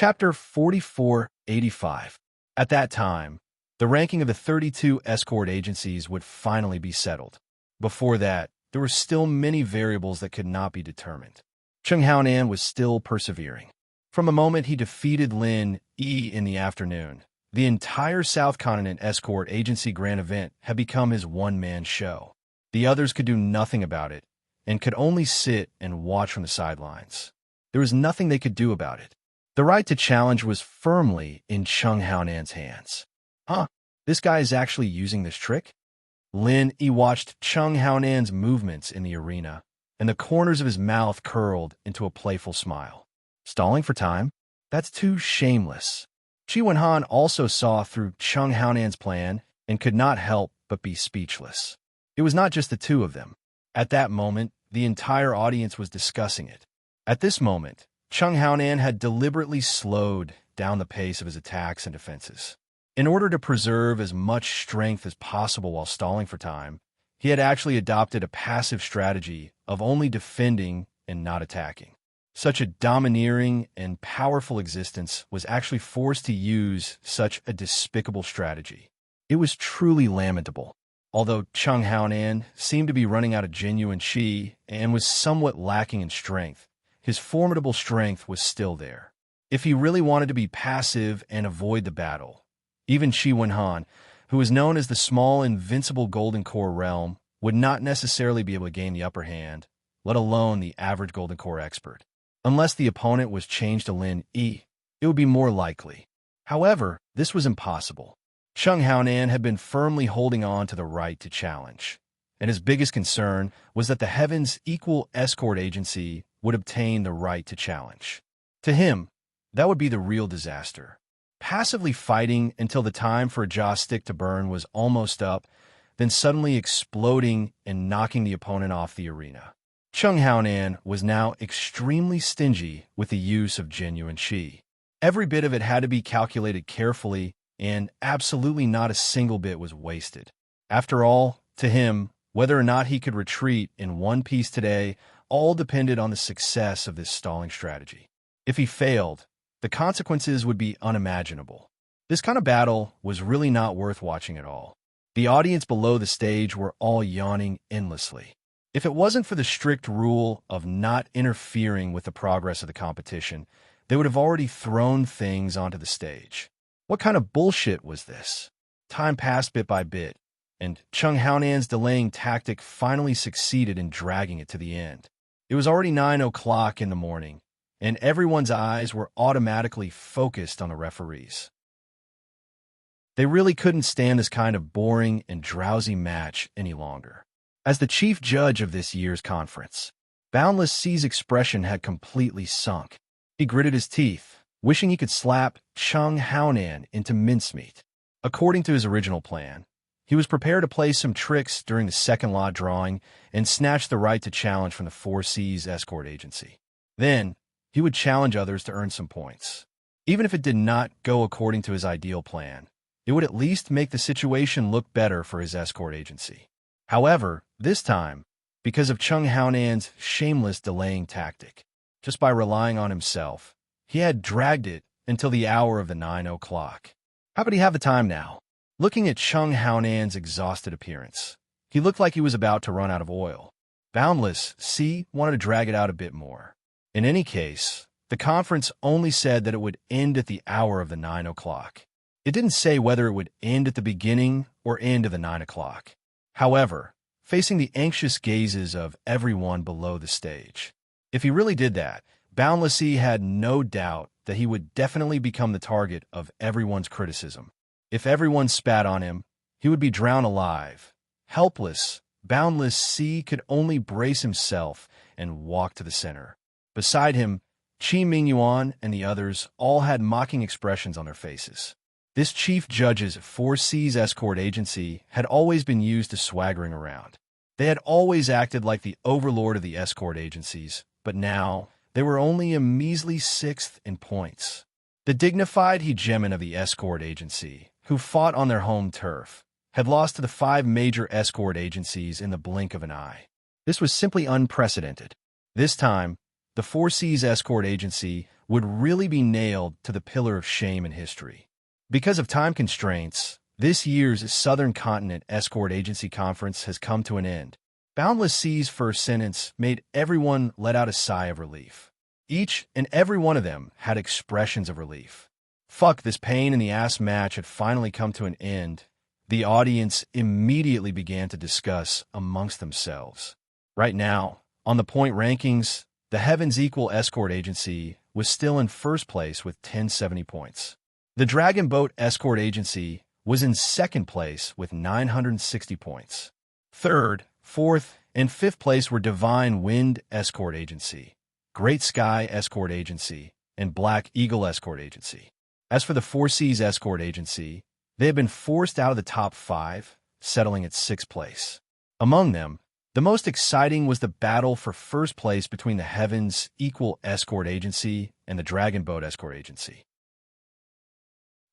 Chapter 4485. At that time, the ranking of the 32 escort agencies would finally be settled. Before that, there were still many variables that could not be determined. Chung Haonan was still persevering. From the moment he defeated Lin Yi in the afternoon, the entire South Continent Escort Agency Grand Event had become his one-man show. The others could do nothing about it and could only sit and watch from the sidelines. There was nothing they could do about it. The right to challenge was firmly in Chung Haonan's hands. This guy is actually using this trick? Lin Yi watched Chung Haonan's movements in the arena, and the corners of his mouth curled into a playful smile. Stalling for time? That's too shameless. Qi Wenhan also saw through Chung Haonan's plan and could not help but be speechless. It was not just the two of them. At that moment, the entire audience was discussing it. At this moment, Chung Haonan had deliberately slowed down the pace of his attacks and defenses. In order to preserve as much strength as possible while stalling for time, he had actually adopted a passive strategy of only defending and not attacking. Such a domineering and powerful existence was actually forced to use such a despicable strategy. It was truly lamentable. Although Chung Haonan seemed to be running out of genuine qi and was somewhat lacking in strength, his formidable strength was still there. If he really wanted to be passive and avoid the battle, even Qi Wenhan, who was known as the small invincible Golden Core realm, would not necessarily be able to gain the upper hand, let alone the average Golden Core expert. Unless the opponent was changed to Lin Yi, it would be more likely. However, this was impossible. Chung Haonan had been firmly holding on to the right to challenge, and his biggest concern was that the Heaven's equal escort agency would obtain the right to challenge. To him, that would be the real disaster. Passively fighting until the time for a jaw stick to burn was almost up, then suddenly exploding and knocking the opponent off the arena. Chung Haonan was now extremely stingy with the use of genuine qi. Every bit of it had to be calculated carefully, and absolutely not a single bit was wasted. After all, to him, whether or not he could retreat in one piece today all depended on the success of this stalling strategy. If he failed, the consequences would be unimaginable. This kind of battle was really not worth watching at all. The audience below the stage were all yawning endlessly. If it wasn't for the strict rule of not interfering with the progress of the competition, they would have already thrown things onto the stage. What kind of bullshit was this? Time passed bit by bit, and Chung Haonan's delaying tactic finally succeeded in dragging it to the end. It was already 9 o'clock in the morning, and everyone's eyes were automatically focused on the referees. They really couldn't stand this kind of boring and drowsy match any longer. As the chief judge of this year's conference, Boundless C's expression had completely sunk. He gritted his teeth, wishing he could slap Chung Haonan into mincemeat. According to his original plan, he was prepared to play some tricks during the second lot drawing and snatch the right to challenge from the 4C's escort agency. Then, he would challenge others to earn some points. Even if it did not go according to his ideal plan, it would at least make the situation look better for his escort agency. However, this time, because of Chung Haonan's shameless delaying tactic, just by relying on himself, he had dragged it until the hour of the 9 o'clock. How could he have the time now? Looking at Chung Haonan's exhausted appearance, he looked like he was about to run out of oil. Boundless C wanted to drag it out a bit more. In any case, the conference only said that it would end at the hour of the 9 o'clock. It didn't say whether it would end at the beginning or end of the 9 o'clock. However, facing the anxious gazes of everyone below the stage, if he really did that, Boundless C had no doubt that he would definitely become the target of everyone's criticism. If everyone spat on him, he would be drowned alive. Helpless, Boundless C could only brace himself and walk to the center. Beside him, Qi Mingyuan and the others all had mocking expressions on their faces. This chief judge's 4C's escort agency had always been used to swaggering around. They had always acted like the overlord of the escort agencies, but now they were only a measly 6th in points. The dignified hegemon of the escort agency, who fought on their home turf, had lost to the 5 major escort agencies in the blink of an eye. This was simply unprecedented. This time, the 4C's escort agency would really be nailed to the pillar of shame in history. Because of time constraints, this year's Southern Continent Escort Agency Conference has come to an end. Boundless Sea's first sentence made everyone let out a sigh of relief. Each and every one of them had expressions of relief. Fuck, this pain-in-the-ass match had finally come to an end. The audience immediately began to discuss amongst themselves. Right now, on the point rankings, the Heaven's Equal Escort Agency was still in first place with 1070 points. The Dragon Boat Escort Agency was in second place with 960 points. Third, fourth, and fifth place were Divine Wind Escort Agency, Great Sky Escort Agency, and Black Eagle Escort Agency. As for the Four Seas Escort Agency, they had been forced out of the top 5, settling at 6th place. Among them, the most exciting was the battle for first place between the Heaven's Equal Escort Agency and the Dragon Boat Escort Agency.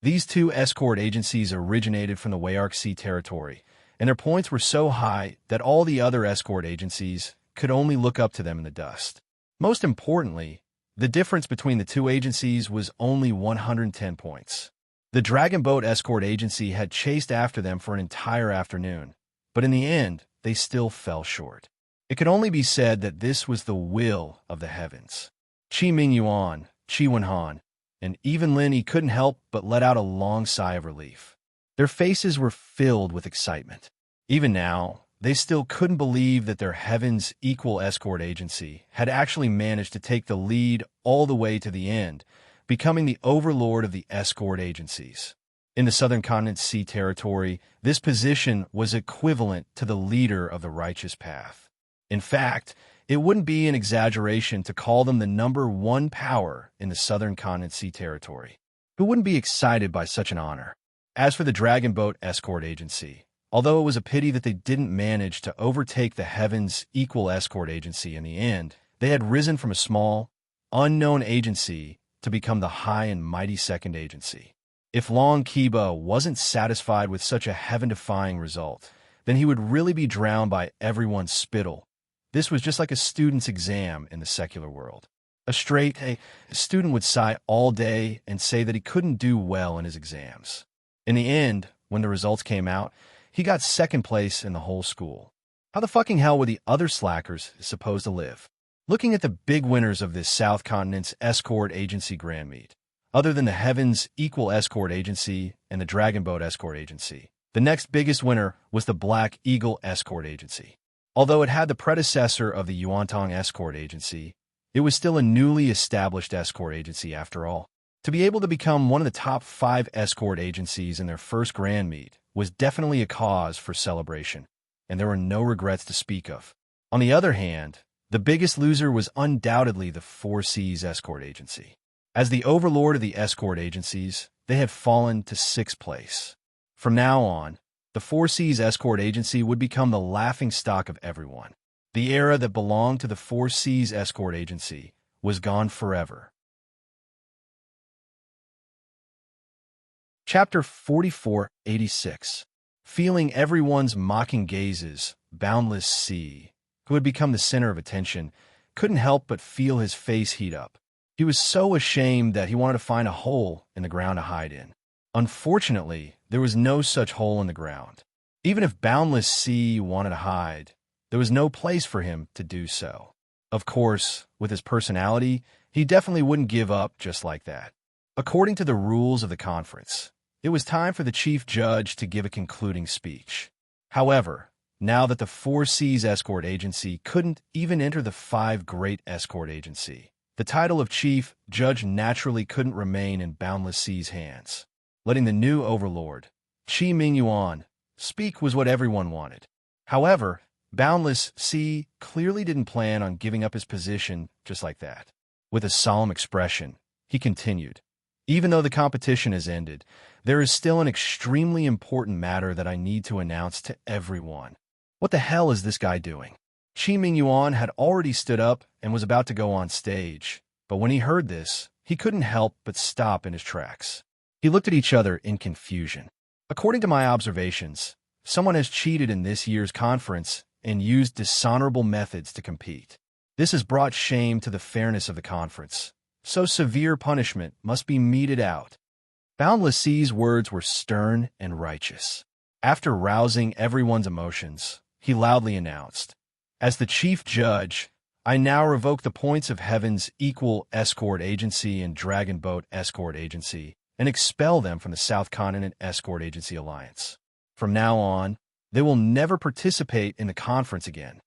These two escort agencies originated from the Wayark Sea territory, and their points were so high that all the other escort agencies could only look up to them in the dust. Most importantly, the difference between the two agencies was only 110 points. The Dragon Boat Escort Agency had chased after them for an entire afternoon, but in the end, they still fell short. It could only be said that this was the will of the heavens. Chi Mingyuan, Chi Wenhan, and even Lin Yi couldn't help but let out a long sigh of relief. Their faces were filled with excitement. Even now, they still couldn't believe that their Heaven's Equal Escort Agency had actually managed to take the lead all the way to the end, becoming the overlord of the escort agencies. In the Southern Continent Sea territory, this position was equivalent to the leader of the righteous path. In fact, it wouldn't be an exaggeration to call them the #1 power in the Southern Continent Sea territory. Who wouldn't be excited by such an honor? As for the Dragon Boat Escort Agency, although it was a pity that they didn't manage to overtake the Heaven's Equal Escort Agency in the end, they had risen from a small, unknown agency to become the high and mighty second agency. If Long Kiba wasn't satisfied with such a heaven-defying result, then he would really be drowned by everyone's spittle. This was just like a student's exam in the secular world. A student would sigh all day and say that he couldn't do well in his exams. In the end, when the results came out, he got second place in the whole school. How the fucking hell were the other slackers supposed to live? Looking at the big winners of this South Continent's Escort Agency Grand Meet, other than the Heaven's Equal Escort Agency and the Dragon Boat Escort Agency, the next biggest winner was the Black Eagle Escort Agency. Although it had the predecessor of the Yuantong Escort Agency, it was still a newly established escort agency after all. To be able to become one of the top 5 escort agencies in their first Grand Meet was definitely a cause for celebration, and there were no regrets to speak of. On the other hand, the biggest loser was undoubtedly the Four Seas Escort Agency. As the overlord of the escort agencies, they had fallen to 6th place. From now on, the Four Seas Escort Agency would become the laughingstock of everyone. The era that belonged to the Four Seas Escort Agency was gone forever. Chapter 4486. Feeling everyone's mocking gazes, Boundless Sea, who had become the center of attention, couldn't help but feel his face heat up. He was so ashamed that he wanted to find a hole in the ground to hide in. Unfortunately, there was no such hole in the ground. Even if Boundless Sea wanted to hide, there was no place for him to do so. Of course, with his personality, he definitely wouldn't give up just like that. According to the rules of the conference, it was time for the chief judge to give a concluding speech. However, now that the Four Seas Escort Agency couldn't even enter the 5 Great Escort Agency, the title of chief judge naturally couldn't remain in Boundless Sea's hands. Letting the new overlord, Chi Mingyuan, speak was what everyone wanted. However, Boundless Sea clearly didn't plan on giving up his position just like that. With a solemn expression, he continued, "Even though the competition has ended, there is still an extremely important matter that I need to announce to everyone." What the hell is this guy doing? Chi Mingyuan had already stood up and was about to go on stage, but when he heard this, he couldn't help but stop in his tracks. He looked at each other in confusion. According to my observations, someone has cheated in this year's conference and used dishonorable methods to compete. This has brought shame to the fairness of the conference, so severe punishment must be meted out. Boundless Sea's words were stern and righteous. After rousing everyone's emotions, he loudly announced, "As the chief judge, I now revoke the points of Heaven's Equal Escort Agency and Dragon Boat Escort Agency and expel them from the South Continent Escort Agency Alliance. From now on, they will never participate in the conference again."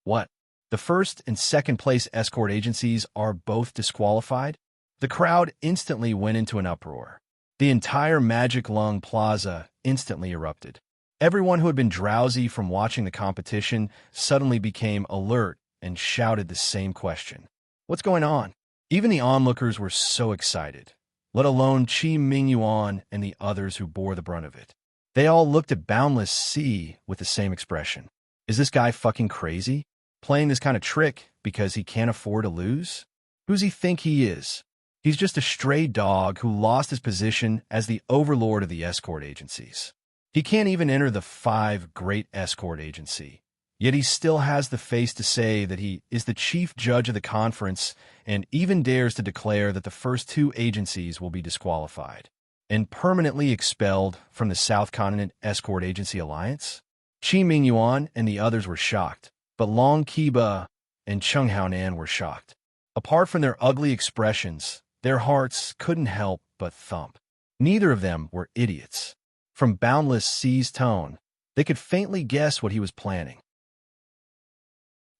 What? The first and second place escort agencies are both disqualified? The crowd instantly went into an uproar. The entire Magic Lung Plaza instantly erupted. Everyone who had been drowsy from watching the competition suddenly became alert and shouted the same question. What's going on? Even the onlookers were so excited, let alone Qi Mingyuan and the others who bore the brunt of it. They all looked at Boundless Sea with the same expression. Is this guy fucking crazy? Playing this kind of trick because he can't afford to lose? Who's he think he is? He's just a stray dog who lost his position as the overlord of the escort agencies. He can't even enter the 5 great escort agency, yet he still has the face to say that he is the chief judge of the conference and even dares to declare that the first 2 agencies will be disqualified and permanently expelled from the South Continent Escort Agency Alliance? Qi Mingyuan and the others were shocked, but Long Qiba and Cheng Haonan were shocked. Apart from their ugly expressions, their hearts couldn't help but thump. Neither of them were idiots. From Boundless Sea's tone, they could faintly guess what he was planning.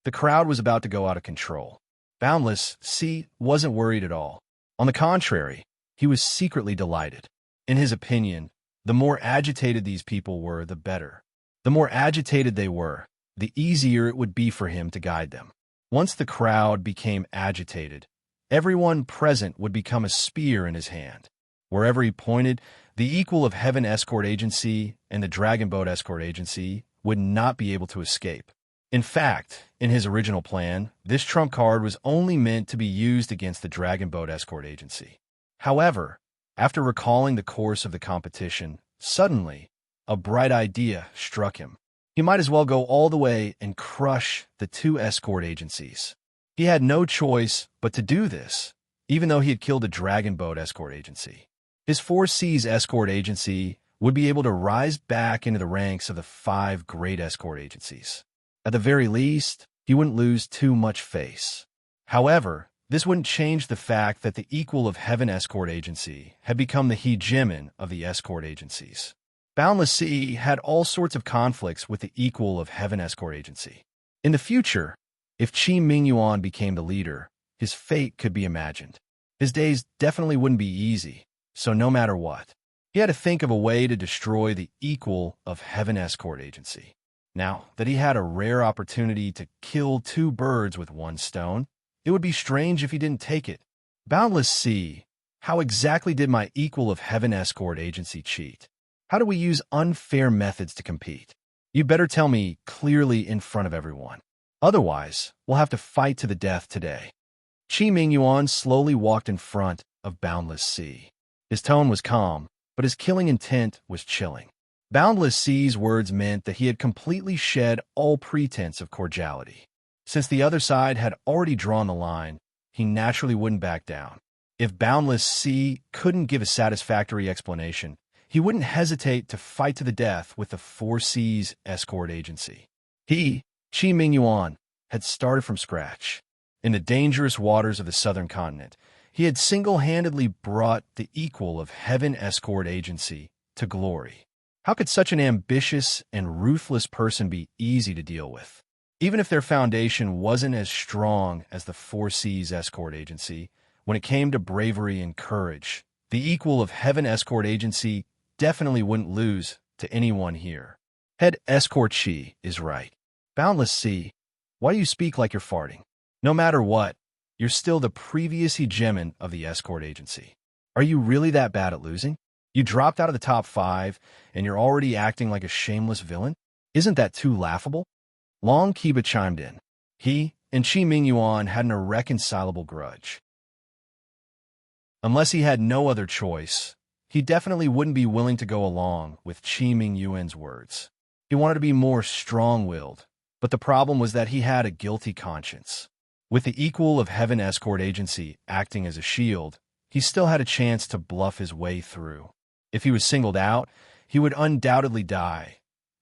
The crowd was about to go out of control. Boundless Sea wasn't worried at all. On the contrary, he was secretly delighted. In his opinion, the more agitated these people were, the better. The more agitated they were, the easier it would be for him to guide them. Once the crowd became agitated, everyone present would become a spear in his hand. Wherever he pointed, the Equal of Heaven Escort Agency and the Dragon Boat Escort Agency would not be able to escape. In fact, in his original plan, this trump card was only meant to be used against the Dragon Boat Escort Agency. However, after recalling the course of the competition, suddenly, a bright idea struck him. He might as well go all the way and crush the 2 escort agencies. He had no choice but to do this, even though he had killed the Dragon Boat Escort Agency. His 4 Seas Escort Agency would be able to rise back into the ranks of the 5 great escort agencies. At the very least, he wouldn't lose too much face. However, this wouldn't change the fact that the Equal of Heaven Escort Agency had become the hegemon of the escort agencies. Boundless Sea had all sorts of conflicts with the Equal of Heaven Escort Agency. In the future, if Qi Mingyuan became the leader, his fate could be imagined. His days definitely wouldn't be easy, so no matter what, he had to think of a way to destroy the Equal of Heaven Escort Agency. Now that he had a rare opportunity to kill 2 birds with 1 stone, it would be strange if he didn't take it. Boundless Sea, how exactly did my Equal of Heaven Escort Agency cheat? How do we use unfair methods to compete? You better tell me clearly in front of everyone. Otherwise, we'll have to fight to the death today. Qi Mingyuan slowly walked in front of Boundless Sea. His tone was calm, but his killing intent was chilling. Boundless Sea's words meant that he had completely shed all pretense of cordiality. Since the other side had already drawn the line, he naturally wouldn't back down. If Boundless Sea couldn't give a satisfactory explanation, he wouldn't hesitate to fight to the death with the 4 Seas Escort Agency. He, Qi Mingyuan, had started from scratch. In the dangerous waters of the southern continent, he had single-handedly brought the Equal of Heaven Escort Agency to glory. How could such an ambitious and ruthless person be easy to deal with? Even if their foundation wasn't as strong as the 4 Seas Escort Agency, when it came to bravery and courage, the Equal of Heaven Escort Agency definitely wouldn't lose to anyone here. Head Escort Qi is right. Boundless Sea, why do you speak like you're farting? No matter what, you're still the previous hegemon of the escort agency. Are you really that bad at losing? You dropped out of the top 5, and you're already acting like a shameless villain? Isn't that too laughable? Long Qiba chimed in. He and Qi Mingyuan had an irreconcilable grudge. Unless he had no other choice, he definitely wouldn't be willing to go along with Qi Mingyuan's words. He wanted to be more strong-willed, but the problem was that he had a guilty conscience. With the equal of Heaven escort agency acting as a shield, he still had a chance to bluff his way through. If he was singled out, he would undoubtedly die.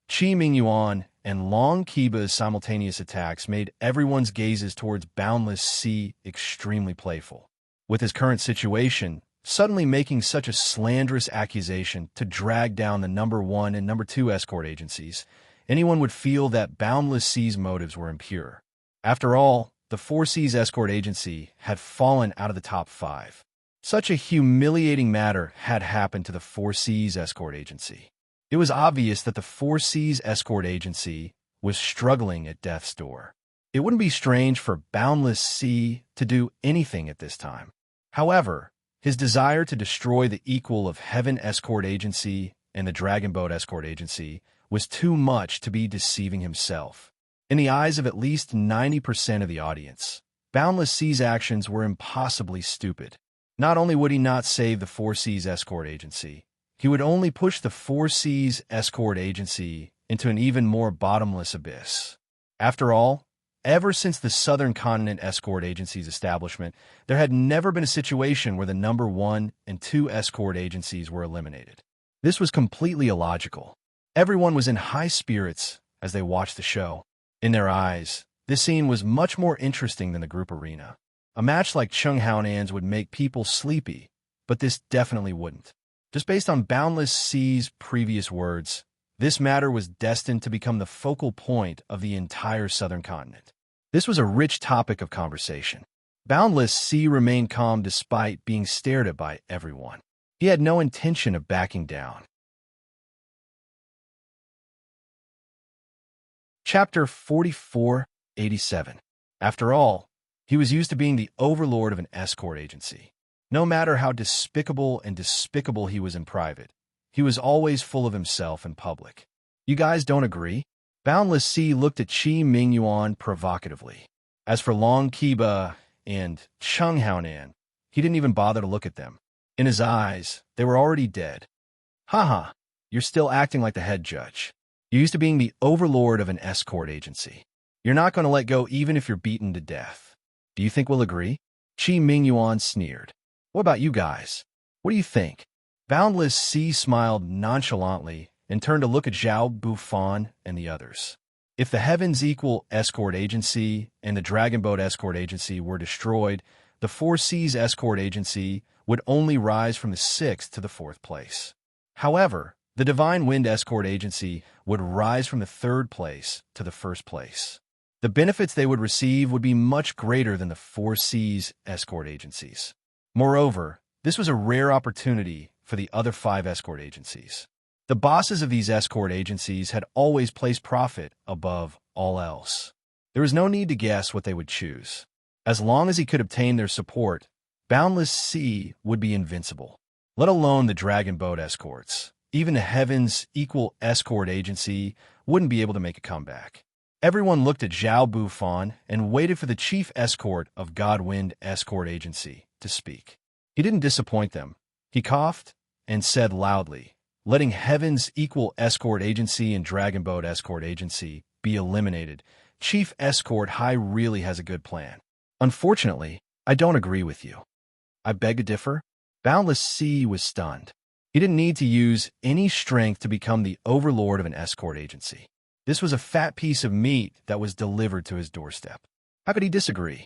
Qi Mingyuan and Long Kiba's simultaneous attacks made everyone's gazes towards Boundless Sea extremely playful. With his current situation, suddenly making such a slanderous accusation to drag down the number 1 and number 2 escort agencies, anyone would feel that Boundless Sea's motives were impure. After all, the 4 Seas escort agency had fallen out of the top 5. Such a humiliating matter had happened to the 4 Seas escort agency. It was obvious that the 4 Seas escort agency was struggling at death's door. It wouldn't be strange for Boundless Sea to do anything at this time. However, his desire to destroy the equal of Heaven escort agency and the Dragon Boat escort agency was too much to be deceiving himself. In the eyes of at least 90% of the audience, Boundless Sea's actions were impossibly stupid. Not only would he not save the 4 Seas escort agency, he would only push the 4 Seas escort agency into an even more bottomless abyss. After all, ever since the Southern Continent escort agency's establishment, there had never been a situation where the number 1 and 2 escort agencies were eliminated. This was completely illogical. Everyone was in high spirits as they watched the show. In their eyes, this scene was much more interesting than the group arena. A match like Chung Haonan's would make people sleepy, but this definitely wouldn't. Just based on Boundless Sea's previous words, this matter was destined to become the focal point of the entire Southern Continent. This was a rich topic of conversation. Boundless Sea remained calm despite being stared at by everyone. He had no intention of backing down. Chapter 4487. After all, he was used to being the overlord of an escort agency. No matter how despicable he was in private, he was always full of himself in public. You guys don't agree? Boundless Sea looked at Qi Mingyuan provocatively. As for Long Kiba and Chung Haonan, he didn't even bother to look at them. In his eyes, they were already dead. Haha, you're still acting like the head judge. You're used to being the overlord of an escort agency. You're not going to let go even if you're beaten to death. Do you think we'll agree? Qi Mingyuan sneered. What about you guys? What do you think? Boundless Sea smiled nonchalantly and turned to look at Zhao Bufan and the others. If the Heavens Equal escort agency and the Dragon Boat escort agency were destroyed, the 4 Seas escort agency would only rise from the 6th to the 4th place. However, the Divine Wind escort agency would rise from the 3rd place to the 1st place. The benefits they would receive would be much greater than the 4 Seas escort agencies. Moreover, this was a rare opportunity for the other 5 escort agencies. The bosses of these escort agencies had always placed profit above all else. There was no need to guess what they would choose. As long as he could obtain their support, Boundless Sea would be invincible. Let alone the Dragon Boat escorts. Even the Heavens Equal escort agency wouldn't be able to make a comeback. Everyone looked at Zhao Bufan and waited for the chief escort of Godwind escort agency to speak. He didn't disappoint them. He coughed and said loudly, letting Heavens Equal escort agency and Dragon Boat escort agency be eliminated. Chief Escort High really has a good plan. Unfortunately, I don't agree with you. I beg to differ. Boundless Sea was stunned. He didn't need to use any strength to become the overlord of an escort agency. This was a fat piece of meat that was delivered to his doorstep. How could he disagree?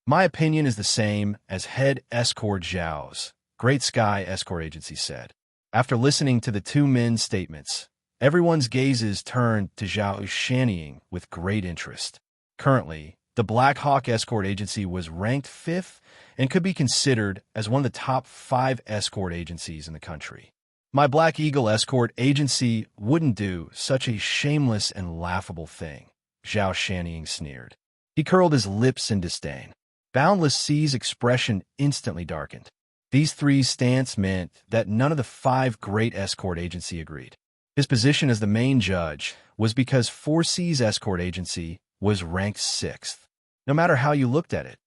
My opinion is the same as Head Escort Zhao's, Great Sky Escort Agency said. After listening to the two men's statements, everyone's gazes turned to Zhao Shannying with great interest. Currently, the Black Hawk Escort Agency was ranked 5th and could be considered as one of the top 5 escort agencies in the country. My Black Eagle Escort Agency wouldn't do such a shameless and laughable thing, Zhao Shannying sneered. He curled his lips in disdain. Boundless Sea's expression instantly darkened. These three's stance meant that none of the 5 great escort agency agreed. His position as the main judge was because 4 Seas Escort Agency was ranked 6th. No matter how you looked at it,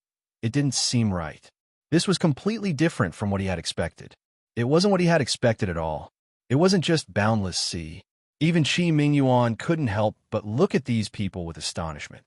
it didn't seem right. This was completely different from what he had expected. It wasn't what he had expected at all. It wasn't just Boundless Sea. Even Qi Mingyuan couldn't help but look at these people with astonishment.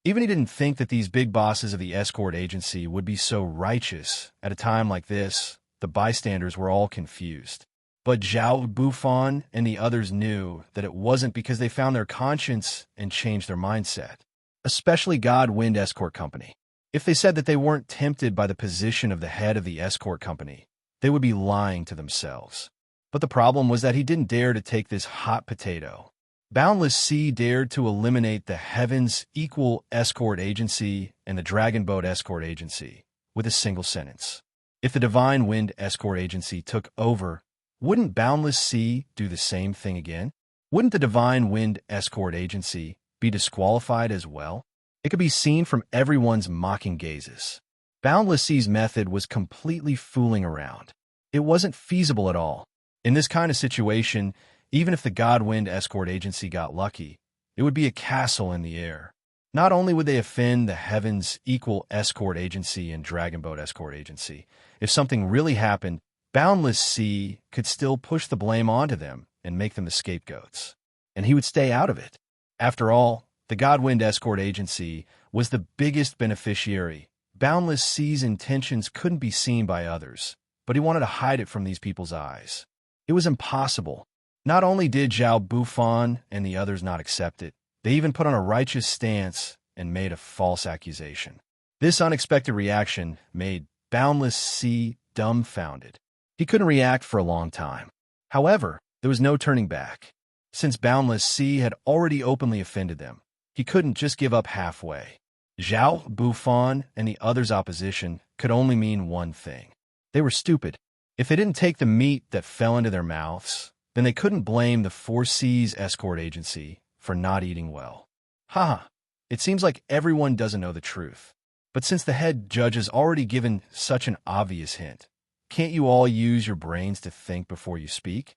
Even he didn't think that these big bosses of the escort agency would be so righteous. At a time like this, the bystanders were all confused. But Zhao Bufan and the others knew that it wasn't because they found their conscience and changed their mindset. Especially God Wind Escort Company. If they said that they weren't tempted by the position of the head of the escort company, they would be lying to themselves. But the problem was that he didn't dare to take this hot potato. Boundless Sea dared to eliminate the Heavens Equal Escort Agency and the Dragon Boat Escort Agency with a single sentence. If the Divine Wind Escort Agency took over, wouldn't Boundless Sea do the same thing again? Wouldn't the Divine Wind Escort Agency be disqualified as well? It could be seen from everyone's mocking gazes. Boundless Sea's method was completely fooling around. It wasn't feasible at all. In this kind of situation, even if the Godwind Escort Agency got lucky, it would be a castle in the air. Not only would they offend the Heavens Equal Escort Agency and Dragon Boat Escort Agency, if something really happened, Boundless Sea could still push the blame onto them and make them the scapegoats. And he would stay out of it. After all, the Godwind Escort Agency was the biggest beneficiary. Boundless Sea's intentions couldn't be seen by others, but he wanted to hide it from these people's eyes. It was impossible. Not only did Zhao Bufan and the others not accept it, they even put on a righteous stance and made a false accusation. This unexpected reaction made Boundless Sea dumbfounded. He couldn't react for a long time. However, there was no turning back. Since Boundless Sea had already openly offended them, he couldn't just give up halfway. Zhao Bufan and the others' opposition could only mean one thing. They were stupid. If they didn't take the meat that fell into their mouths, then they couldn't blame the Four Seas Escort Agency for not eating well. Haha, it seems like everyone doesn't know the truth. But since the head judge has already given such an obvious hint, can't you all use your brains to think before you speak?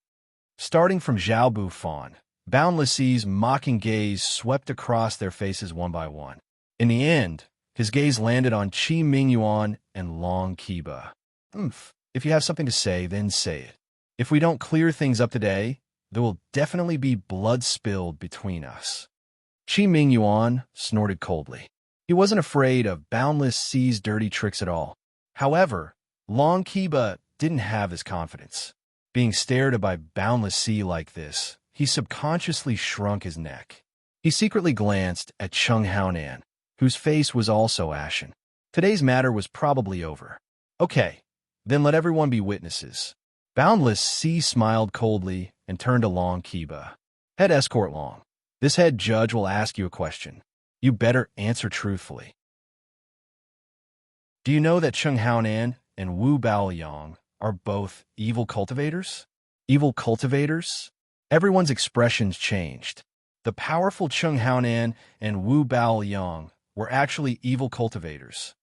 Starting from Zhao Bufan, Boundless Sea's mocking gaze swept across their faces one by one. In the end, his gaze landed on Qi Mingyuan and Long Kiba. If you have something to say, then say it. If we don't clear things up today, there will definitely be blood spilled between us. Qi Mingyuan snorted coldly. He wasn't afraid of Boundless Sea's dirty tricks at all. However, Long Kiba didn't have this confidence. Being stared at by Boundless Sea like this, he subconsciously shrunk his neck. He secretly glanced at Chung Haonan, whose face was also ashen. Today's matter was probably over. Okay, then let everyone be witnesses. Boundless Sea smiled coldly and turned to Long Kiba. Head Escort Long, this head judge will ask you a question. You better answer truthfully. Do you know that Chung Haonan and Wu Baoyang are both evil cultivators? Evil cultivators? Everyone's expressions changed. The powerful Chung Haonan and Wu Baoyang were actually evil cultivators.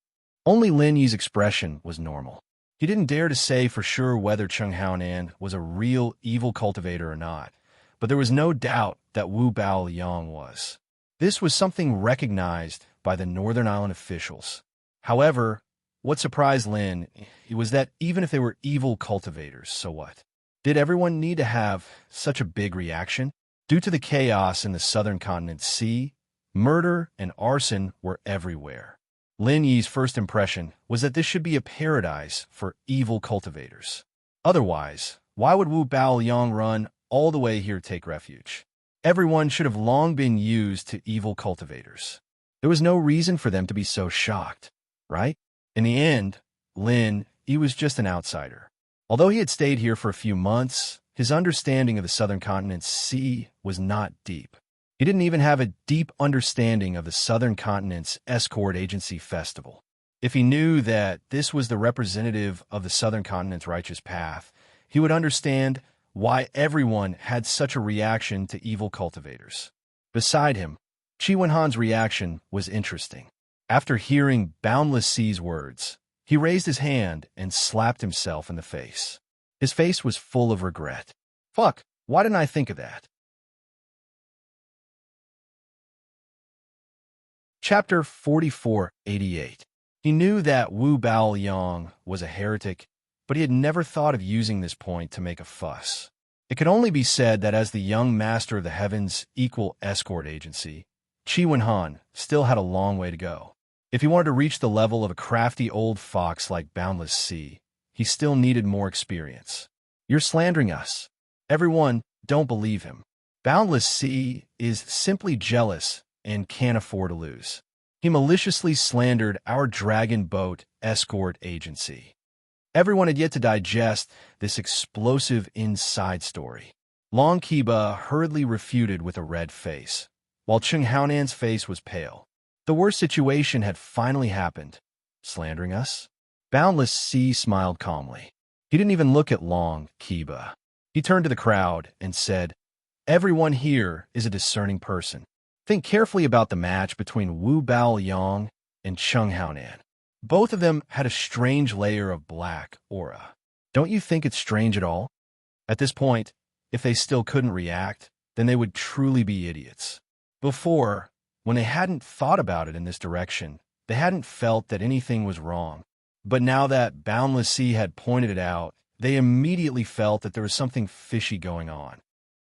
Only Lin Yi's expression was normal. He didn't dare to say for sure whether Chung Haonan was a real evil cultivator or not, but there was no doubt that Wu Baoyang was. This was something recognized by the Northern Island officials. However, what surprised Lin was that even if they were evil cultivators, so what? Did everyone need to have such a big reaction? Due to the chaos in the southern continent sea, murder and arson were everywhere. Lin Yi's first impression was that this should be a paradise for evil cultivators. Otherwise, why would Wu Baoyang run all the way here to take refuge? Everyone should have long been used to evil cultivators. There was no reason for them to be so shocked, right? In the end, Lin Yi was just an outsider. Although he had stayed here for a few months, his understanding of the southern continent's sea was not deep. He didn't even have a deep understanding of the southern continent's escort agency festival. If he knew that this was the representative of the southern continent's righteous path, he would understand why everyone had such a reaction to evil cultivators. Beside him, Qi Wenhan's reaction was interesting. After hearing Boundless Sea's words, he raised his hand and slapped himself in the face. His face was full of regret. Fuck, why didn't I think of that? Chapter 4488. He knew that Wu Baoyang was a heretic, but he had never thought of using this point to make a fuss. It could only be said that as the young master of the Heavens Equal Escort Agency, Chi Wen-han still had a long way to go. If he wanted to reach the level of a crafty old fox like Boundless Sea, he still needed more experience. You're slandering us. Everyone, don't believe him. Boundless Sea is simply jealous and can't afford to lose. He maliciously slandered our dragon boat escort agency. Everyone had yet to digest this explosive inside story. Long Kiba hurriedly refuted with a red face, while Chung Haonan's face was pale. The worst situation had finally happened. Slandering us? Boundless Sea smiled calmly. He didn't even look at Long Kiba. He turned to the crowd and said, "Everyone here is a discerning person. Think carefully about the match between Wu Baoyang and Chung Haonan. Both of them had a strange layer of black aura. Don't you think it's strange at all?" At this point, if they still couldn't react, then they would truly be idiots. Before, when they hadn't thought about it in this direction, they hadn't felt that anything was wrong. But now that Boundless Sea had pointed it out, they immediately felt that there was something fishy going on.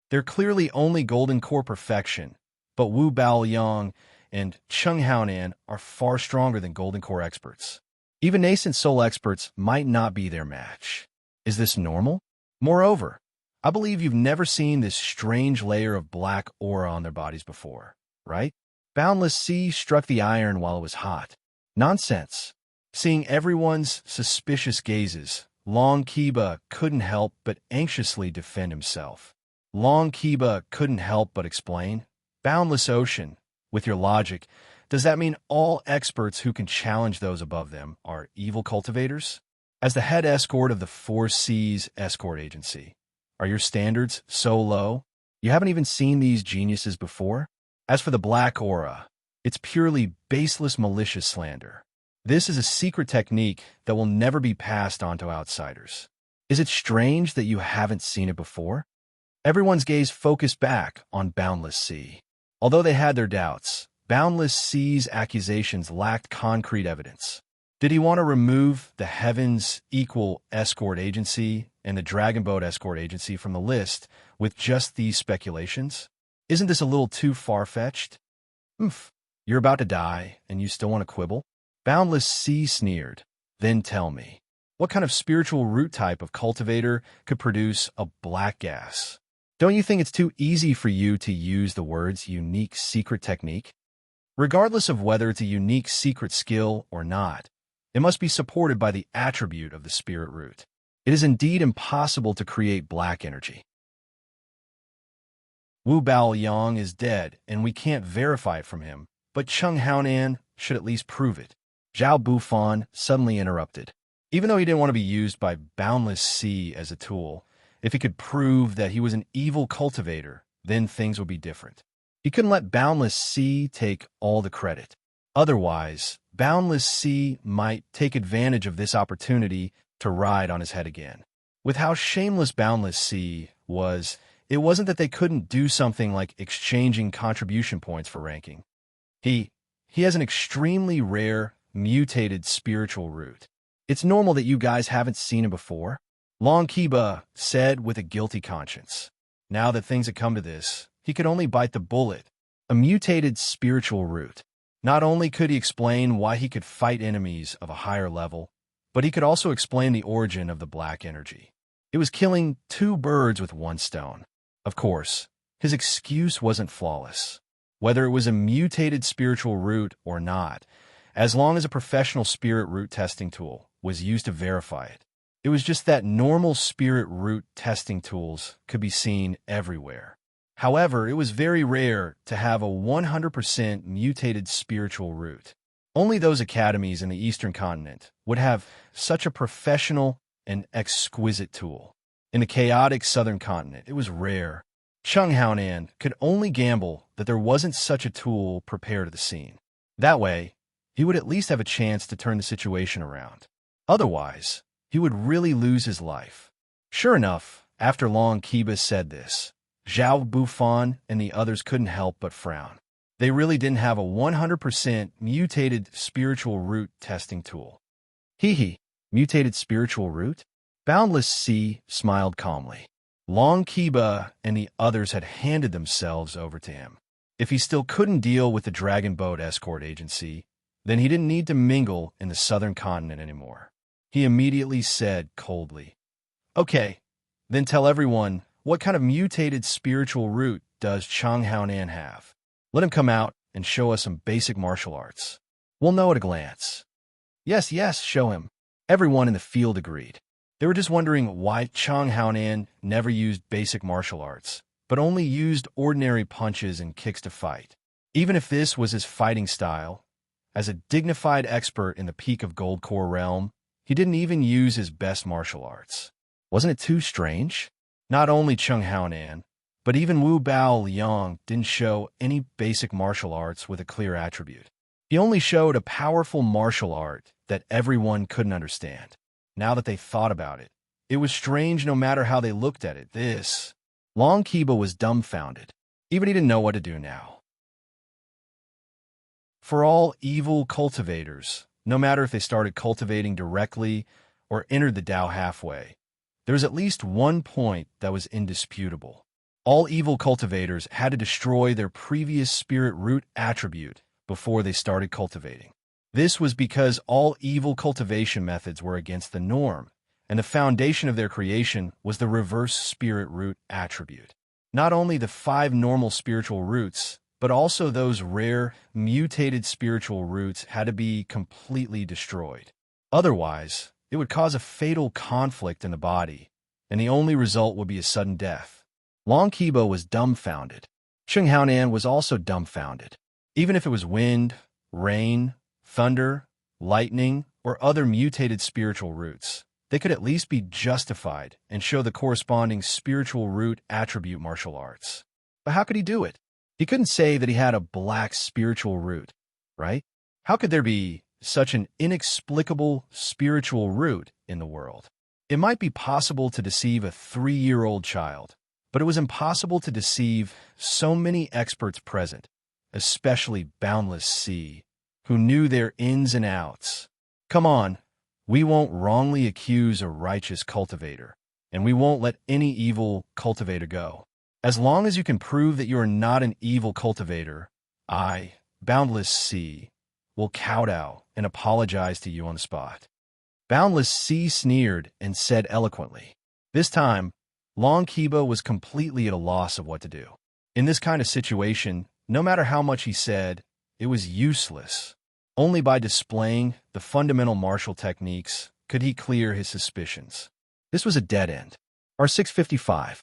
They're clearly only Golden Core perfection, but Wu Baoyang and Chung Haonan are far stronger than Golden Core experts. Even nascent soul experts might not be their match. Is this normal? Moreover, I believe you've never seen this strange layer of black aura on their bodies before, right? Boundless Sea struck the iron while it was hot. Nonsense. Seeing everyone's suspicious gazes, Long Kiba couldn't help but anxiously defend himself. Long Kiba couldn't help but explain, "Boundless Ocean, with your logic, does that mean all experts who can challenge those above them are evil cultivators? As the head escort of the Four Seas escort agency, are your standards so low? You haven't even seen these geniuses before? As for the black aura, it's purely baseless malicious slander. This is a secret technique that will never be passed on to outsiders. Is it strange that you haven't seen it before?" Everyone's gaze focused back on Boundless Sea. Although they had their doubts, Boundless Sea's accusations lacked concrete evidence. Did he want to remove the Heavens Equal Escort Agency and the Dragon Boat Escort Agency from the list with just these speculations? Isn't this a little too far-fetched? You're about to die, and you still want to quibble? Boundless Sea sneered. Then tell me, what kind of spiritual root type of cultivator could produce a black gas? Don't you think it's too easy for you to use the words unique secret technique? Regardless of whether it's a unique secret skill or not, it must be supported by the attribute of the spirit root. It is indeed impossible to create black energy. Wu Baoyang is dead, and we can't verify it from him, but Chung Haonan should at least prove it. Zhao Bufan suddenly interrupted. Even though he didn't want to be used by Boundless Sea as a tool, if he could prove that he was an evil cultivator, then things would be different. He couldn't let Boundless Sea take all the credit. Otherwise, Boundless Sea might take advantage of this opportunity to ride on his head again. With how shameless Boundless Sea was, it wasn't that they couldn't do something like exchanging contribution points for ranking. He has an extremely rare, mutated spiritual root. It's normal that you guys haven't seen him before, Long Kiba said with a guilty conscience. Now that things had come to this, he could only bite the bullet. A mutated spiritual root. Not only could he explain why he could fight enemies of a higher level, but he could also explain the origin of the black energy. It was killing two birds with one stone. Of course, his excuse wasn't flawless. Whether it was a mutated spiritual root or not, as long as a professional spirit root testing tool was used to verify it. It was just that normal spirit root testing tools could be seen everywhere. However, it was very rare to have a 100% mutated spiritual root. Only those academies in the Eastern continent would have such a professional and exquisite tool. In the chaotic Southern continent, it was rare. Chung Haonan could only gamble that there wasn't such a tool prepared at the scene. That way, he would at least have a chance to turn the situation around. Otherwise, he would really lose his life. Sure enough, after Long Kiba said this, Zhao Bufan and the others couldn't help but frown. They really didn't have a 100% mutated spiritual root testing tool. Mutated spiritual root? Boundless Sea smiled calmly. Long Kiba and the others had handed themselves over to him. If he still couldn't deal with the Dragon Boat Escort Agency, then he didn't need to mingle in the southern continent anymore. He immediately said coldly, "Okay, then tell everyone, what kind of mutated spiritual root does Chang Haonan have? Let him come out and show us some basic martial arts. We'll know at a glance." Yes, yes, show him. Everyone in the field agreed. They were just wondering why Chang Haonan never used basic martial arts, but only used ordinary punches and kicks to fight. Even if this was his fighting style, as a dignified expert in the peak of Gold Core realm, he didn't even use his best martial arts. Wasn't it too strange? Not only Chang Haonan, but even Wu Bao Liang didn't show any basic martial arts with a clear attribute. He only showed a powerful martial art that everyone couldn't understand. Now that they thought about it, it was strange no matter how they looked at it. Long Kiba was dumbfounded. Even he didn't know what to do now. For all evil cultivators, no matter if they started cultivating directly or entered the Tao halfway, there was at least one point that was indisputable. All evil cultivators had to destroy their previous spirit root attribute before they started cultivating. This was because all evil cultivation methods were against the norm, and the foundation of their creation was the reverse spirit root attribute. Not only the 5 normal spiritual roots, but also those rare, mutated spiritual roots had to be completely destroyed. Otherwise, it would cause a fatal conflict in the body, and the only result would be a sudden death. Long Kiba was dumbfounded. Chang Haonan was also dumbfounded. Even if it was wind, rain, thunder, lightning, or other mutated spiritual roots, they could at least be justified and show the corresponding spiritual root attribute martial arts. But how could he do it? He couldn't say that he had a black spiritual root, right? How could there be such an inexplicable spiritual root in the world? It might be possible to deceive a 3-year-old child, but it was impossible to deceive so many experts present, especially Boundless Sea, who knew their ins and outs. Come on, we won't wrongly accuse a righteous cultivator, and we won't let any evil cultivator go. As long as you can prove that you are not an evil cultivator, I, Boundless Sea, will kowtow and apologize to you on the spot. Boundless Sea sneered and said eloquently. This time, Long Kiba was completely at a loss of what to do. In this kind of situation, no matter how much he said, it was useless. Only by displaying the fundamental martial techniques could he clear his suspicions. This was a dead end. R655.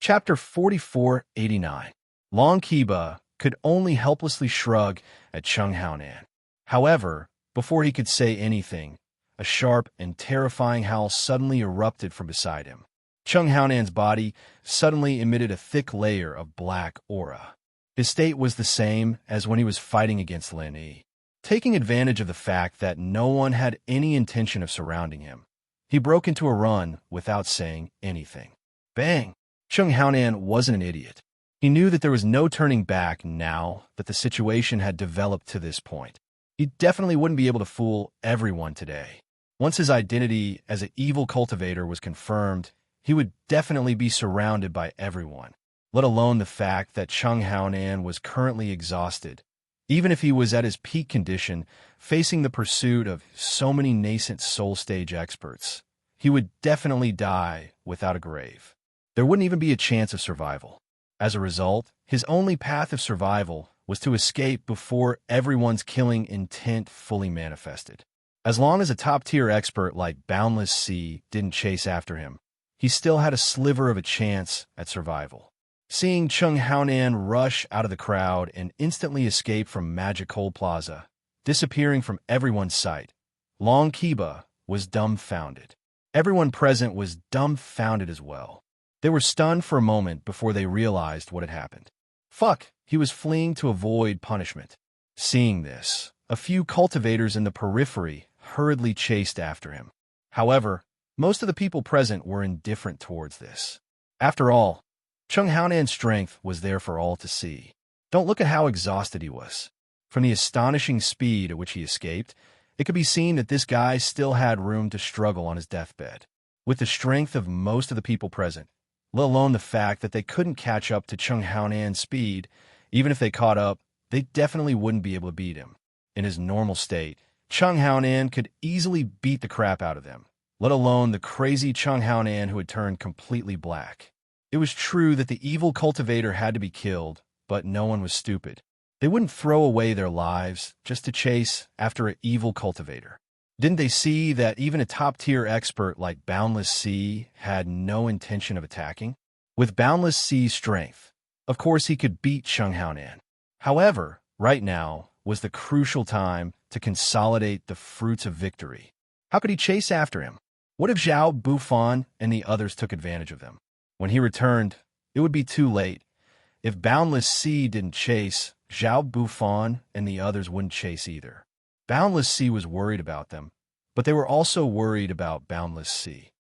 Chapter 4489. Long Kiba could only helplessly shrug at Chang Haonan. However, before he could say anything, a sharp and terrifying howl suddenly erupted from beside him. Chang Haonan's body suddenly emitted a thick layer of black aura. His state was the same as when he was fighting against Lin Yi. Taking advantage of the fact that no one had any intention of surrounding him, he broke into a run without saying anything. Bang! Chang Haonan wasn't an idiot. He knew that there was no turning back now that the situation had developed to this point. He definitely wouldn't be able to fool everyone today. Once his identity as an evil cultivator was confirmed, he would definitely be surrounded by everyone, let alone the fact that Chang Haonan was currently exhausted. Even if he was at his peak condition, facing the pursuit of so many nascent soul stage experts, he would definitely die without a grave. There wouldn't even be a chance of survival. As a result, his only path of survival was to escape before everyone's killing intent fully manifested. As long as a top-tier expert like Boundless Sea didn't chase after him, he still had a sliver of a chance at survival. Seeing Chang Haonan rush out of the crowd and instantly escape from Magic Coal Plaza, disappearing from everyone's sight, Long Kiba was dumbfounded. Everyone present was dumbfounded as well. They were stunned for a moment before they realized what had happened. Fuck, he was fleeing to avoid punishment. Seeing this, a few cultivators in the periphery hurriedly chased after him. However, most of the people present were indifferent towards this. After all, Chang Haonan's strength was there for all to see. Don't look at how exhausted he was. From the astonishing speed at which he escaped, it could be seen that this guy still had room to struggle on his deathbed. With the strength of most of the people present, let alone the fact that they couldn't catch up to Chung Haonan's speed. Even if they caught up, they definitely wouldn't be able to beat him. In his normal state, Chung Haonan could easily beat the crap out of them, let alone the crazy Chung Haonan who had turned completely black. It was true that the evil cultivator had to be killed, but no one was stupid. They wouldn't throw away their lives just to chase after an evil cultivator. Didn't they see that even a top-tier expert like Boundless Sea had no intention of attacking? With Boundless Sea's strength, of course he could beat Chung Haonan. However, right now was the crucial time to consolidate the fruits of victory. How could he chase after him? What if Zhao Bufan and the others took advantage of them? When he returned, it would be too late. If Boundless Sea didn't chase, Zhao Bufan and the others wouldn't chase either. Boundless Sea was worried about them, but they were also worried about Boundless Sea.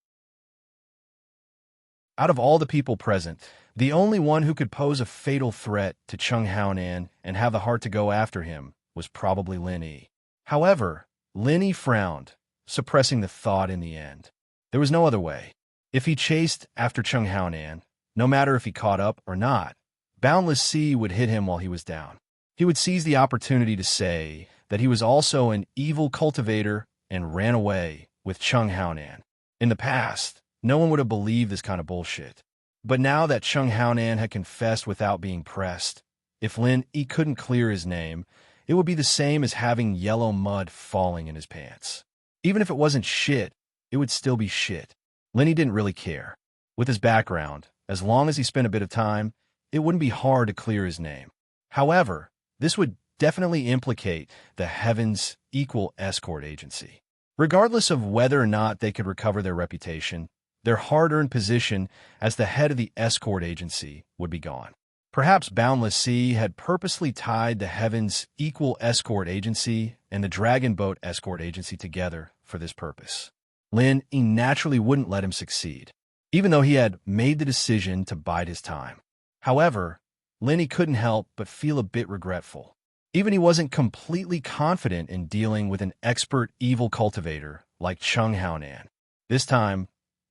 Out of all the people present, the only one who could pose a fatal threat to Chung Haonan and have the heart to go after him was probably Lin Yi. However, Lin Yi frowned, suppressing the thought in the end. There was no other way. If he chased after Chung Haonan, no matter if he caught up or not, Boundless Sea would hit him while he was down. He would seize the opportunity to say that he was also an evil cultivator and ran away with Chung Haonan. In the past, no one would have believed this kind of bullshit. But now that Chung Haonan had confessed without being pressed, if Lin Yi couldn't clear his name, it would be the same as having yellow mud falling in his pants. Even if it wasn't shit, it would still be shit. Lin Yi didn't really care. With his background, as long as he spent a bit of time, it wouldn't be hard to clear his name. However, this would definitely implicate the Heaven's Equal Escort Agency. Regardless of whether or not they could recover their reputation, their hard-earned position as the head of the escort agency would be gone. Perhaps Boundless Sea had purposely tied the Heaven's Equal Escort Agency and the Dragon Boat Escort Agency together for this purpose. Lin Yi naturally wouldn't let him succeed, even though he had made the decision to bide his time. However, Lin Yi couldn't help but feel a bit regretful. Even he wasn't completely confident in dealing with an expert evil cultivator like Chung Haonan. This time,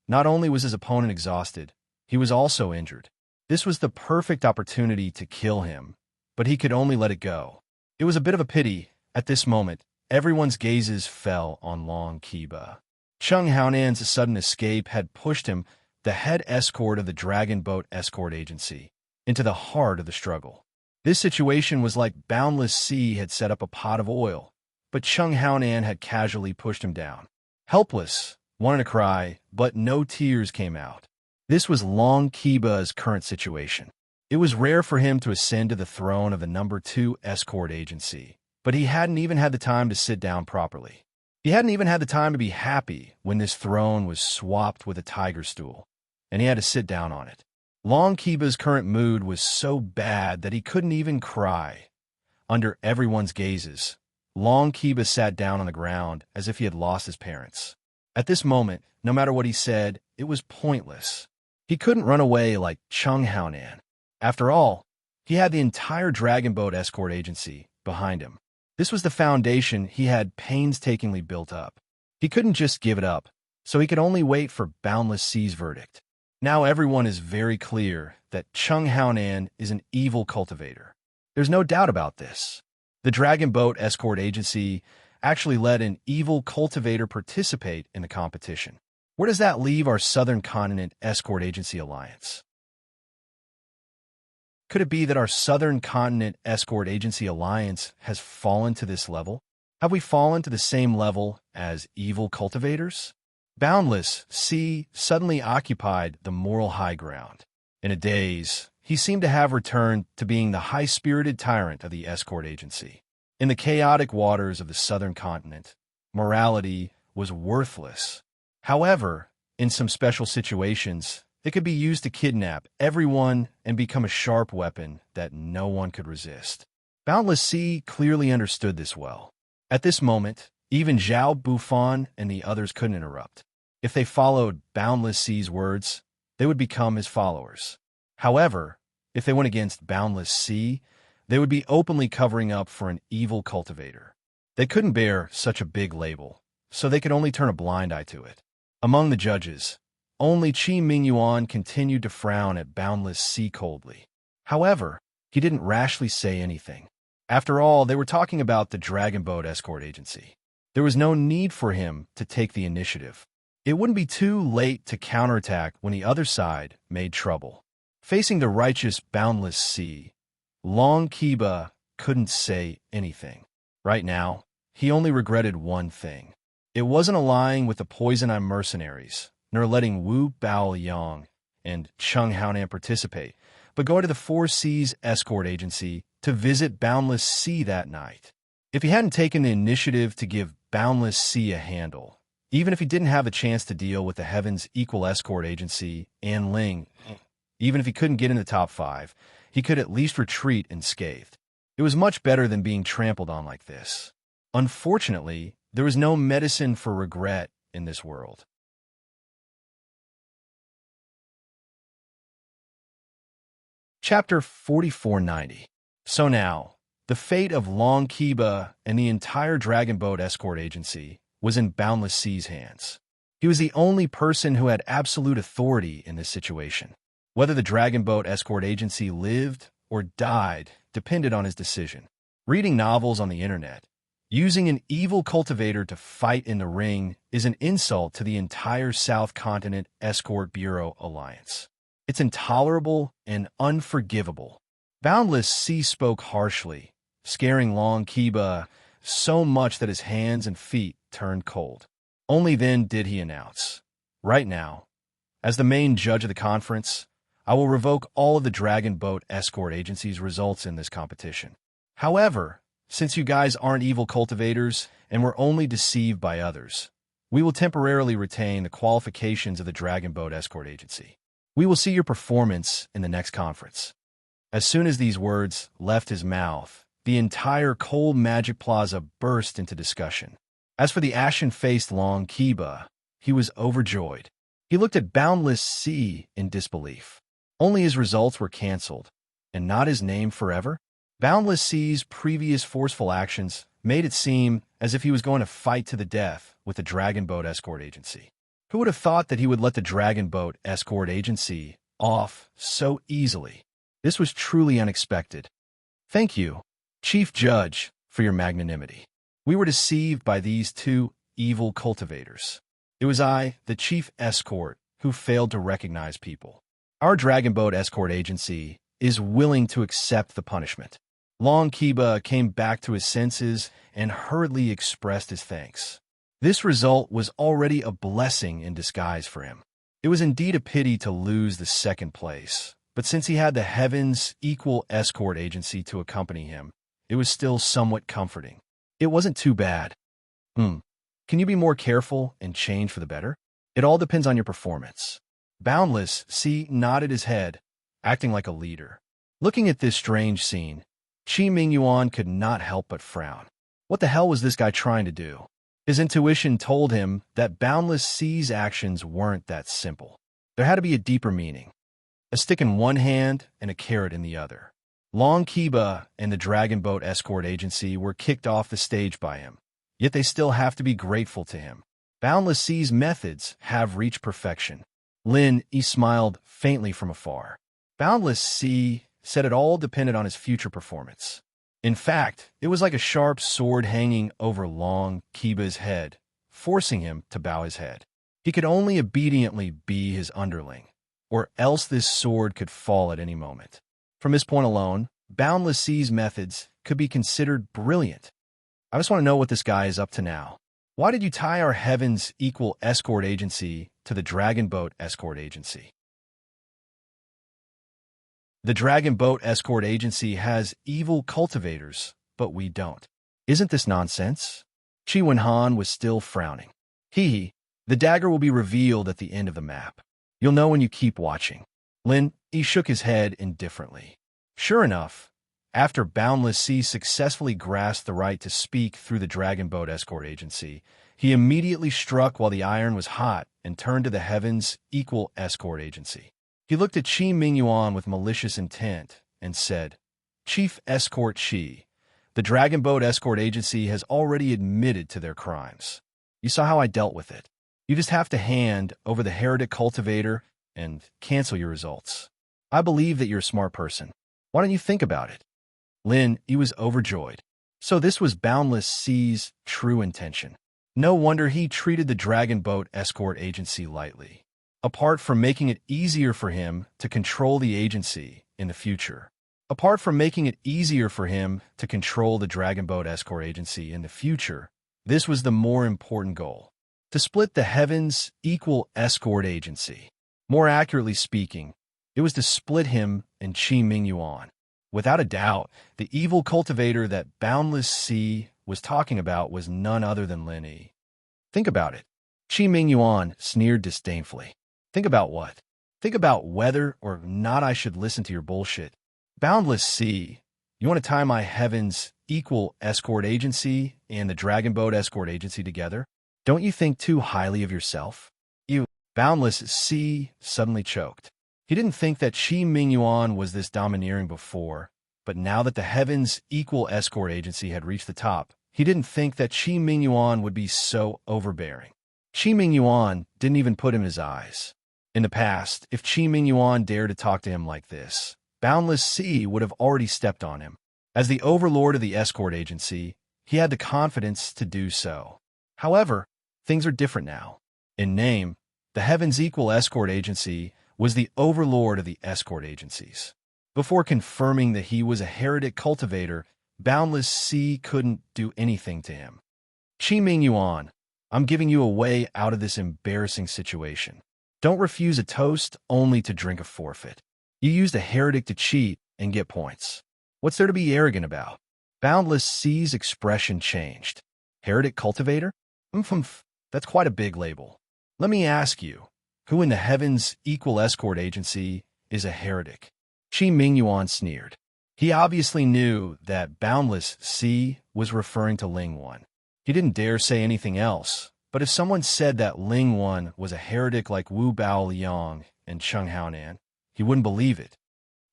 not only was his opponent exhausted, he was also injured. This was the perfect opportunity to kill him, but he could only let it go. It was a bit of a pity. At this moment, everyone's gazes fell on Long Kiba. Chung Haonan's sudden escape had pushed him, the head escort of the Dragon Boat Escort Agency, into the heart of the struggle. This situation was like Boundless Sea had set up a pot of oil, but Chung Haonan had casually pushed him down. Helpless, wanted to cry, but no tears came out. This was Long Kiba's current situation. It was rare for him to ascend to the throne of the number 2 escort agency, but he hadn't even had the time to sit down properly. He hadn't even had the time to be happy when this throne was swapped with a tiger stool, and he had to sit down on it. Long Kiba's current mood was so bad that he couldn't even cry. Under everyone's gazes, Long Kiba sat down on the ground as if he had lost his parents. At this moment, no matter what he said, it was pointless. He couldn't run away like Chung Haonan. After all, he had the entire Dragon Boat Escort Agency behind him. This was the foundation he had painstakingly built up. He couldn't just give it up, so he could only wait for Boundless Sea's verdict. Now everyone is very clear that Chung Haonan is an evil cultivator. There's no doubt about this. The Dragon Boat Escort Agency actually let an evil cultivator participate in the competition. Where does that leave our Southern Continent Escort Agency Alliance? Could it be that our Southern Continent Escort Agency Alliance has fallen to this level? Have we fallen to the same level as evil cultivators? Boundless Sea suddenly occupied the moral high ground. In a daze, he seemed to have returned to being the high-spirited tyrant of the escort agency. In the chaotic waters of the Southern Continent, morality was worthless. However, in some special situations, it could be used to kidnap everyone and become a sharp weapon that no one could resist. Boundless Sea clearly understood this well. At this moment, even Zhao Bufan and the others couldn't interrupt. If they followed Boundless Sea's words, they would become his followers. However, if they went against Boundless Sea, they would be openly covering up for an evil cultivator. They couldn't bear such a big label, so they could only turn a blind eye to it. Among the judges, Only Qi Mingyuan continued to frown at Boundless Sea coldly. However, he didn't rashly say anything. After all, they were talking about the Dragon Boat Escort Agency. There was no need for him to take the initiative. It wouldn't be too late to counterattack when the other side made trouble. Facing the righteous Boundless Sea, Long Kiba couldn't say anything. Right now, he only regretted one thing. It wasn't allying with the Poison Eye mercenaries, nor letting Wu Baoyang and Cheng Haonan participate, but going to the Four Seas Escort Agency to visit Boundless Sea that night. If he hadn't taken the initiative to give Boundless Sea a handle, even if he didn't have a chance to deal with the Heaven's Equal Escort Agency and Ling, even if he couldn't get in the top 5, he could at least retreat unscathed. It was much better than being trampled on like this. Unfortunately, there was no medicine for regret in this world. Chapter 4490. So now, the fate of Long Kiba and the entire Dragon Boat Escort Agency was in Boundless Sea's hands. He was the only person who had absolute authority in this situation. Whether the Dragon Boat Escort Agency lived or died depended on his decision. Reading novels on the internet, using an evil cultivator to fight in the ring is an insult to the entire South Continent Escort Bureau Alliance. It's intolerable and unforgivable. Boundless Sea spoke harshly, scaring Long Kiba so much that his hands and feet turned cold. Only then did he announce, "Right now, as the main judge of the conference, I will revoke all of the Dragon Boat Escort Agency's results in this competition. However, since you guys aren't evil cultivators and were only deceived by others, we will temporarily retain the qualifications of the Dragon Boat Escort Agency. We will see your performance in the next conference." As soon as these words left his mouth, the entire Cold Magic Plaza burst into discussion. As for the ashen-faced Long Kiba, he was overjoyed. He looked at Boundless Sea in disbelief. Only his results were cancelled, and not his name forever? Boundless Sea's previous forceful actions made it seem as if he was going to fight to the death with the Dragon Boat Escort Agency. Who would have thought that he would let the Dragon Boat Escort Agency off so easily? This was truly unexpected. Thank you, Chief Judge, for your magnanimity. We were deceived by these two evil cultivators. It was I, the Chief Escort, who failed to recognize people. Our Dragon Boat Escort Agency is willing to accept the punishment. Long Kiba came back to his senses and hurriedly expressed his thanks. This result was already a blessing in disguise for him. It was indeed a pity to lose the second place, but since he had the Heaven's Equal Escort Agency to accompany him, it was still somewhat comforting. It wasn't too bad. Can you be more careful and change for the better? It all depends on your performance. Boundless Sea nodded his head, acting like a leader. Looking at this strange scene, Qi Mingyuan could not help but frown. What the hell was this guy trying to do? His intuition told him that Boundless Sea's actions weren't that simple. There had to be a deeper meaning. A stick in one hand and a carrot in the other. Long Kiba and the Dragon Boat Escort Agency were kicked off the stage by him, yet they still have to be grateful to him. Boundless Sea's methods have reached perfection. Lin Yi smiled faintly from afar. Boundless Sea said it all depended on his future performance. In fact, it was like a sharp sword hanging over Long Kiba's head, forcing him to bow his head. He could only obediently be his underling, or else this sword could fall at any moment. From this point alone, Boundless Sea's methods could be considered brilliant. I just want to know what this guy is up to now. Why did you tie our Heaven's Equal Escort Agency to the Dragon Boat Escort Agency? The Dragon Boat Escort Agency has evil cultivators, but we don't. Isn't this nonsense? Qi Wenhan was still frowning. The dagger will be revealed at the end of the map. You'll know when you keep watching. Lin Yi shook his head indifferently. Sure enough, after Boundless Sea successfully grasped the right to speak through the Dragon Boat Escort Agency, he immediately struck while the iron was hot and turned to the Heaven's Equal Escort Agency. He looked at Qi Mingyuan with malicious intent and said, "Chief Escort Qi, the Dragon Boat Escort Agency has already admitted to their crimes. You saw how I dealt with it. You just have to hand over the heretic cultivator and cancel your results. I believe that you're a smart person. Why don't you think about it? Lin, he was overjoyed. So this was Boundless Sea's true intention. No wonder he treated the Dragon Boat Escort Agency lightly. Apart from making it easier for him to control the agency in the future. Apart from making it easier for him to control the Dragon Boat Escort Agency in the future, this was the more important goal. To split the Heavens Equal Escort Agency. More accurately speaking, it was to split him and Qi Mingyuan. Without a doubt, the evil cultivator that Boundless Sea was talking about was none other than Lin Yi. Think about it. Qi Mingyuan sneered disdainfully. Think about what? Think about whether or not I should listen to your bullshit. Boundless Sea, you want to tie my Heavens Equal Escort Agency and the Dragon Boat Escort Agency together? Don't you think too highly of yourself? Boundless Sea suddenly choked. He didn't think that Qi Mingyuan was this domineering before, but now that the Heavens Equal Escort Agency had reached the top, he didn't think that Qi Mingyuan would be so overbearing. Qi Mingyuan didn't even put him in his eyes. In the past, if Qi Mingyuan dared to talk to him like this, Boundless Sea would have already stepped on him. As the overlord of the escort agency, he had the confidence to do so. However, things are different now. In name, the Heavens Equal Escort Agency was the overlord of the escort agencies. Before confirming that he was a heretic cultivator, Boundless Sea couldn't do anything to him. Qi Mingyuan, I'm giving you a way out of this embarrassing situation. Don't refuse a toast only to drink a forfeit. You used a heretic to cheat and get points. What's there to be arrogant about? Boundless Sea's expression changed. Heretic cultivator? That's quite a big label. Let me ask you, who in the Heavens Equal Escort Agency is a heretic? Qi Mingyuan sneered. He obviously knew that Boundless Sea was referring to Ling Wan. He didn't dare say anything else, but if someone said that Ling Wan was a heretic like Wu Baoliang and Cheng Haonan, he wouldn't believe it.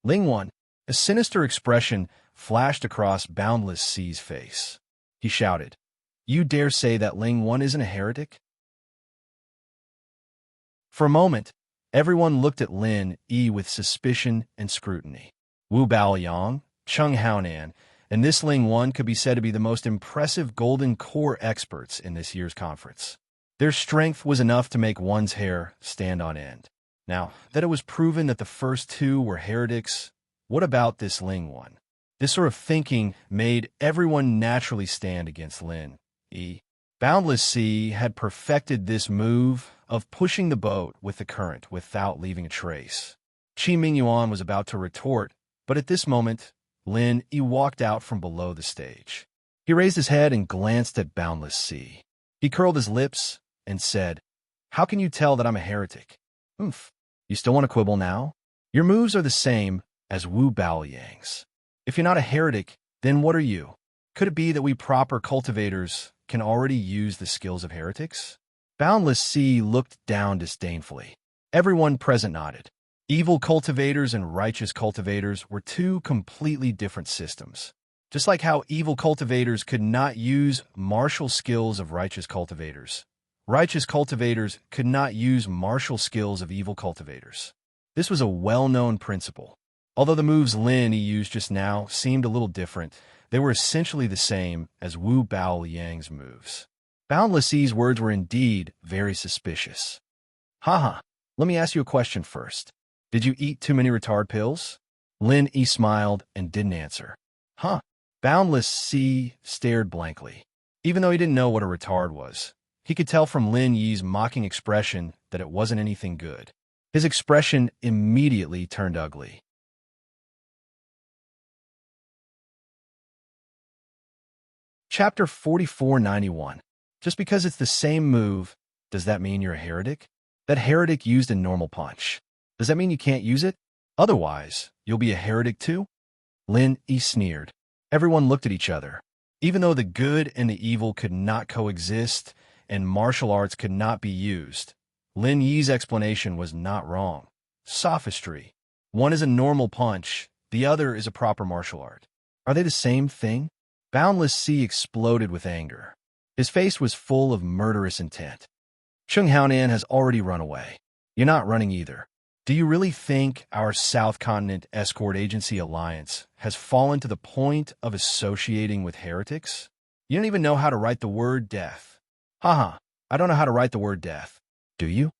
Ling Wan, a sinister expression flashed across Boundless Sea's face. He shouted, You dare say that Ling Wan isn't a heretic? For a moment, everyone looked at Lin Yi with suspicion and scrutiny. Wu Baoliang, Cheng Haonan, and this Ling Wan could be said to be the most impressive Golden Core experts in this year's conference. Their strength was enough to make one's hair stand on end. Now, that it was proven that the first two were heretics, what about this Ling Wan? This sort of thinking made everyone naturally stand against Lin Yi. Boundless Sea had perfected this move of pushing the boat with the current without leaving a trace. Qi Mingyuan was about to retort, but at this moment, Lin Yi walked out from below the stage. He raised his head and glanced at Boundless Sea. He curled his lips and said, How can you tell that I'm a heretic? You still want to quibble now? Your moves are the same as Wu Baoliang's. If you're not a heretic, then what are you? Could it be that we proper cultivators can already use the skills of heretics? Boundless Sea looked down disdainfully. Everyone present nodded. Evil cultivators and righteous cultivators were two completely different systems. Just like how evil cultivators could not use martial skills of righteous cultivators, righteous cultivators could not use martial skills of evil cultivators. This was a well-known principle. Although the moves Lin Yi used just now seemed a little different, they were essentially the same as Wu Baoliang's moves. Boundless Sea's words were indeed very suspicious. Haha, let me ask you a question first. Did you eat too many retard pills? Lin Yi smiled and didn't answer. Boundless Sea stared blankly. Even though he didn't know what a retard was, he could tell from Lin Yi's mocking expression that it wasn't anything good. His expression immediately turned ugly. Chapter 4491. Just because it's the same move, does that mean you're a heretic? That heretic used a normal punch. Does that mean you can't use it? Otherwise, you'll be a heretic too? Lin Yi sneered. Everyone looked at each other. Even though the good and the evil could not coexist and martial arts could not be used, Lin Yi's explanation was not wrong. Sophistry. One is a normal punch, the other is a proper martial art. Are they the same thing? Boundless Sea exploded with anger. His face was full of murderous intent. Chung Haonan has already run away. You're not running either. Do you really think our South Continent Escort Agency Alliance has fallen to the point of associating with heretics? You don't even know how to write the word death. Haha, I don't know how to write the word death. Do you?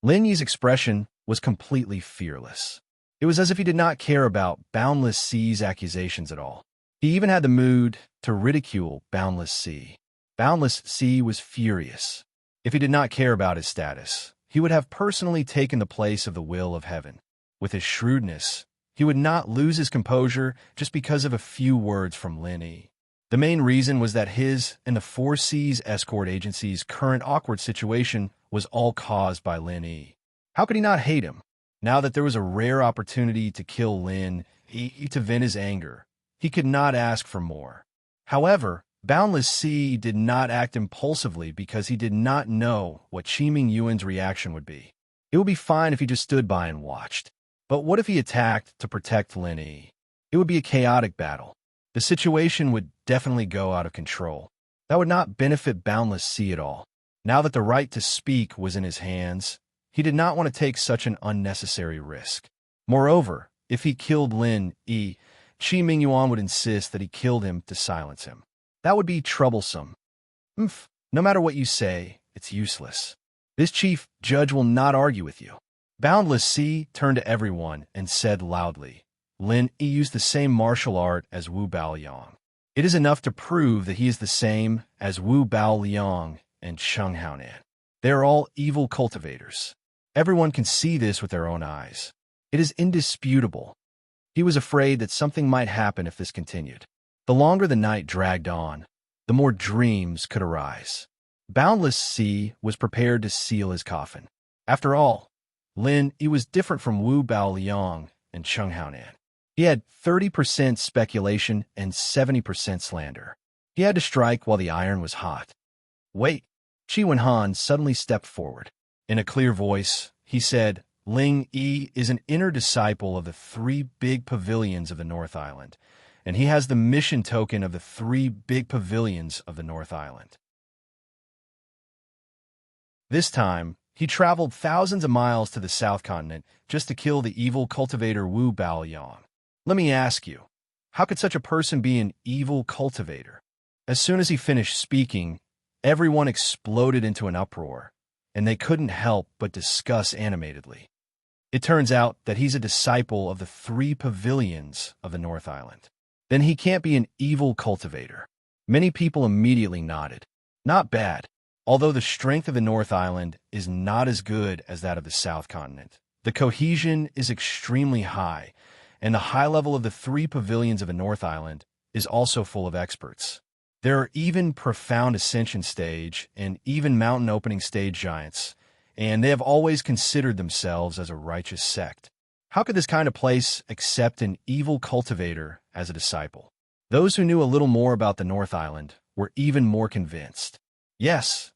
Lin Yi's expression was completely fearless. It was as if he did not care about Boundless Sea's accusations at all. He even had the mood to ridicule Boundless Sea. Boundless Sea was furious. If he did not care about his status, he would have personally taken the place of the will of heaven. With his shrewdness, he would not lose his composure just because of a few words from Lin Yi. The main reason was that his and the Four Seas Escort Agency's current awkward situation was all caused by Lin Yi. How could he not hate him? Now that there was a rare opportunity to kill Lin Yi to vent his anger, he could not ask for more. However, Boundless Sea did not act impulsively because he did not know what Qi Mingyuan's reaction would be. It would be fine if he just stood by and watched. But what if he attacked to protect Lin Yi? It would be a chaotic battle. The situation would definitely go out of control. That would not benefit Boundless Sea at all. Now that the right to speak was in his hands, he did not want to take such an unnecessary risk. Moreover, if he killed Lin Yi, Qi Mingyuan would insist that he killed him to silence him. That would be troublesome. No matter what you say, it's useless. This chief judge will not argue with you. Boundless Sea turned to everyone and said loudly, Lin Yi used the same martial art as Wu Baoliang. It is enough to prove that he is the same as Wu Baoliang and Chung Haonan. They are all evil cultivators. Everyone can see this with their own eyes. It is indisputable. He was afraid that something might happen if this continued. The longer the night dragged on, the more dreams could arise. Boundless Sea was prepared to seal his coffin. After all, Lin Yi was different from Wu Baoliang and Chung Haonan. He had 30% speculation and 70% slander. He had to strike while the iron was hot. Wait, Qi Wenhan suddenly stepped forward. In a clear voice, he said, Ling Yi is an inner disciple of the 3 big pavilions of the North Island, and he has the mission token of the 3 big pavilions of the North Island. This time, he traveled thousands of miles to the South Continent just to kill the evil cultivator Wu Baoliang. Let me ask you, how could such a person be an evil cultivator? As soon as he finished speaking, everyone exploded into an uproar, and they couldn't help but discuss animatedly. It turns out that he's a disciple of the 3 pavilions of the North Island. Then he can't be an evil cultivator. Many people immediately nodded. Not bad. Although the strength of the North Island is not as good as that of the South Continent, the cohesion is extremely high, and the high level of the 3 pavilions of the North Island is also full of experts. There are even profound ascension stage and even mountain opening stage giants, and they have always considered themselves as a righteous sect. How could this kind of place accept an evil cultivator as a disciple? Those who knew a little more about the North Island were even more convinced. Yes,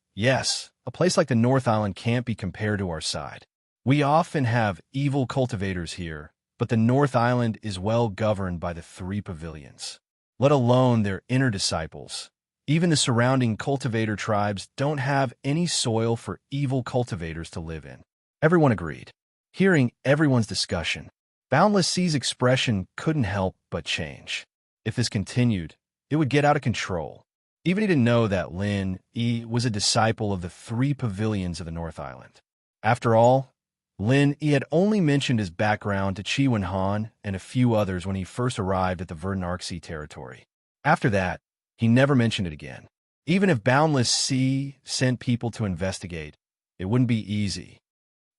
a place like the North Island can't be compared to our side. We often have evil cultivators here, but the North Island is well governed by the 3 pavilions. Let alone their inner disciples. Even the surrounding cultivator tribes don't have any soil for evil cultivators to live in. Everyone agreed. Hearing everyone's discussion, Boundless Sea's expression couldn't help but change. If this continued, it would get out of control. Even he didn't know that Lin Yi was a disciple of the 3 pavilions of the North Island. After all, Lin Yi had only mentioned his background to Qi Wenhan and a few others when he first arrived at the Verdant-Arc-Sea territory. After that, he never mentioned it again. Even if Boundless Sea sent people to investigate, it wouldn't be easy.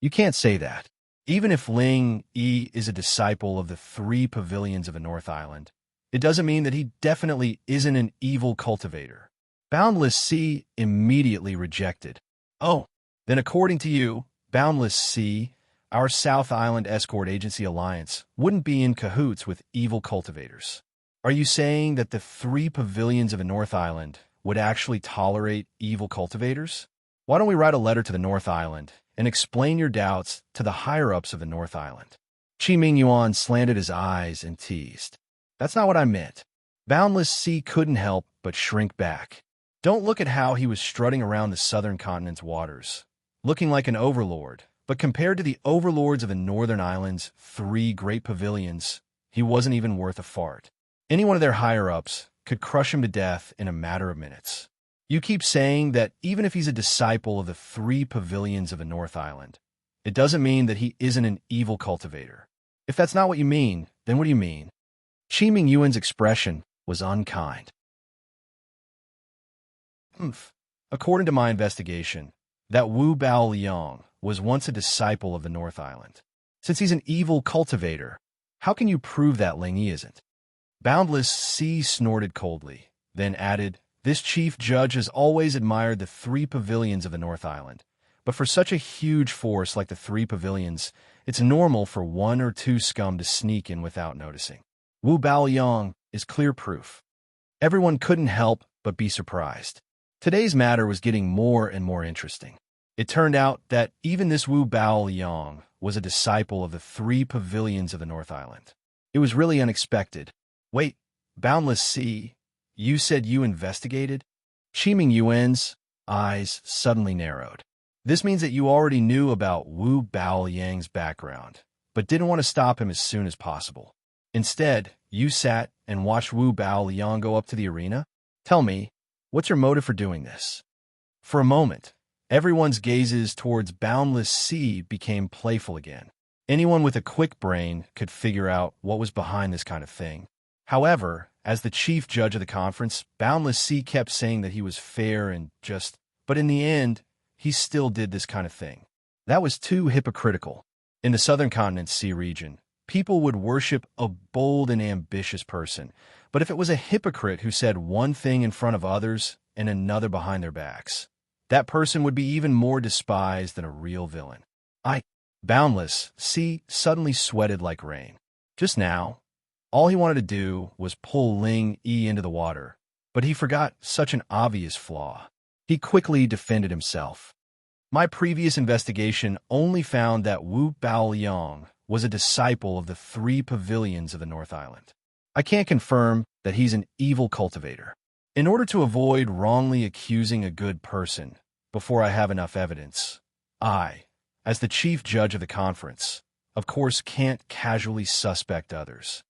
You can't say that. Even if Ling Yi is a disciple of the 3 pavilions of the North Island, it doesn't mean that he definitely isn't an evil cultivator. Boundless Sea immediately rejected. Oh, then according to you, Boundless Sea, our South Island Escort Agency Alliance wouldn't be in cahoots with evil cultivators. Are you saying that the 3 pavilions of the North Island would actually tolerate evil cultivators? Why don't we write a letter to the North Island and explain your doubts to the higher-ups of the North Island? Qi Mingyuan slanted his eyes and teased. That's not what I meant. Boundless Sea couldn't help but shrink back. Don't look at how he was strutting around the southern continent's waters. looking like an overlord, but compared to the overlords of the Northern Islands' 3 great pavilions, he wasn't even worth a fart. Any one of their higher-ups could crush him to death in a matter of minutes. You keep saying that even if he's a disciple of the 3 pavilions of the North Island, it doesn't mean that he isn't an evil cultivator. If that's not what you mean, then what do you mean? Qi Mingyuan's expression was unkind. According to my investigation, that Wu Baoliang was once a disciple of the North Island. Since he's an evil cultivator, how can you prove that Ling Yi isn't? Boundless Sea snorted coldly, then added, "This chief judge has always admired the 3 pavilions of the North Island, but for such a huge force like the 3 pavilions, it's normal for 1 or 2 scum to sneak in without noticing. Wu Baoliang is clear proof." Everyone couldn't help but be surprised. Today's matter was getting more and more interesting. It turned out that even this Wu Baoliang was a disciple of the 3 pavilions of the North Island. It was really unexpected. Wait, Boundless Sea, you said you investigated? Qi Mingyuan's eyes suddenly narrowed. This means that you already knew about Wu Baoliang's background, but didn't want to stop him as soon as possible. Instead, you sat and watched Wu Baoliang go up to the arena? Tell me, what's your motive for doing this? For a moment, everyone's gazes towards Boundless Sea became playful again. Anyone with a quick brain could figure out what was behind this kind of thing. However, as the chief judge of the conference, Boundless Sea kept saying that he was fair and just, but in the end, he still did this kind of thing. That was too hypocritical. In the Southern Continent Sea region, people would worship a bold and ambitious person, but if it was a hypocrite who said one thing in front of others and another behind their backs, that person would be even more despised than a real villain. Boundless Sea suddenly sweated like rain. Just now, all he wanted to do was pull Ling Yi into the water, but he forgot such an obvious flaw. He quickly defended himself. My previous investigation only found that Wu Baoliang was a disciple of the 3 pavilions of the North Island. I can't confirm that he's an evil cultivator. In order to avoid wrongly accusing a good person before I have enough evidence, I, as the chief judge of the conference, of course can't casually suspect others.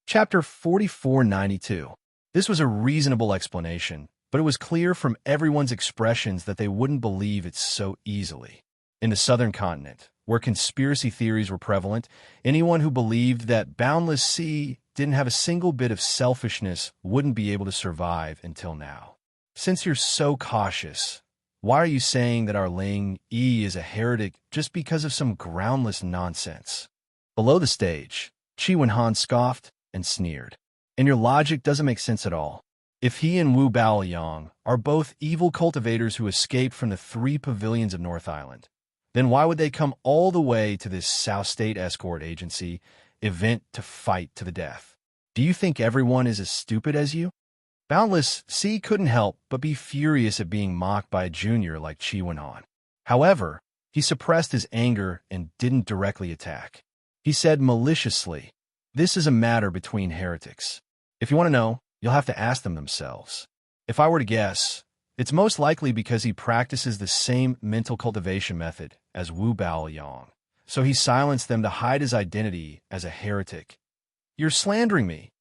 Chapter 4492. This was a reasonable explanation, but it was clear from everyone's expressions that they wouldn't believe it so easily. In the Southern Continent, where conspiracy theories were prevalent, anyone who believed that Boundless Sea didn't have a single bit of selfishness wouldn't be able to survive until now. Since you're so cautious, why are you saying that our Ling Yi is a heretic just because of some groundless nonsense? Below the stage, Qi Wenhan scoffed and sneered. And your logic doesn't make sense at all. If he and Wu Baoliang are both evil cultivators who escaped from the 3 pavilions of North Island, then why would they come all the way to this South State escort agency event to fight to the death? Do you think everyone is as stupid as you? Boundless Sea couldn't help but be furious at being mocked by a junior like Qi Wenhan. However, he suppressed his anger and didn't directly attack. He said maliciously, "This is a matter between heretics. If you want to know, you'll have to ask them themselves. If I were to guess, it's most likely because he practices the same mental cultivation method as Wu Baoliang, so he silenced them to hide his identity as a heretic." You're slandering me.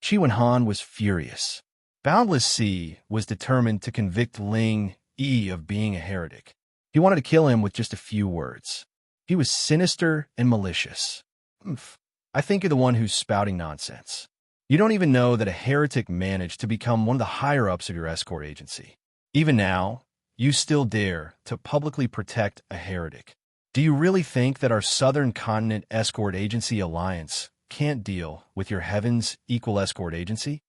Qi Wenhan was furious. Boundless Sea was determined to convict Ling Yi of being a heretic. He wanted to kill him with just a few words. He was sinister and malicious. I think you're the one who's spouting nonsense. You don't even know that a heretic managed to become one of the higher-ups of your escort agency. Even now, you still dare to publicly protect a heretic. Do you really think that our Southern Continent Escort Agency Alliance can't deal with your Heaven's Equal Escort Agency?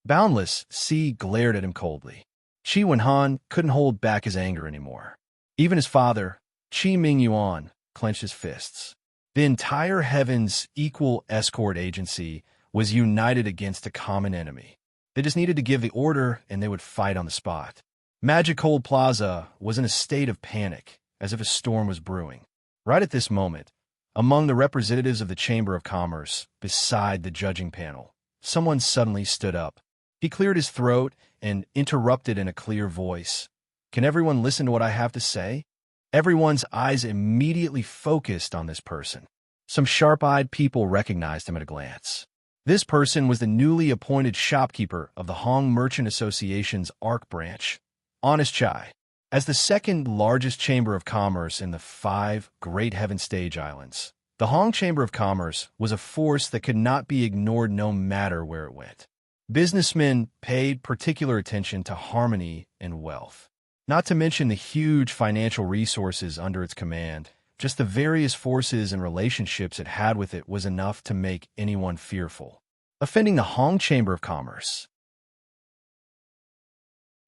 Boundless Sea glared at him coldly. Qi Wenhan couldn't hold back his anger anymore. Even his father, Qi Mingyuan, clenched his fists. The entire Heaven's Equal Escort Agency was united against a common enemy. They just needed to give the order and they would fight on the spot. Magicold Plaza was in a state of panic, as if a storm was brewing. Right at this moment, among the representatives of the Chamber of Commerce, beside the judging panel, someone suddenly stood up. He cleared his throat and interrupted in a clear voice. "Can everyone listen to what I have to say?" Everyone's eyes immediately focused on this person. Some sharp-eyed people recognized him at a glance. This person was the newly appointed shopkeeper of the Hong Merchant Association's Arc branch, Honest Chai. As the second largest chamber of commerce in the 5 Great Heaven Stage Islands, the Hong Chamber of Commerce was a force that could not be ignored no matter where it went. Businessmen paid particular attention to harmony and wealth. Not to mention the huge financial resources under its command, just the various forces and relationships it had with it was enough to make anyone fearful. Offending the Hong Chamber of Commerce.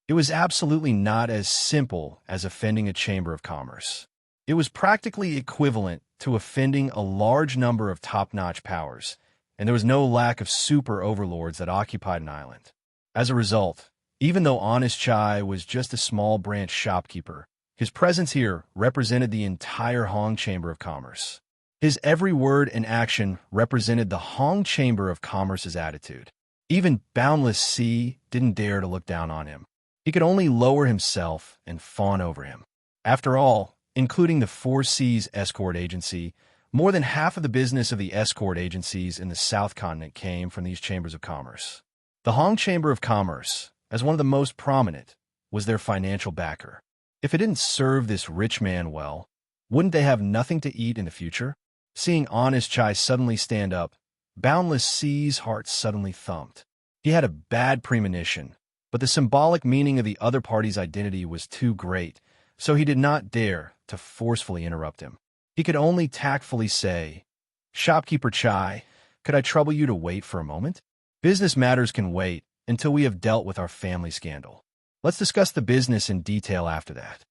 It was absolutely not as simple as offending a Chamber of Commerce. It was practically equivalent to offending a large number of top-notch powers, and there was no lack of super overlords that occupied an island. As a result, even though Honest Chai was just a small branch shopkeeper, his presence here represented the entire Hong Chamber of Commerce. His every word and action represented the Hong Chamber of Commerce's attitude. Even Boundless Sea didn't dare to look down on him. He could only lower himself and fawn over him. After all, including the Four Seas Escort Agency, more than half of the business of the escort agencies in the South Continent came from these chambers of commerce. The Hong Chamber of Commerce, as one of the most prominent, was their financial backer. If it didn't serve this rich man well, wouldn't they have nothing to eat in the future? Seeing Honest Chai suddenly stand up, Boundless Sea's heart suddenly thumped. He had a bad premonition, but the symbolic meaning of the other party's identity was too great, so he did not dare to forcefully interrupt him. He could only tactfully say, "Shopkeeper Chai, could I trouble you to wait for a moment? Business matters can wait until we have dealt with our family scandal. Let's discuss the business in detail after that."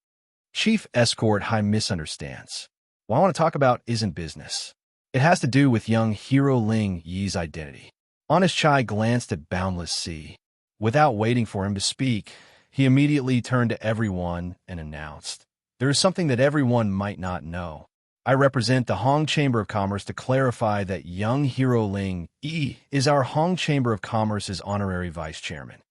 Chief Escort High misunderstands. What I want to talk about isn't business. It has to do with young Hero Ling Yi's identity. Honest Chai glanced at Boundless Sea. Without waiting for him to speak, he immediately turned to everyone and announced, "There is something that everyone might not know. I represent the Hong Chamber of Commerce to clarify that young Hero Ling Yi is our Hong Chamber of Commerce's honorary vice chairman."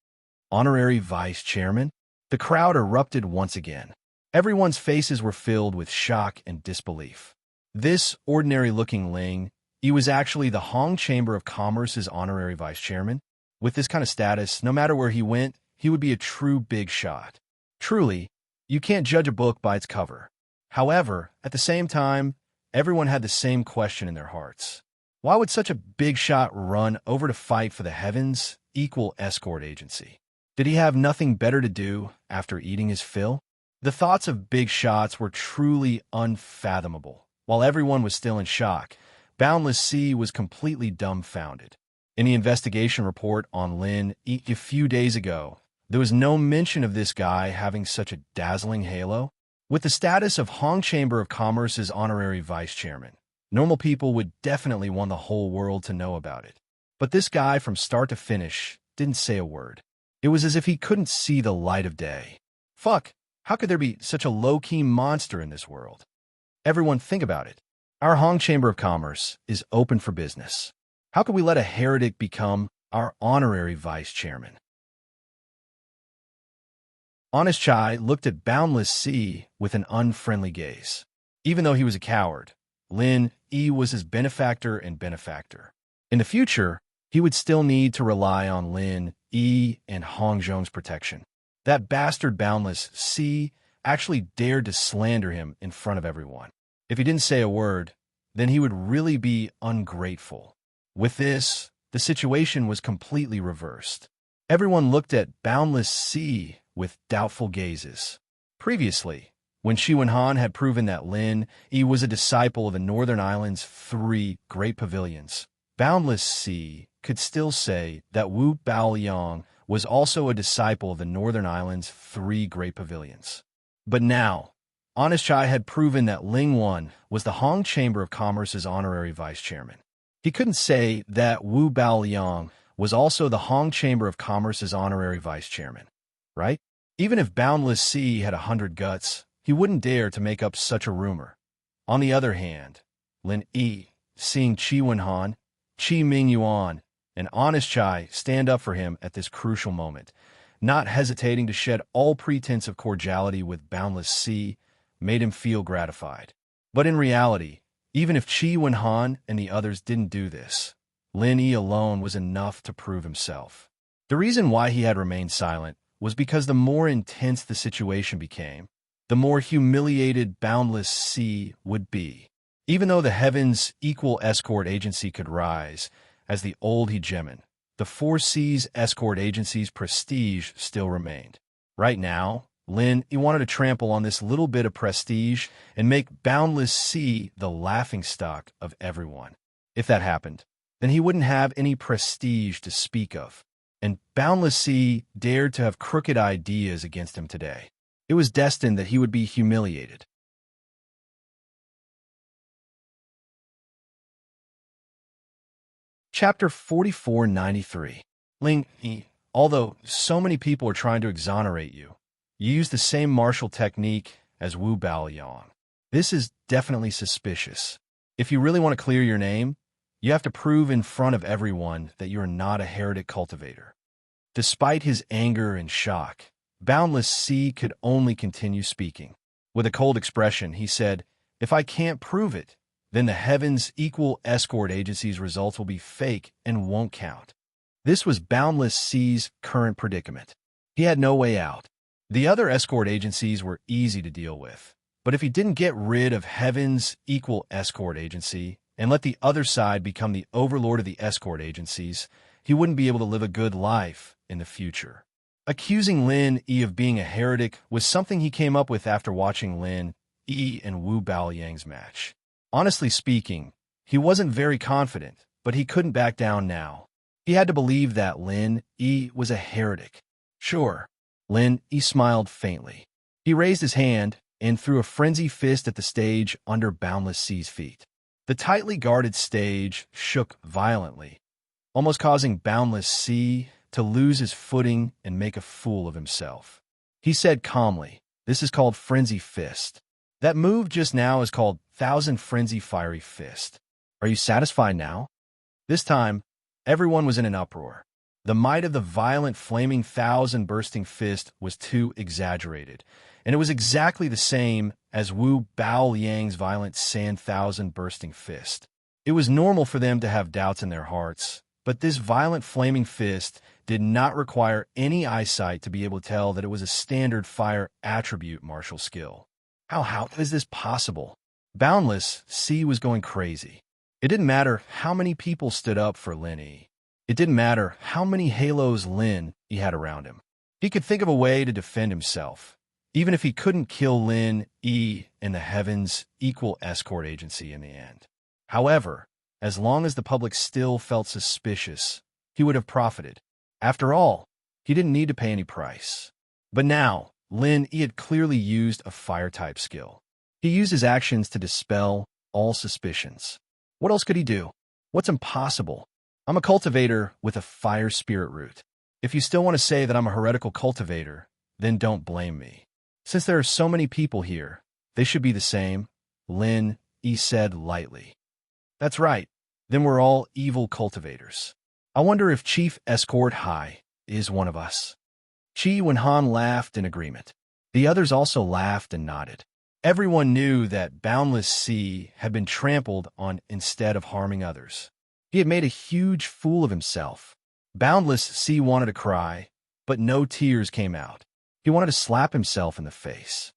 Honorary vice chairman? The crowd erupted once again. Everyone's faces were filled with shock and disbelief. This ordinary-looking Ling Yi was actually the Hong Chamber of Commerce's honorary vice chairman. With this kind of status, no matter where he went, he would be a true big shot. Truly, you can't judge a book by its cover. However, at the same time, everyone had the same question in their hearts. Why would such a big shot run over to fight for the Heavens Equal Escort Agency? Did he have nothing better to do after eating his fill? The thoughts of big shots were truly unfathomable. While everyone was still in shock, Boundless Sea was completely dumbfounded. In the investigation report on Lin Yi a few days ago, there was no mention of this guy having such a dazzling halo. With the status of Hong Chamber of Commerce's honorary vice chairman, normal people would definitely want the whole world to know about it. But this guy, from start to finish, didn't say a word. It was as if he couldn't see the light of day. Fuck, how could there be such a low-key monster in this world? Everyone think about it. Our Hong Chamber of Commerce is open for business. How could we let a heretic become our honorary vice chairman? Honest Chai looked at Boundless Sea with an unfriendly gaze. Even though he was a coward, Lin Yi was his benefactor and benefactor. In the future, he would still need to rely on Lin Yi and Hong Zhong's protection. That bastard Boundless Sea actually dared to slander him in front of everyone. If he didn't say a word, then he would really be ungrateful. With this, the situation was completely reversed. Everyone looked at Boundless Sea with doubtful gazes. Previously, when Shi Wenhan had proven that Lin Yi was a disciple of the Northern Island's 3 Great Pavilions, Boundless Sea could still say that Wu Baoliang was also a disciple of the Northern Island's 3 Great Pavilions. But now, Honest Chai had proven that Ling Wan was the Hong Chamber of Commerce's honorary vice chairman. He couldn't say that Wu Baoliang was also the Hong Chamber of Commerce's honorary vice chairman, right? Even if Boundless Sea had 100 guts, he wouldn't dare to make up such a rumor. On the other hand, Lin Yi, seeing Qi Wenhan, Qi Mingyuan, An honest chai stand up for him at this crucial moment, not hesitating to shed all pretense of cordiality with Boundless Sea, made him feel gratified. But in reality, even if Chi Wen-han and the others didn't do this, Lin Yi alone was enough to prove himself. The reason why he had remained silent was because the more intense the situation became, the more humiliated Boundless Sea would be. Even though the Heavens Equal Escort Agency could rise as the old hegemon, the Four Seas Escort Agency's prestige still remained. Right now, Lin Yi wanted to trample on this little bit of prestige and make Boundless Sea the laughingstock of everyone. If that happened, then he wouldn't have any prestige to speak of. And Boundless Sea dared to have crooked ideas against him today. It was destined that he would be humiliated. Chapter 4493. Ling Yi, although so many people are trying to exonerate you, you use the same martial technique as Wu Baoyang. This is definitely suspicious. If you really want to clear your name, you have to prove in front of everyone that you are not a heretic cultivator. Despite his anger and shock, Boundless Sea could only continue speaking. With a cold expression, he said, "If I can't prove it, then the Heavens Equal Escort Agency's results will be fake and won't count." This was Boundless Sea's current predicament. He had no way out. The other escort agencies were easy to deal with, but if he didn't get rid of Heavens Equal Escort Agency and let the other side become the overlord of the escort agencies, he wouldn't be able to live a good life in the future. Accusing Lin Yi of being a heretic was something he came up with after watching Lin Yi and Wu Baoyang's match. Honestly speaking, he wasn't very confident, but he couldn't back down now. He had to believe that Lin Yi was a heretic. Sure, Lin Yi smiled faintly. He raised his hand and threw a frenzy fist at the stage under Boundless Sea's feet. The tightly guarded stage shook violently, almost causing Boundless Sea to lose his footing and make a fool of himself. He said calmly, "This is called Frenzy Fist. That move just now is called Thousand Frenzy Fiery Fist. Are you satisfied now?" This time, everyone was in an uproar. The might of the violent flaming thousand bursting fist was too exaggerated, and it was exactly the same as Wu Baoyang's violent sand thousand bursting fist. It was normal for them to have doubts in their hearts, but this violent flaming fist did not require any eyesight to be able to tell that it was a standard fire attribute martial skill. How is this possible? Boundless Sea was going crazy. It didn't matter how many people stood up for Lin Yi. It didn't matter how many halos Lin Yi had around him. He could think of a way to defend himself, even if he couldn't kill Lin Yi and the Heavens Equal Escort Agency in the end. However, as long as the public still felt suspicious, he would have profited. After all, he didn't need to pay any price. But now, Lin Yi had clearly used a fire-type skill. He used his actions to dispel all suspicions. What else could he do? What's impossible? I'm a cultivator with a fire spirit root. If you still want to say that I'm a heretical cultivator, then don't blame me. Since there are so many people here, they should be the same, Lin Yi said lightly. That's right. Then we're all evil cultivators. I wonder if Chief Escort Hai is one of us. Chi Wen-han laughed in agreement. The others also laughed and nodded. Everyone knew that Boundless Sea had been trampled on instead of harming others. He had made a huge fool of himself. Boundless Sea wanted to cry, but no tears came out. He wanted to slap himself in the face.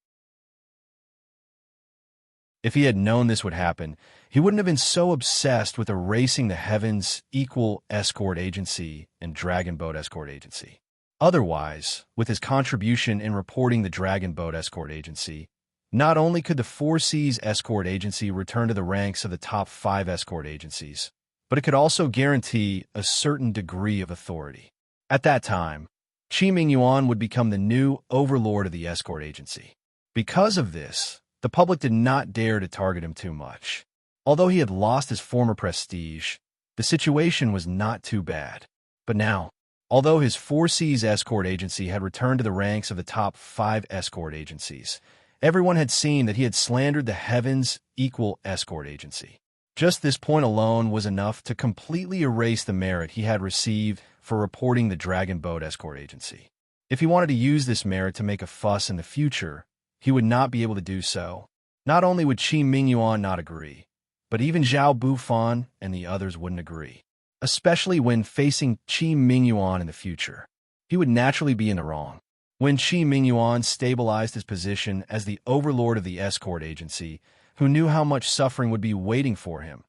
If he had known this would happen, he wouldn't have been so obsessed with erasing the Heavens Equal Escort Agency and Dragon Boat Escort Agency. Otherwise, with his contribution in reporting the Dragon Boat Escort Agency, not only could the Four Seas Escort Agency return to the ranks of the top 5 escort agencies, but it could also guarantee a certain degree of authority. At that time, Qi Mingyuan would become the new overlord of the escort agency. Because of this, the public did not dare to target him too much. Although he had lost his former prestige, the situation was not too bad. But now, although his Four Seas Escort Agency had returned to the ranks of the top 5 escort agencies, everyone had seen that he had slandered the Heavens Equal Escort Agency. Just this point alone was enough to completely erase the merit he had received for reporting the Dragon Boat Escort Agency. If he wanted to use this merit to make a fuss in the future, he would not be able to do so. Not only would Qi Mingyuan not agree, but even Zhao Bufan and the others wouldn't agree, especially when facing Qi Mingyuan in the future. He would naturally be in the wrong. When Qi Mingyuan stabilized his position as the overlord of the escort agency, who knew how much suffering would be waiting for him.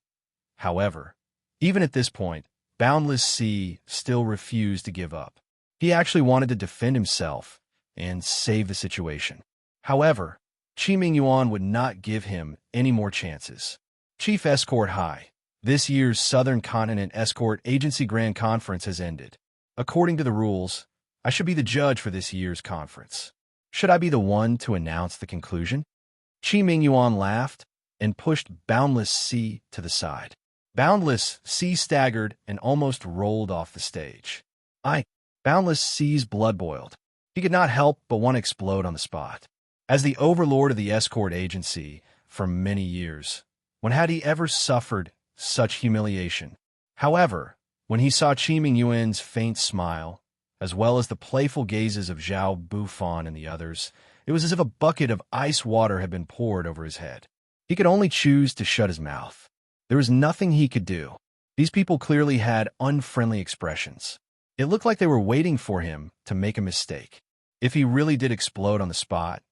However, even at this point, Boundless Sea still refused to give up. He actually wanted to defend himself and save the situation. However, Qi Mingyuan would not give him any more chances. Chief Escort High, this year's Southern Continent Escort Agency Grand Conference has ended. According to the rules, I should be the judge for this year's conference. Should I be the one to announce the conclusion? Qi Mingyuan laughed and pushed Boundless Sea to the side. Boundless Sea staggered and almost rolled off the stage. Boundless Sea's blood boiled. He could not help but want to explode on the spot. As the overlord of the escort agency for many years, when had he ever suffered such humiliation? However, when he saw Qi Mingyuan's faint smile, as well as the playful gazes of Zhao Bufan and the others, it was as if a bucket of ice water had been poured over his head. He could only choose to shut his mouth. There was nothing he could do. These people clearly had unfriendly expressions. It looked like they were waiting for him to make a mistake. If he really did explode on the spot,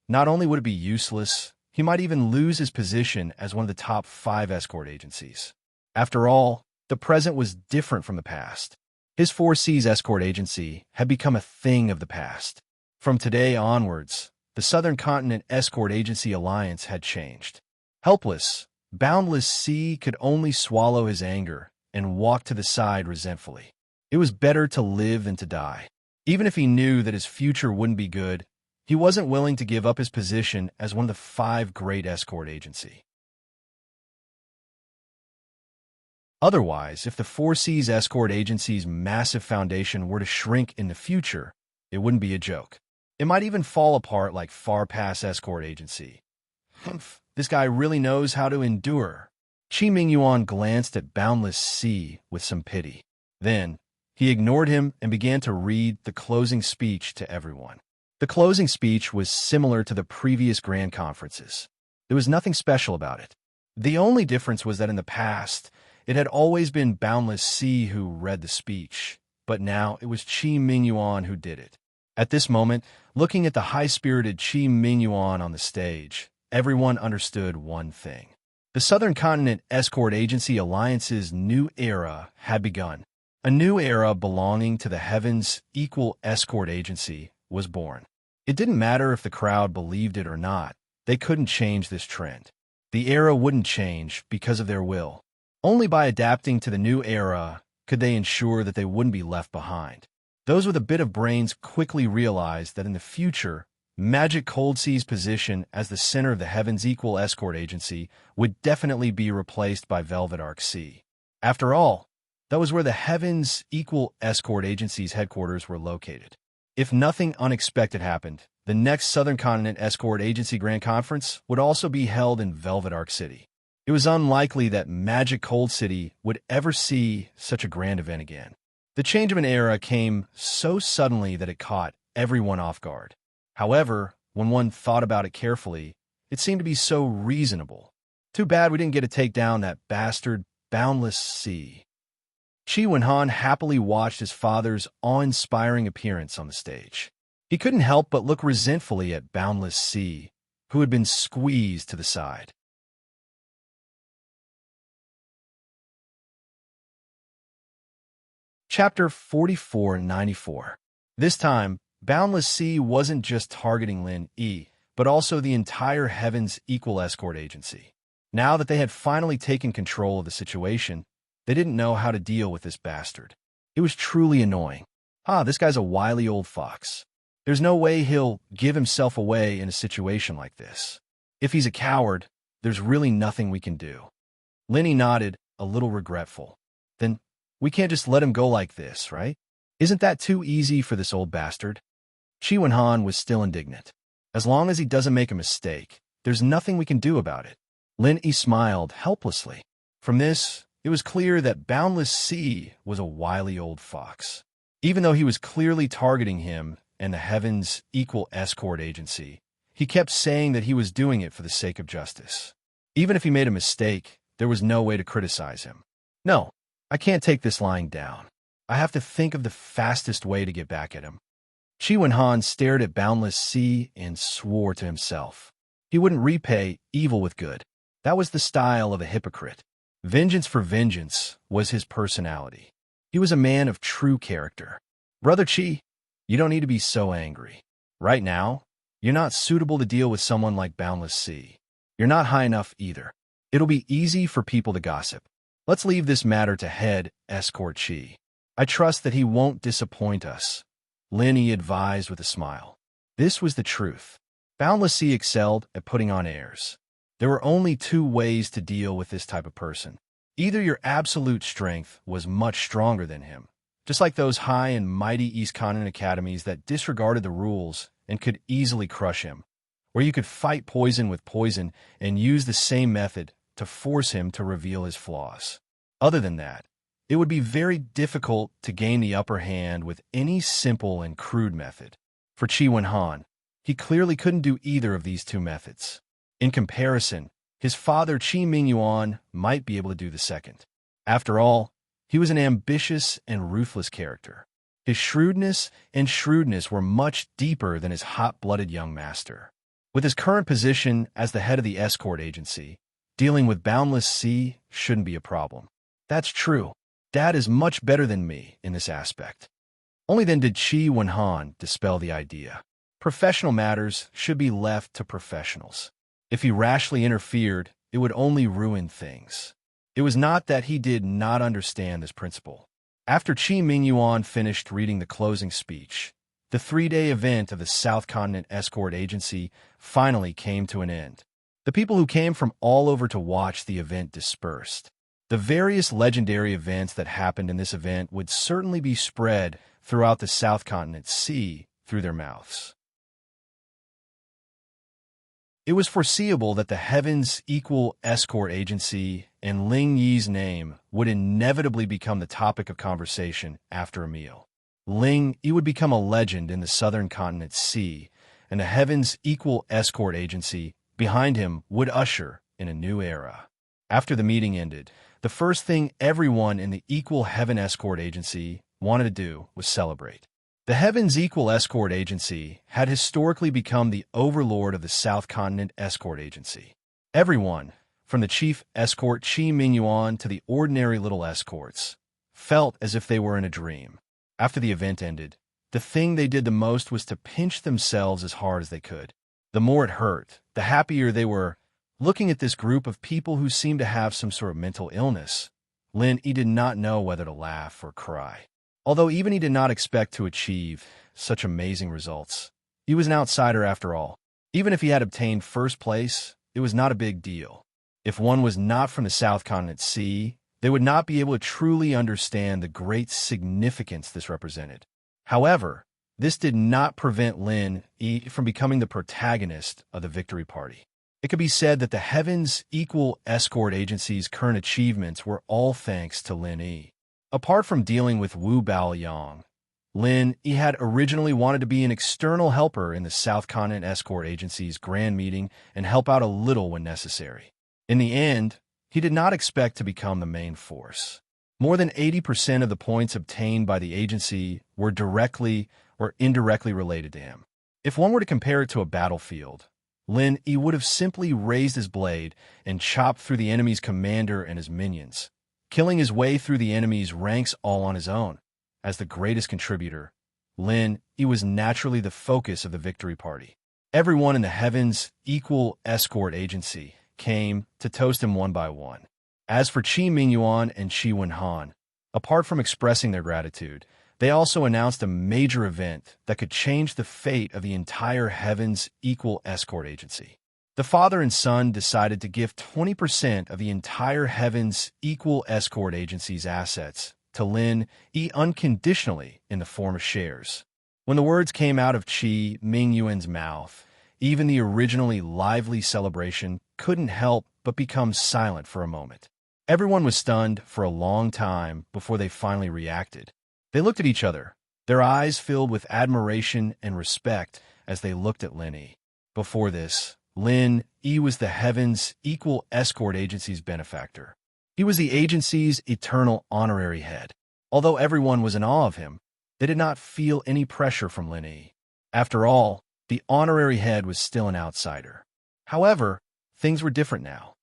not only would it be useless, he might even lose his position as one of the top 5 escort agencies. After all, the present was different from the past. His 4 Seas escort agency had become a thing of the past. From today onwards, the Southern Continent Escort Agency Alliance had changed. Helpless, Boundless Sea could only swallow his anger and walk to the side resentfully. It was better to live than to die. Even if he knew that his future wouldn't be good, he wasn't willing to give up his position as one of the 5 great escort agency. Otherwise, if the 4 Seas escort agency's massive foundation were to shrink in the future, it wouldn't be a joke. It might even fall apart like Far Pass escort agency. Humph, this guy really knows how to endure. Qi Mingyuan glanced at Boundless Sea with some pity. Then, he ignored him and began to read the closing speech to everyone. The closing speech was similar to the previous grand conferences. There was nothing special about it. The only difference was that in the past, it had always been Boundless Sea who read the speech, but now it was Qi Mingyuan who did it. At this moment, looking at the high-spirited Qi Mingyuan on the stage, everyone understood one thing. The Southern Continent Escort Agency Alliance's new era had begun. A new era belonging to the Heaven's Equal Escort Agency was born. It didn't matter if the crowd believed it or not. They couldn't change this trend. The era wouldn't change because of their will. Only by adapting to the new era could they ensure that they wouldn't be left behind. Those with a bit of brains quickly realized that in the future, Magic Cold Sea's position as the center of the Heaven's Equal Escort Agency would definitely be replaced by Velvet Arc Sea. After all, that was where the Heaven's Equal Escort Agency's headquarters were located. If nothing unexpected happened, the next Southern Continent Escort Agency Grand Conference would also be held in Velvet Arc City. It was unlikely that Magic Cold City would ever see such a grand event again. The change of an era came so suddenly that it caught everyone off guard. However, when one thought about it carefully, it seemed to be so reasonable. Too bad we didn't get to take down that bastard Boundless Sea. Qi Wenhan happily watched his father's awe-inspiring appearance on the stage. He couldn't help but look resentfully at Boundless Sea, who had been squeezed to the side. Chapter 4494. This time, Boundless Sea wasn't just targeting Lin Yi, but also the entire Heaven's Equal Escort Agency. Now that they had finally taken control of the situation, they didn't know how to deal with this bastard. It was truly annoying. This guy's a wily old fox. There's no way he'll give himself away in a situation like this. If he's a coward, there's really nothing we can do. Linny nodded, a little regretful. Then, we can't just let him go like this, right? Isn't that too easy for this old bastard? Qi Wenhan was still indignant. As long as he doesn't make a mistake, there's nothing we can do about it. Lin Yi smiled helplessly. From this, it was clear that Boundless Sea was a wily old fox. Even though he was clearly targeting him and the Heaven's Equal Escort Agency, he kept saying that he was doing it for the sake of justice. Even if he made a mistake, there was no way to criticize him. No, I can't take this lying down. I have to think of the fastest way to get back at him. Chi Wen-han stared at Boundless Sea and swore to himself. He wouldn't repay evil with good. That was the style of a hypocrite. Vengeance for vengeance was his personality. He was a man of true character. Brother Chi, you don't need to be so angry. Right now, you're not suitable to deal with someone like Boundless Sea. You're not high enough either. It'll be easy for people to gossip. Let's leave this matter to Head Escort Chi. I trust that he won't disappoint us, Lin Yi advised with a smile. This was the truth. Boundless Sea excelled at putting on airs. There were only two ways to deal with this type of person. Either your absolute strength was much stronger than him, just like those high and mighty East Continent academies that disregarded the rules and could easily crush him, or you could fight poison with poison and use the same method to force him to reveal his flaws. Other than that, it would be very difficult to gain the upper hand with any simple and crude method. For Chi Wen-han, he clearly couldn't do either of these two methods. In comparison, his father Chi Mingyuan might be able to do the second. After all, he was an ambitious and ruthless character. His shrewdness were much deeper than his hot-blooded young master. With his current position as the head of the escort agency, dealing with Boundless Sea shouldn't be a problem. That's true. Dad is much better than me in this aspect. Only then did Chi Wen-han dispel the idea. Professional matters should be left to professionals. If he rashly interfered, it would only ruin things. It was not that he did not understand this principle. After Chi Mingyuan finished reading the closing speech, the 3-day event of the South Continent Escort Agency finally came to an end. The people who came from all over to watch the event dispersed. The various legendary events that happened in this event would certainly be spread throughout the South Continent Sea through their mouths. It was foreseeable that the Heaven's Equal Escort Agency and Ling Yi's name would inevitably become the topic of conversation after a meal. Ling Yi would become a legend in the Southern Continent Sea, and the Heaven's Equal Escort Agency behind him would usher in a new era. After the meeting ended, the first thing everyone in the Equal Heaven Escort Agency wanted to do was celebrate. The Heaven's Equal Escort Agency had historically become the overlord of the South Continent Escort Agency. Everyone, from the chief escort Chi Mingyuan to the ordinary little escorts, felt as if they were in a dream. After the event ended, the thing they did the most was to pinch themselves as hard as they could. The more it hurt, the happier they were. Looking at this group of people who seemed to have some sort of mental illness, Lin Yi did not know whether to laugh or cry. Although even he did not expect to achieve such amazing results. He was an outsider after all. Even if he had obtained first place, it was not a big deal. If one was not from the South Continent Sea, they would not be able to truly understand the great significance this represented. However, this did not prevent Lin Yi from becoming the protagonist of the victory party. It could be said that the Heaven's Equal Escort Agency's current achievements were all thanks to Lin Yi. Apart from dealing with Wu Baoyang, Lin Yi had originally wanted to be an external helper in the South Continent Escort Agency's grand meeting and help out a little when necessary. In the end, he did not expect to become the main force. More than 80% of the points obtained by the agency were directly or indirectly related to him. If one were to compare it to a battlefield, Lin Yi would have simply raised his blade and chopped through the enemy's commander and his minions, killing his way through the enemy's ranks all on his own. As the greatest contributor, Lin Yi was naturally the focus of the victory party. Everyone in the Heaven's Equal Escort Agency came to toast him one by one. As for Chi Mingyuan and Chi Wen-han, apart from expressing their gratitude, they also announced a major event that could change the fate of the entire Heaven's Equal Escort Agency. The father and son decided to give 20% of the entire Heaven's Equal Escort Agency's assets to Lin Yi unconditionally in the form of shares. When the words came out of Chi Mingyuan's mouth, even the originally lively celebration couldn't help but become silent for a moment. Everyone was stunned for a long time before they finally reacted. They looked at each other, their eyes filled with admiration and respect as they looked at Lin Yi. Before this, Lin Yi was the Heaven's Equal Escort Agency's benefactor. He was the agency's eternal honorary head. Although everyone was in awe of him, they did not feel any pressure from Lin Yi. After all, the honorary head was still an outsider. However, things were different now.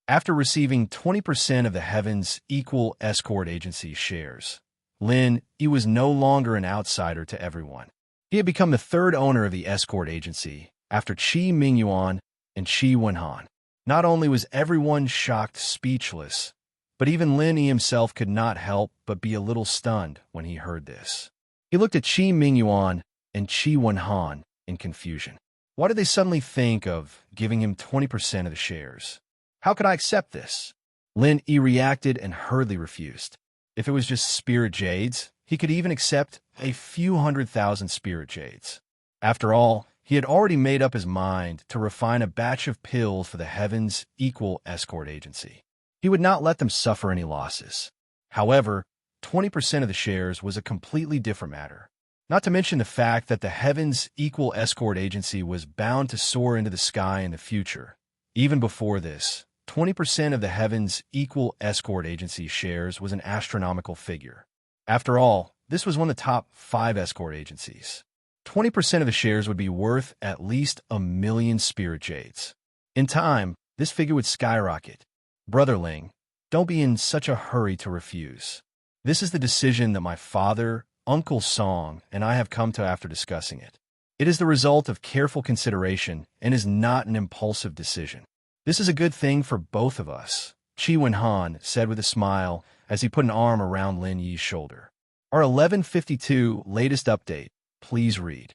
After receiving 20% of the Heaven's Equal Escort Agency shares, Lin Yi was no longer an outsider to everyone. He had become the third owner of the escort agency after Qi Mingyuan and Qi Wenhan. Not only was everyone shocked speechless, but even Lin Yi himself could not help but be a little stunned when he heard this. He looked at Qi Mingyuan and Qi Wenhan in confusion. Why did they suddenly think of giving him 20% of the shares? How could I accept this? Lin Yi reacted and hurriedly refused. If it was just spirit jades, he could even accept a few 100,000 spirit jades. After all, he had already made up his mind to refine a batch of pills for the Heaven's Equal Escort Agency. He would not let them suffer any losses. However, 20% of the shares was a completely different matter. Not to mention the fact that the Heaven's Equal Escort Agency was bound to soar into the sky in the future. Even before this, 20% of the Heaven's Equal Escort Agency shares was an astronomical figure. After all, this was one of the top 5 escort agencies. 20% of the shares would be worth at least 1 million spirit jades. In time, this figure would skyrocket. Brother Ling, don't be in such a hurry to refuse. This is the decision that my father, Uncle Song, and I have come to after discussing it. It is the result of careful consideration and is not an impulsive decision. This is a good thing for both of us, Qi Wenhan said with a smile as he put an arm around Lin Yi's shoulder. Our 1152 latest update, please read.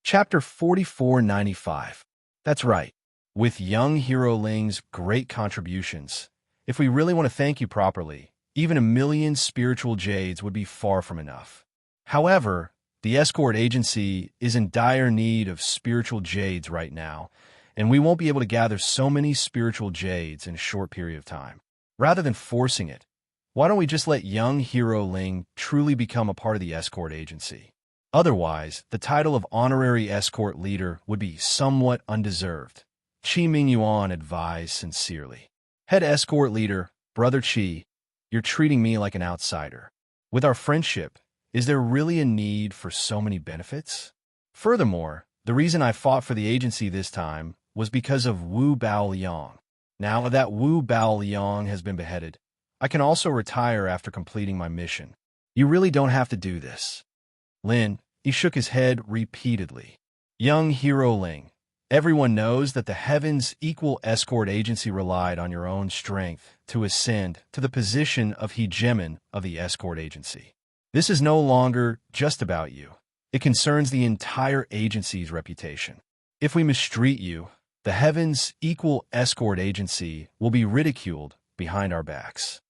Chapter 4495. That's right. With young hero Ling's great contributions, if we really want to thank you properly, even 1 million spiritual jades would be far from enough. However, the escort agency is in dire need of spiritual jades right now, and we won't be able to gather so many spiritual jades in a short period of time. Rather than forcing it, why don't we just let young hero Ling truly become a part of the escort agency? Otherwise, the title of honorary escort leader would be somewhat undeserved. Qi Mingyuan advised sincerely. Head escort leader, Brother Qi, you're treating me like an outsider. With our friendship, is there really a need for so many benefits? Furthermore, the reason I fought for the agency this time was because of Wu Baoliang. Now that Wu Baoliang has been beheaded, I can also retire after completing my mission. You really don't have to do this. Lin, he shook his head repeatedly. Young hero Ling, everyone knows that the Heaven's Equal Escort Agency relied on your own strength to ascend to the position of hegemon of the escort agency. This is no longer just about you. It concerns the entire agency's reputation. If we mistreat you, the Heaven's Equal Escort Agency will be ridiculed behind our backs.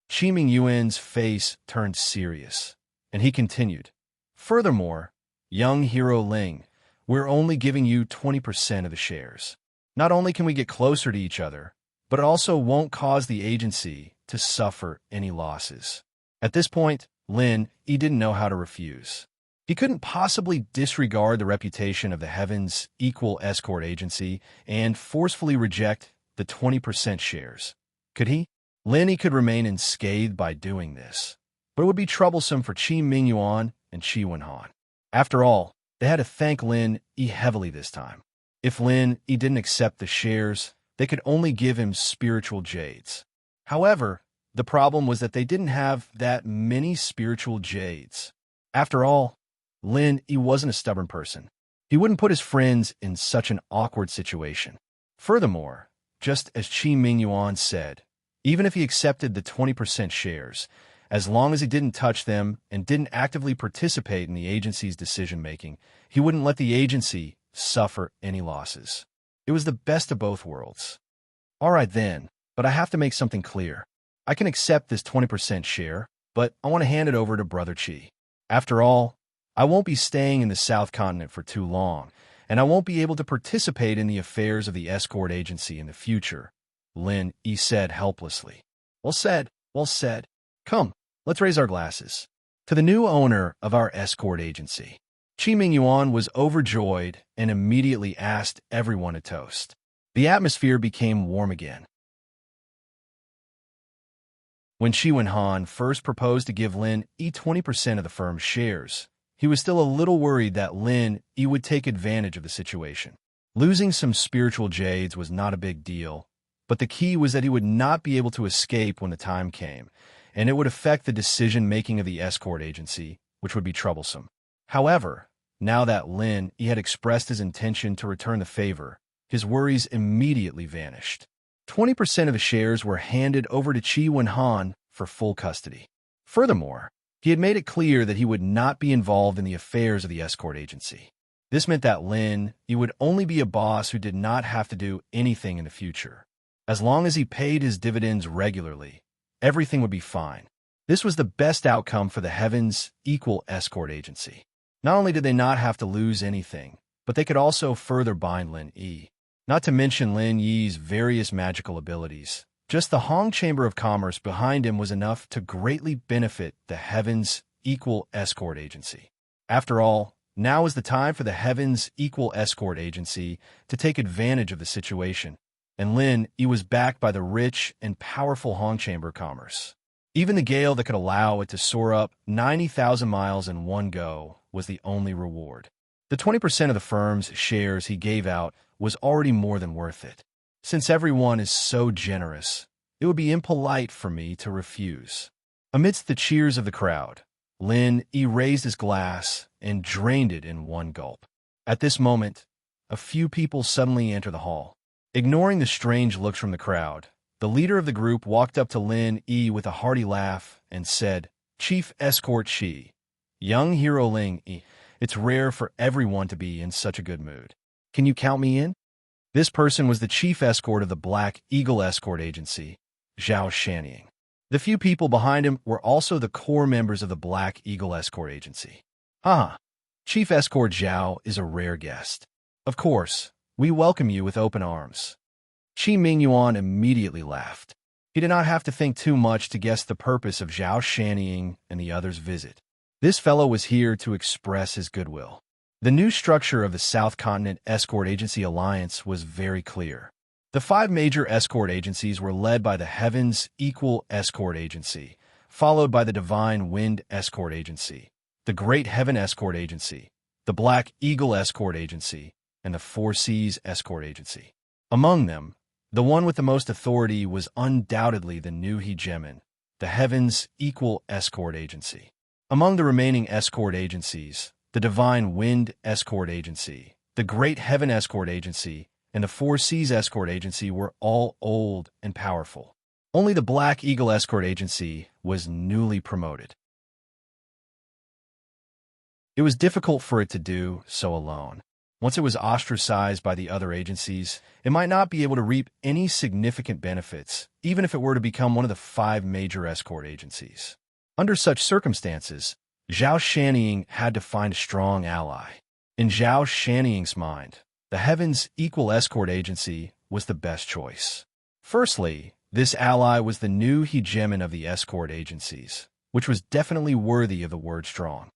Qi Mingyuan's face turned serious, and he continued. Furthermore, young hero Ling, we're only giving you 20% of the shares. Not only can we get closer to each other, but it also won't cause the agency to suffer any losses. At this point, Lin Yi didn't know how to refuse. He couldn't possibly disregard the reputation of the Heaven's Equal Escort Agency and forcefully reject the 20% shares. Could he? Lin Yi could remain unscathed by doing this, but it would be troublesome for Qi Mingyuan and Qi Wenhan. After all, they had to thank Lin Yi heavily this time. If Lin Yi didn't accept the shares, they could only give him spiritual jades. However, the problem was that they didn't have that many spiritual jades. After all, Lin Yi wasn't a stubborn person. He wouldn't put his friends in such an awkward situation. Furthermore, just as Qi Mingyuan said, even if he accepted the 20% shares, as long as he didn't touch them and didn't actively participate in the agency's decision-making, he wouldn't let the agency suffer any losses. It was the best of both worlds. All right then, but I have to make something clear. I can accept this 20% share, but I want to hand it over to Brother Qi. After all, I won't be staying in the South Continent for too long, and I won't be able to participate in the affairs of the escort agency in the future, Lin Yi said helplessly. Well said, well said. Come, let's raise our glasses. To the new owner of our escort agency. Qi Mingyuan was overjoyed and immediately asked everyone to toast. The atmosphere became warm again. When Qi Wenhan first proposed to give Lin Yi 20% of the firm's shares, he was still a little worried that Lin Yi would take advantage of the situation. Losing some spiritual jades was not a big deal, but the key was that he would not be able to escape when the time came, and it would affect the decision-making of the escort agency, which would be troublesome. However, now that Lin Yi had expressed his intention to return the favor, his worries immediately vanished. 20% of the shares were handed over to Qi Wenhan for full custody. Furthermore, he had made it clear that he would not be involved in the affairs of the escort agency. This meant that Lin Yi would only be a boss who did not have to do anything in the future. As long as he paid his dividends regularly, everything would be fine. This was the best outcome for the Heavens Equal Escort Agency. Not only did they not have to lose anything, but they could also further bind Lin Yi. Not to mention Lin Yi's various magical abilities. Just the Hong Chamber of Commerce behind him was enough to greatly benefit the Heavens Equal Escort Agency. After all, now is the time for the Heavens Equal Escort Agency to take advantage of the situation, and Lin Yi was backed by the rich and powerful Hong Chamber of Commerce. Even the gale that could allow it to soar up 90,000 miles in one go was the only reward. The 20% of the firm's shares he gave out was already more than worth it. Since everyone is so generous, it would be impolite for me to refuse. Amidst the cheers of the crowd, Lin Yi raised his glass and drained it in one gulp. At this moment, a few people suddenly entered the hall. Ignoring the strange looks from the crowd, the leader of the group walked up to Lin Yi with a hearty laugh and said, "Chief Escort Qi, young hero Ling Yi, it's rare for everyone to be in such a good mood. Can you count me in?" This person was the chief escort of the Black Eagle Escort Agency, Zhao Shanying. The few people behind him were also the core members of the Black Eagle Escort Agency. Chief Escort Zhao is a rare guest. Of course, we welcome you with open arms. Qi Mingyuan immediately laughed. He did not have to think too much to guess the purpose of Zhao Shanying and the others' visit. This fellow was here to express his goodwill. The new structure of the South Continent Escort Agency Alliance was very clear. The 5 major escort agencies were led by the Heavens Equal Escort Agency, followed by the Divine Wind Escort Agency, the Great Heaven Escort Agency, the Black Eagle Escort Agency, and the Four Seas Escort Agency. Among them, the one with the most authority was undoubtedly the new hegemon, the Heavens Equal Escort Agency. Among the remaining escort agencies, the Divine Wind Escort Agency, the Great Heaven Escort Agency, and the Four Seas Escort Agency were all old and powerful. Only the Black Eagle Escort Agency was newly promoted. It was difficult for it to do so alone. Once it was ostracized by the other agencies, it might not be able to reap any significant benefits, even if it were to become one of the 5 major escort agencies. Under such circumstances, Zhao Shanying had to find a strong ally. In Zhao Shanying's mind, the Heavens Equal Escort Agency was the best choice. Firstly, this ally was the new hegemon of the escort agencies, which was definitely worthy of the word strong.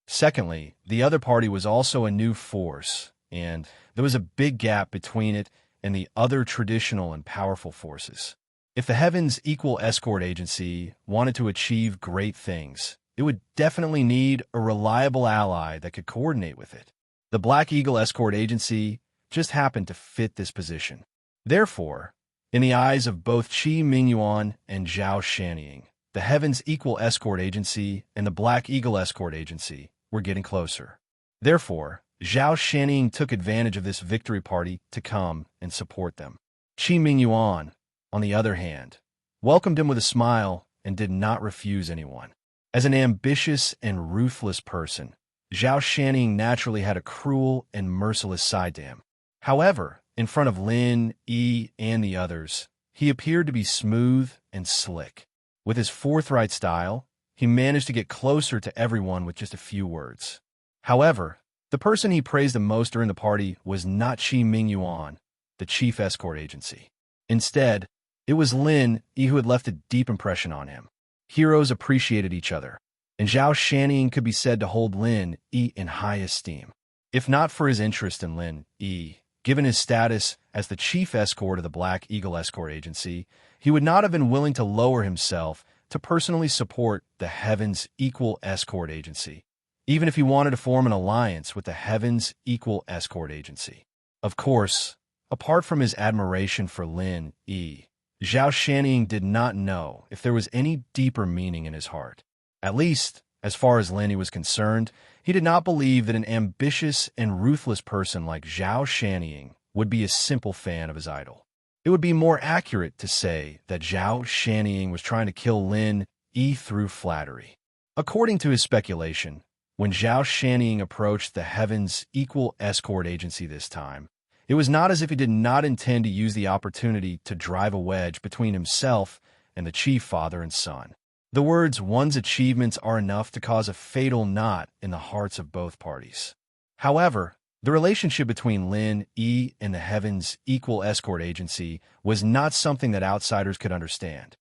Secondly, the other party was also a new force, and there was a big gap between it and the other traditional and powerful forces. If the Heavens Equal Escort Agency wanted to achieve great things, it would definitely need a reliable ally that could coordinate with it. The Black Eagle Escort Agency just happened to fit this position. Therefore, in the eyes of both Qi Mingyuan and Zhao Shanying, the Heavens Equal Escort Agency and the Black Eagle Escort Agency were getting closer. Therefore, Zhao Shanying took advantage of this victory party to come and support them. Qi Mingyuan, on the other hand, welcomed him with a smile and did not refuse anyone. As an ambitious and ruthless person, Zhao Shanying naturally had a cruel and merciless side to him. However, in front of Lin Yi and the others, he appeared to be smooth and slick. With his forthright style, he managed to get closer to everyone with just a few words. However, the person he praised the most during the party was not Qi Mingyuan, the chief escort agency. Instead, it was Lin Yi who had left a deep impression on him. Heroes appreciated each other, and Zhao Shanning could be said to hold Lin Yi in high esteem. If not for his interest in Lin Yi, given his status as the chief escort of the Black Eagle Escort Agency, he would not have been willing to lower himself to personally support the Heaven's Equal Escort Agency, even if he wanted to form an alliance with the Heaven's Equal Escort Agency. Of course, apart from his admiration for Lin Yi, Zhao Shanning did not know if there was any deeper meaning in his heart. At least, as far as Lin Yi was concerned, he did not believe that an ambitious and ruthless person like Zhao Shanning would be a simple fan of his idol. It would be more accurate to say that Zhao Shanning was trying to kill Lin Yi through flattery. According to his speculation, when Zhao Shanning approached the Heaven's Equal Escort Agency this time, it was not as if he did not intend to use the opportunity to drive a wedge between himself and the chief father and son. The words "one's achievements are enough" to cause a fatal knot in the hearts of both parties. However, the relationship between Lin Yi and the Heaven's Equal Escort Agency was not something that outsiders could understand.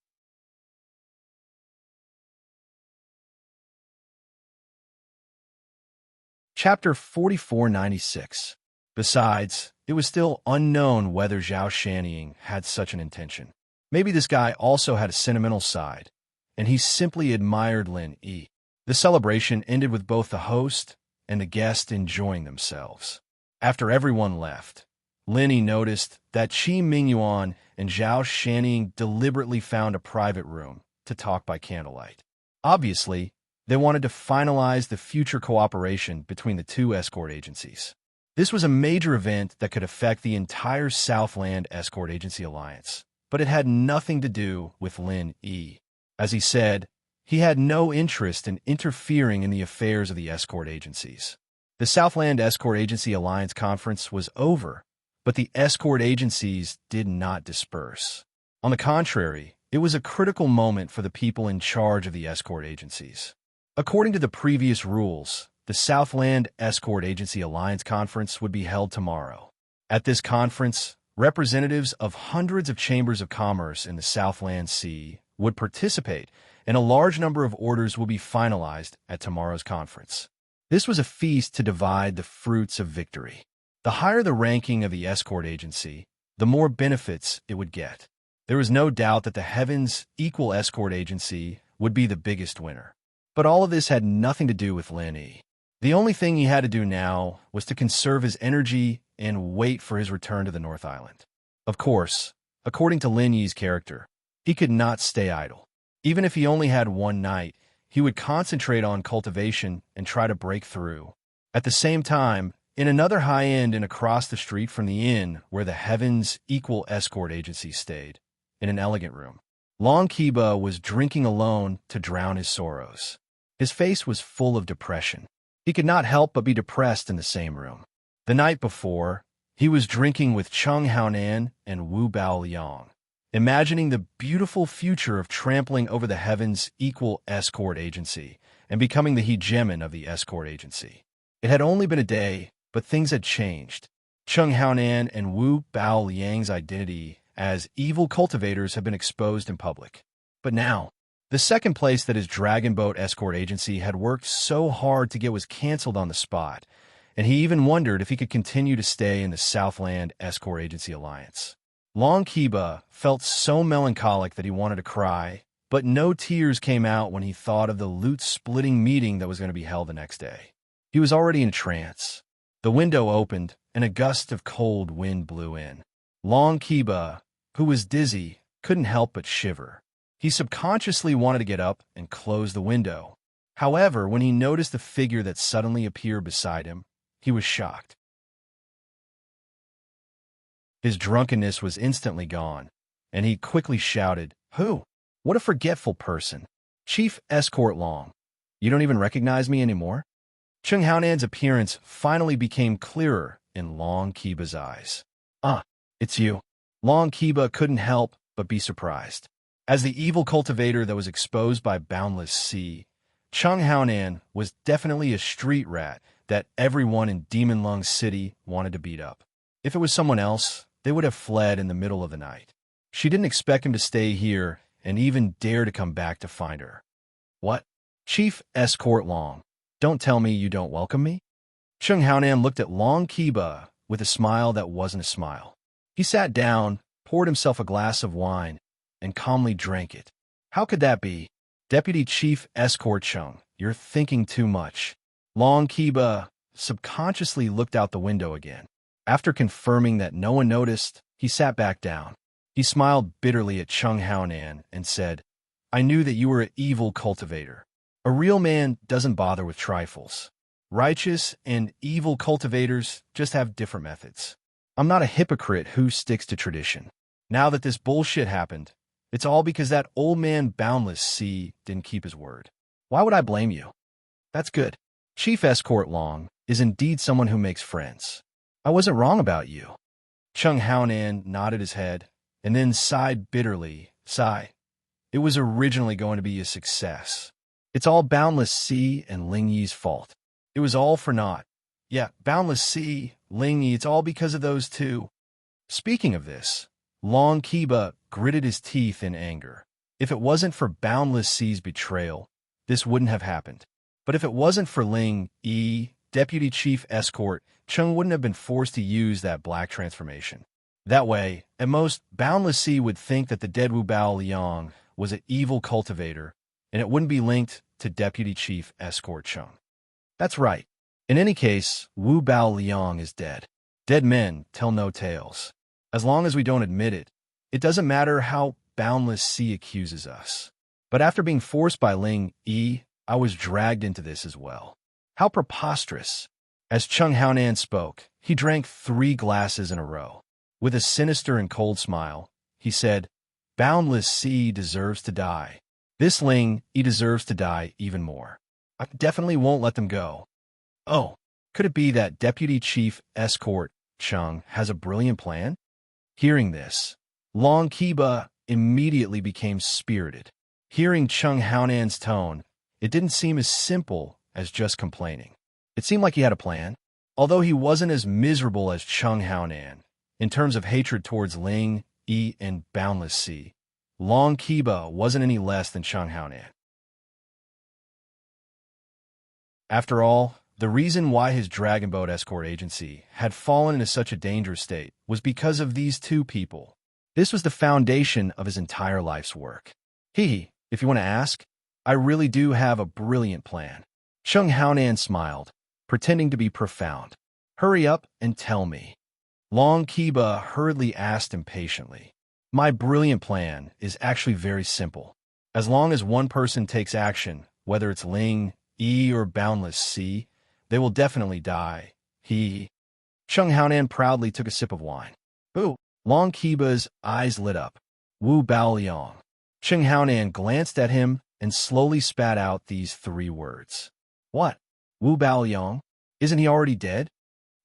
Chapter 4496. Besides, it was still unknown whether Zhao Shanning had such an intention. Maybe this guy also had a sentimental side, and he simply admired Lin Yi. The celebration ended with both the host and the guest enjoying themselves. After everyone left, Lin Yi noticed that Qi Mingyuan and Zhao Shanning deliberately found a private room to talk by candlelight. Obviously, they wanted to finalize the future cooperation between the two escort agencies. This was a major event that could affect the entire Southland Escort Agency Alliance, but it had nothing to do with Lin Yi. As he said, he had no interest in interfering in the affairs of the escort agencies. The Southland Escort Agency Alliance Conference was over, but the escort agencies did not disperse. On the contrary, it was a critical moment for the people in charge of the escort agencies. According to the previous rules, the Southland Escort Agency Alliance Conference would be held tomorrow. At this conference, representatives of hundreds of chambers of commerce in the Southland Sea would participate, and a large number of orders will be finalized at tomorrow's conference. This was a feast to divide the fruits of victory. The higher the ranking of the escort agency, the more benefits it would get. There was no doubt that the Heaven's Equal Escort Agency would be the biggest winner. But all of this had nothing to do with Lin Yi. The only thing he had to do now was to conserve his energy and wait for his return to the North Island. Of course, according to Lin Yi's character, he could not stay idle. Even if he only had one night, he would concentrate on cultivation and try to break through. At the same time, in another high-end and across the street from the inn where the Heaven's Equal Escort Agency stayed, in an elegant room, Long Kiba was drinking alone to drown his sorrows. His face was full of depression. He could not help but be depressed in the same room. The night before, he was drinking with Cheng Haonan and Wu Baoliang, imagining the beautiful future of trampling over the Heaven's Equal Escort Agency and becoming the hegemon of the escort agency. It had only been a day, but things had changed. Cheng Haonan and Wu Baoliang's identity as evil cultivators have been exposed in public. But now, the second place that his Dragon Boat Escort Agency had worked so hard to get was canceled on the spot, and he even wondered if he could continue to stay in the Southland Escort Agency Alliance. Long Kiba felt so melancholic that he wanted to cry, but no tears came out when he thought of the loot-splitting meeting that was going to be held the next day. He was already in a trance. The window opened, and a gust of cold wind blew in. Long Kiba, who was dizzy, couldn't help but shiver. He subconsciously wanted to get up and close the window. However, when he noticed the figure that suddenly appeared beside him, he was shocked. His drunkenness was instantly gone, and he quickly shouted, "Who? What a forgetful person. Chief Escort Long. You don't even recognize me anymore?" Cheng Haonan's appearance finally became clearer in Long Kiba's eyes. "Ah, it's you." Long Kiba couldn't help but be surprised. As the evil cultivator that was exposed by Boundless Sea, Chung Haonan was definitely a street rat that everyone in Demon Lung City wanted to beat up. If it was someone else, they would have fled in the middle of the night. She didn't expect him to stay here and even dare to come back to find her. What? Chief Escort Long, don't tell me you don't welcome me? Chung Haonan looked at Long Kiba with a smile that wasn't a smile. He sat down, poured himself a glass of wine, and calmly drank it. How could that be? Deputy Chief Escort Chung, you're thinking too much. Long Kiba subconsciously looked out the window again. After confirming that no one noticed, he sat back down. He smiled bitterly at Chung Haonan and said, I knew that you were an evil cultivator. A real man doesn't bother with trifles. Righteous and evil cultivators just have different methods. I'm not a hypocrite who sticks to tradition. Now that this bullshit happened, it's all because that old man Boundless Sea didn't keep his word. Why would I blame you? That's good. Chief Escort Long is indeed someone who makes friends. I wasn't wrong about you. Chung Haonan nodded his head and then sighed bitterly. Sigh. It was originally going to be a success. It's all Boundless Sea and Ling Yi's fault. It was all for naught. Yeah, Boundless Sea, Ling Yi, it's all because of those two. Speaking of this, Long Kiba gritted his teeth in anger. If it wasn't for Boundless Sea's betrayal, this wouldn't have happened. But if it wasn't for Ling Yi, Deputy Chief Escort, Chung wouldn't have been forced to use that black transformation. That way, at most, Boundless Sea would think that the dead Wu Bao Liang was an evil cultivator, and it wouldn't be linked to Deputy Chief Escort Chung. That's right. In any case, Wu Bao Liang is dead. Dead men tell no tales. As long as we don't admit it, it doesn't matter how Boundless Sea accuses us. But after being forced by Ling Yi, I was dragged into this as well. How preposterous. As Chung Haonan spoke, he drank 3 glasses in a row. With a sinister and cold smile, he said, Boundless Sea deserves to die. This Ling Yi deserves to die even more. I definitely won't let them go. Oh, could it be that Deputy Chief Escort Chung has a brilliant plan? Hearing this, Long Kiba immediately became spirited. Hearing Chung Haonan's tone, it didn't seem as simple as just complaining. It seemed like he had a plan. Although he wasn't as miserable as Chung Haonan, in terms of hatred towards Ling Yi and Boundless Sea, Long Kiba wasn't any less than Chung Haonan. After all, the reason why his Dragon Boat escort agency had fallen into such a dangerous state was because of these 2 people. This was the foundation of his entire life's work. If you want to ask, I really do have a brilliant plan. Chung Haonan smiled, pretending to be profound. Hurry up and tell me. Long Kiba hurriedly asked impatiently. My brilliant plan is actually very simple. As long as one person takes action, whether it's Ling Yi or Boundless Sea, they will definitely die. Chung Haonan proudly took a sip of wine. Ooh! Long Kiba's eyes lit up. Wu Bao Liang. Chung Haonan glanced at him and slowly spat out these 3 words. What? Wu Bao Liang? Isn't he already dead?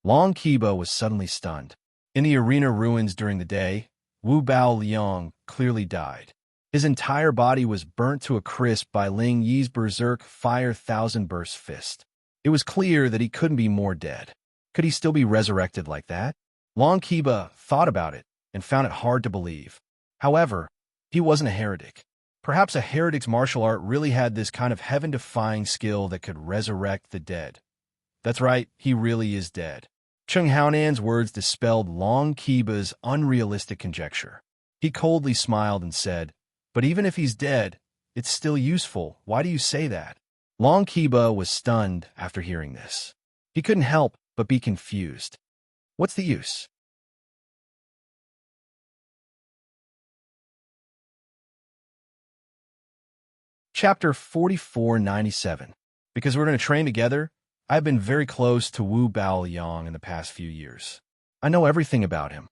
Long Kiba was suddenly stunned. In the arena ruins during the day, Wu Bao Liang clearly died. His entire body was burnt to a crisp by Ling Yi's berserk fire thousand-burst fist. It was clear that he couldn't be more dead. Could he still be resurrected like that? Long Kiba thought about it and found it hard to believe. However, he wasn't a heretic. Perhaps a heretic's martial art really had this kind of heaven-defying skill that could resurrect the dead. That's right, he really is dead. Chung Haonan's words dispelled Long Kiba's unrealistic conjecture. He coldly smiled and said, But even if he's dead, it's still useful. Why do you say that? Long Kiba was stunned after hearing this. He couldn't help but be confused. What's the use? Chapter 4497. Because we're going to train together, I've been very close to Wu Bao Liang in the past few years. I know everything about him.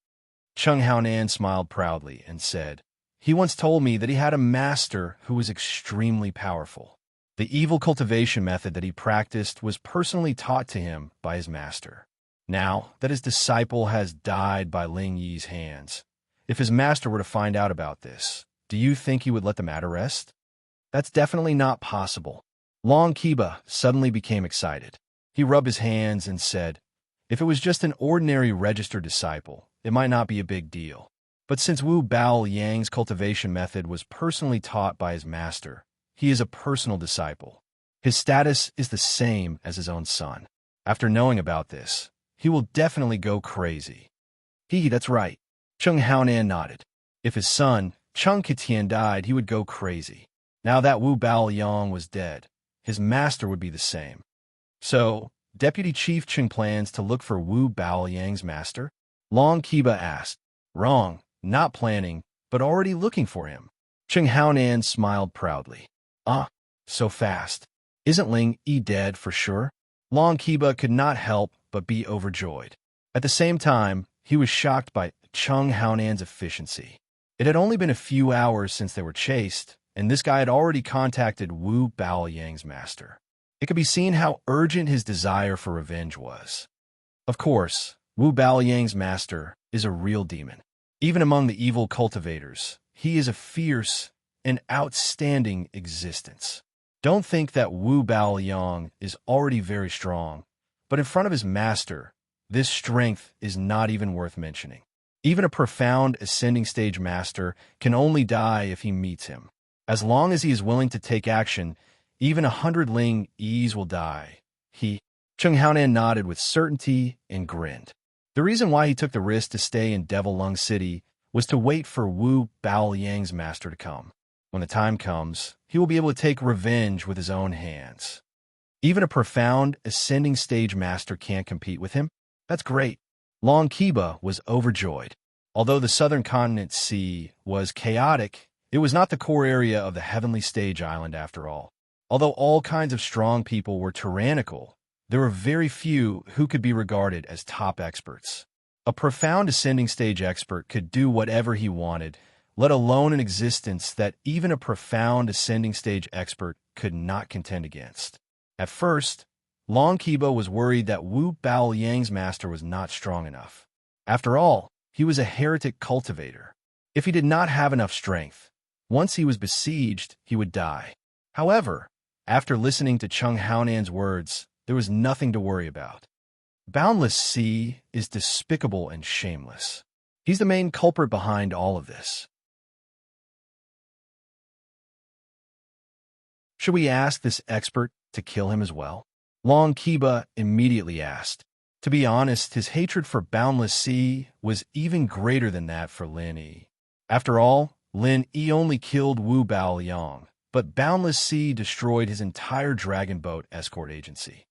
Chung Haonan smiled proudly and said, He once told me that he had a master who was extremely powerful. The evil cultivation method that he practiced was personally taught to him by his master. Now that his disciple has died by Ling Yi's hands, if his master were to find out about this, do you think he would let the matter rest? That's definitely not possible. Long Kiba suddenly became excited. He rubbed his hands and said, if it was just an ordinary registered disciple, it might not be a big deal. But since Wu Bao Yang's cultivation method was personally taught by his master, he is a personal disciple. His status is the same as his own son. After knowing about this, he will definitely go crazy. That's right. Cheng Haonan nodded. If his son, Cheng Ketian, died, he would go crazy. Now that Wu Bao Yang was dead, his master would be the same. So, Deputy Chief Cheng plans to look for Wu Bao Yang's master? Long Kiba asked. Wrong, not planning, but already looking for him. Cheng Haonan smiled proudly. So fast. Isn't Ling Yi dead for sure? Long Kiba could not help but be overjoyed. At the same time, he was shocked by Cheng Haonan's efficiency. It had only been a few hours since they were chased, and this guy had already contacted Wu Bao Yang's master. It could be seen how urgent his desire for revenge was. Of course, Wu Bao Yang's master is a real demon. Even among the evil cultivators, he is a fierce and outstanding existence. Don't think that Wu Bao Yang is already very strong, but in front of his master, this strength is not even worth mentioning. Even a profound ascending stage master can only die if he meets him. As long as he is willing to take action, even 100 Ling Yis will die. Cheng Haonan nodded with certainty and grinned. The reason why he took the risk to stay in Devil Lung City was to wait for Wu Bao Yang's master to come. When the time comes, he will be able to take revenge with his own hands. Even a profound ascending stage master can't compete with him? That's great. Long Kiba was overjoyed. Although the southern continent sea was chaotic, it was not the core area of the heavenly stage island after all. Although all kinds of strong people were tyrannical, there were very few who could be regarded as top experts. A profound ascending stage expert could do whatever he wanted, let alone an existence that even a profound ascending stage expert could not contend against. At first, Long Kiba was worried that Wu Bao Yang's master was not strong enough. After all, he was a heretic cultivator. If he did not have enough strength, once he was besieged, he would die. However, after listening to Cheng Haonan's words, there was nothing to worry about. Boundless Sea is despicable and shameless. He's the main culprit behind all of this. Should we ask this expert to kill him as well? Long Kiba immediately asked. To be honest, his hatred for Boundless Sea was even greater than that for Lin Yi. After all, Lin Yi only killed Wu Bao Yang, but Boundless Sea destroyed his entire dragon boat escort agency.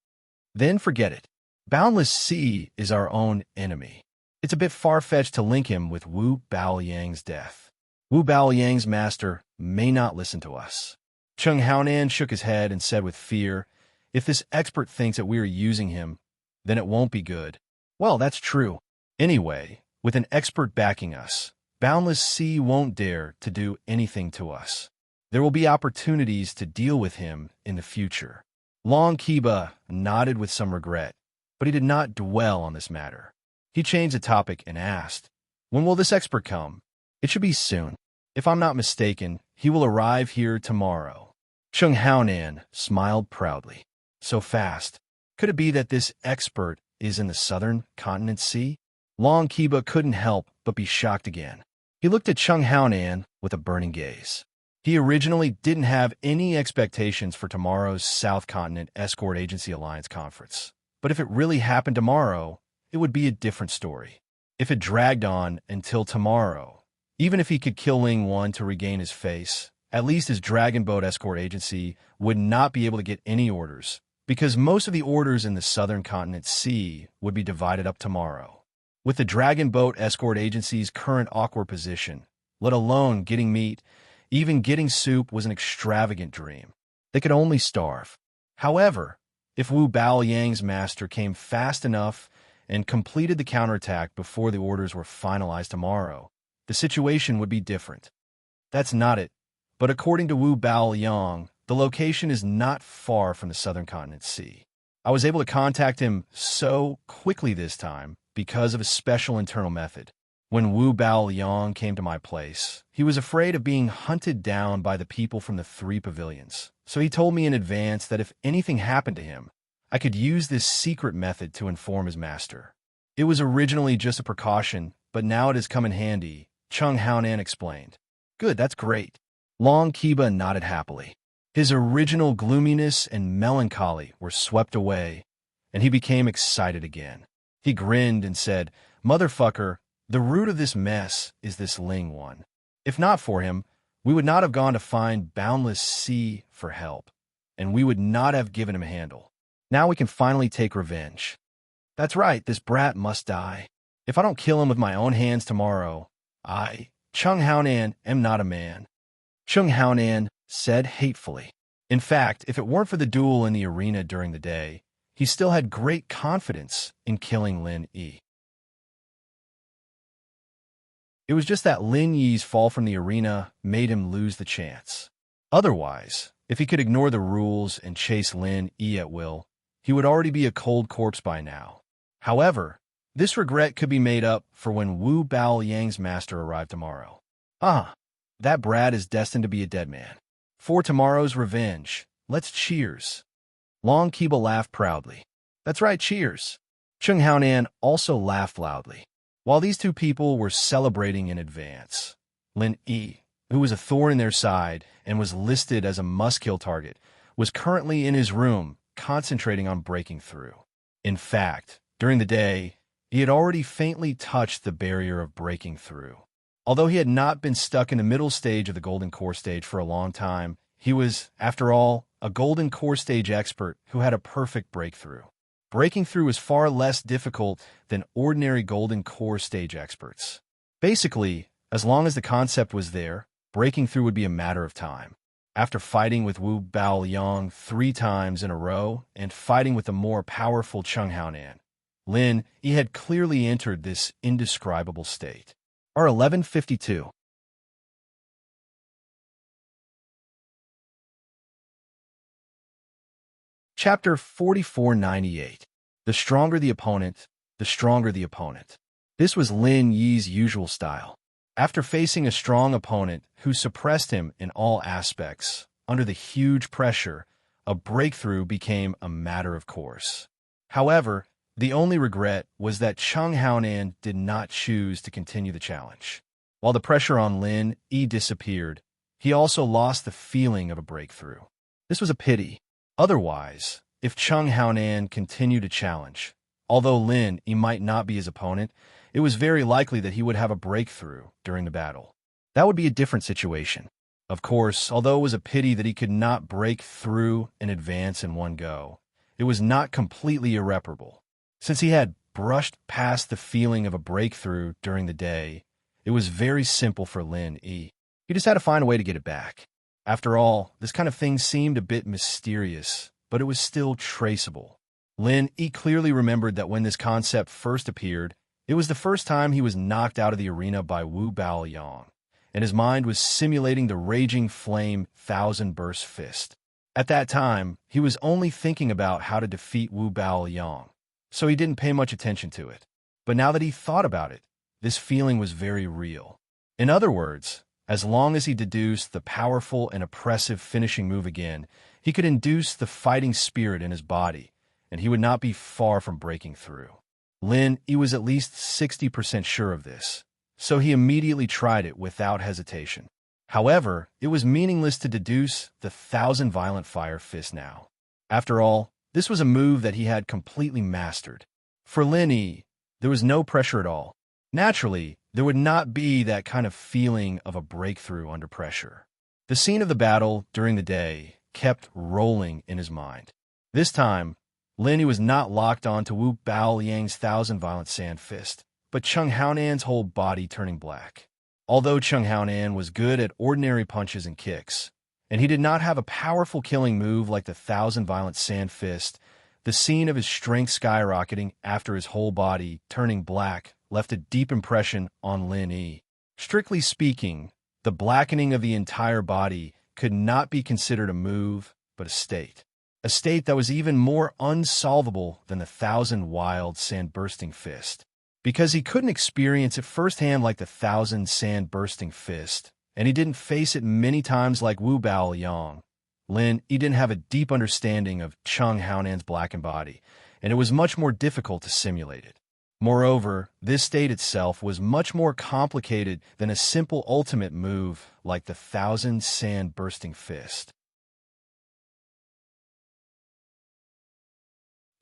Then forget it. Boundless Sea is our own enemy. It's a bit far-fetched to link him with Wu Bao Yang's death. Wu Bao Yang's master may not listen to us. Cheng Haonan shook his head and said with fear, if this expert thinks that we are using him, then it won't be good. Well, that's true. Anyway, with an expert backing us, Boundless Sea won't dare to do anything to us. There will be opportunities to deal with him in the future. Long Kiba nodded with some regret, but he did not dwell on this matter. He changed the topic and asked, when will this expert come? It should be soon. If I'm not mistaken, he will arrive here tomorrow. Cheng Haonan smiled proudly. So fast. Could it be that this expert is in the southern continent sea? Long Kiba couldn't help but be shocked again. He looked at Cheng Haonan with a burning gaze. He originally didn't have any expectations for tomorrow's South Continent Escort Agency Alliance conference. But if it really happened tomorrow, it would be a different story. If it dragged on until tomorrow, even if he could kill Ling One to regain his face, at least his Dragon Boat Escort Agency would not be able to get any orders, because most of the orders in the Southern Continent Sea would be divided up tomorrow. With the Dragon Boat Escort Agency's current awkward position, let alone getting meat, even getting soup was an extravagant dream. They could only starve. However, if Wu Bao Yang's master came fast enough and completed the counterattack before the orders were finalized tomorrow, the situation would be different. That's not it, but according to Wu Bao Yang, the location is not far from the Southern Continent Sea. I was able to contact him so quickly this time because of a special internal method. When Wu Bao Liang came to my place, he was afraid of being hunted down by the people from the 3 pavilions. So he told me in advance that if anything happened to him, I could use this secret method to inform his master. It was originally just a precaution, but now it has come in handy, Chung Haonan explained. Good, that's great. Long Kiba nodded happily. His original gloominess and melancholy were swept away, and he became excited again. He grinned and said, Motherfucker, the root of this mess is this Ling one. If not for him, we would not have gone to find Boundless Sea for help, and we would not have given him a handle. Now we can finally take revenge. That's right, this brat must die. If I don't kill him with my own hands tomorrow, I, Chung Haonan, am not a man. Chung Haonan said hatefully. In fact, if it weren't for the duel in the arena during the day, he still had great confidence in killing Lin Yi. It was just that Lin Yi's fall from the arena made him lose the chance. Otherwise, if he could ignore the rules and chase Lin Yi at will, he would already be a cold corpse by now. However, this regret could be made up for when Wu Bao Yang's master arrived tomorrow. That brat is destined to be a dead man. For tomorrow's revenge, let's cheers. Long Kiba laughed proudly. That's right, cheers. Chung Haonan also laughed loudly. While these two people were celebrating in advance, Lin Yi, who was a thorn in their side and was listed as a must-kill target, was currently in his room concentrating on breaking through. In fact, during the day, he had already faintly touched the barrier of breaking through. Although he had not been stuck in the middle stage of the Golden Core stage for a long time, he was, after all, a Golden Core stage expert who had a perfect breakthrough. Breaking through was far less difficult than ordinary Golden Core stage experts. Basically, as long as the concept was there, breaking through would be a matter of time. After fighting with Wu Bao Liang 3 times in a row and fighting with the more powerful Chung Haonan, Lin Yi had clearly entered this indescribable state. R1152. Chapter 4498. The stronger the opponent, the stronger the opponent. This was Lin Yi's usual style. After facing a strong opponent who suppressed him in all aspects, under the huge pressure, a breakthrough became a matter of course. However, the only regret was that Chung Haonan did not choose to continue the challenge. While the pressure on Lin Yi disappeared, he also lost the feeling of a breakthrough. This was a pity. Otherwise, if Chung Haonan continued to challenge, although Lin Yi might not be his opponent, it was very likely that he would have a breakthrough during the battle. That would be a different situation. Of course, although it was a pity that he could not break through and advance in one go, it was not completely irreparable. Since he had brushed past the feeling of a breakthrough during the day, it was very simple for Lin Yi. He just had to find a way to get it back. After all, this kind of thing seemed a bit mysterious, but it was still traceable. Lin Yi clearly remembered that when this concept first appeared, it was the first time he was knocked out of the arena by Wu Bao Yang, and his mind was simulating the raging flame 1,000-burst fist. At that time, he was only thinking about how to defeat Wu Bao Yang, so he didn't pay much attention to it. But now that he thought about it, this feeling was very real. In other words, as long as he deduced the powerful and oppressive finishing move again, he could induce the fighting spirit in his body, and he would not be far from breaking through. Lin Yi was at least 60% sure of this, so he immediately tried it without hesitation. However, it was meaningless to deduce the 1,000 violent fire fist now. After all, this was a move that he had completely mastered. For Lin Yi, there was no pressure at all. Naturally, there would not be that kind of feeling of a breakthrough under pressure. The scene of the battle during the day kept rolling in his mind. This time, Lin Yi was not locked on to Wu Bao Yang's 1,000 violent sand fist, but Chung Haonan's whole body turning black. Although Chung Haonan was good at ordinary punches and kicks, and he did not have a powerful killing move like the 1,000 violent sand fist, the scene of his strength skyrocketing after his whole body turning black left a deep impression on Lin Yi. Strictly speaking, the blackening of the entire body could not be considered a move, but a state. A state that was even more unsolvable than the 1,000 wild sand-bursting fist. Because he couldn't experience it firsthand like the thousand sand-bursting fist, and he didn't face it many times like Wu Bao Yang, Lin, he didn't have a deep understanding of Chung Haonan's blackened body, and it was much more difficult to simulate it. Moreover, this state itself was much more complicated than a simple ultimate move like the thousand sand-bursting fist.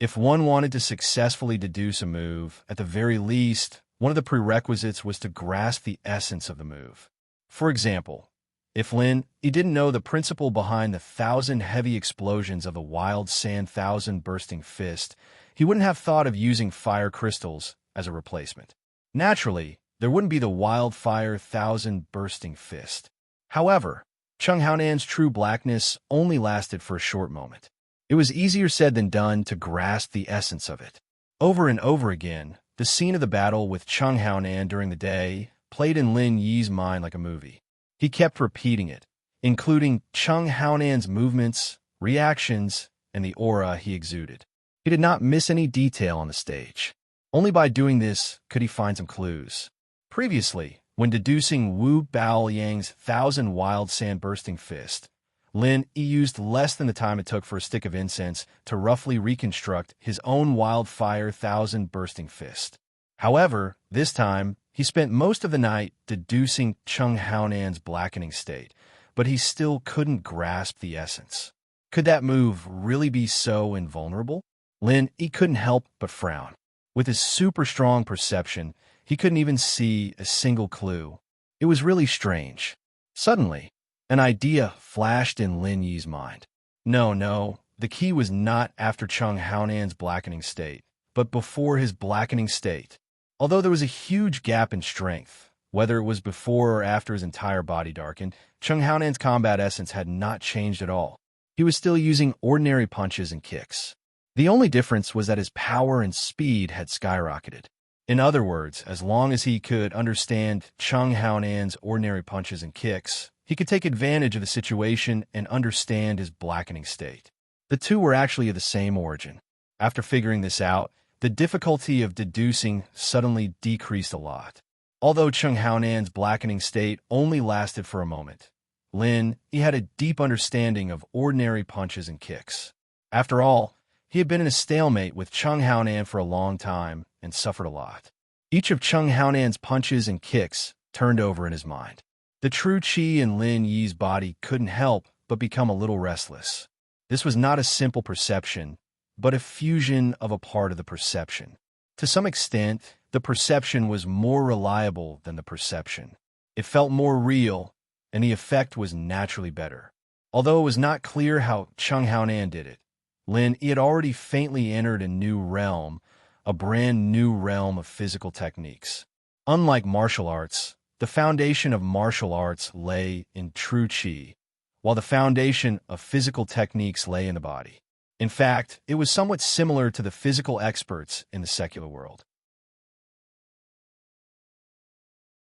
If one wanted to successfully deduce a move, at the very least, one of the prerequisites was to grasp the essence of the move. For example, if Lin, he didn't know the principle behind the thousand heavy explosions of the wild sand thousand bursting fist, he wouldn't have thought of using fire crystals as a replacement. Naturally, there wouldn't be the wildfire thousand bursting fist. However, Chung Haonan's true blackness only lasted for a short moment. It was easier said than done to grasp the essence of it. Over and over again, the scene of the battle with Chung Haonan during the day played in Lin Yi's mind like a movie. He kept repeating it, including Chung Haonan's movements, reactions, and the aura he exuded. He did not miss any detail on the stage. Only by doing this could he find some clues. Previously, when deducing Wu Bao Yang's thousand wild sand-bursting fist, Lin Yi used less than the time it took for a stick of incense to roughly reconstruct his own wildfire thousand-bursting fist. However, this time, he spent most of the night deducing Chung Haonan's blackening state, but he still couldn't grasp the essence. Could that move really be so invulnerable? Lin Yi couldn't help but frown. With his super strong perception, he couldn't even see a single clue. It was really strange. Suddenly, an idea flashed in Lin Yi's mind. No, the key was not after Chung Haonan's blackening state, but before his blackening state. Although there was a huge gap in strength, whether it was before or after his entire body darkened, Chung Haonan's combat essence had not changed at all. He was still using ordinary punches and kicks. The only difference was that his power and speed had skyrocketed. In other words, as long as he could understand Chung Haonan's ordinary punches and kicks, he could take advantage of the situation and understand his blackening state. The two were actually of the same origin. After figuring this out, the difficulty of deducing suddenly decreased a lot. Although Chung Haonan's blackening state only lasted for a moment, Lin, he had a deep understanding of ordinary punches and kicks. After all, he had been in a stalemate with Chung Haonan for a long time and suffered a lot. Each of Chung Haonan's punches and kicks turned over in his mind. The true qi in Lin Yi's body couldn't help but become a little restless. This was not a simple perception, but a fusion of a part of the perception. To some extent, the perception was more reliable than the perception. It felt more real, and the effect was naturally better. Although it was not clear how Chung Haonan did it, Lin Yi had already faintly entered a new realm, a brand new realm of physical techniques. Unlike martial arts, the foundation of martial arts lay in true qi, while the foundation of physical techniques lay in the body. In fact, it was somewhat similar to the physical experts in the secular world.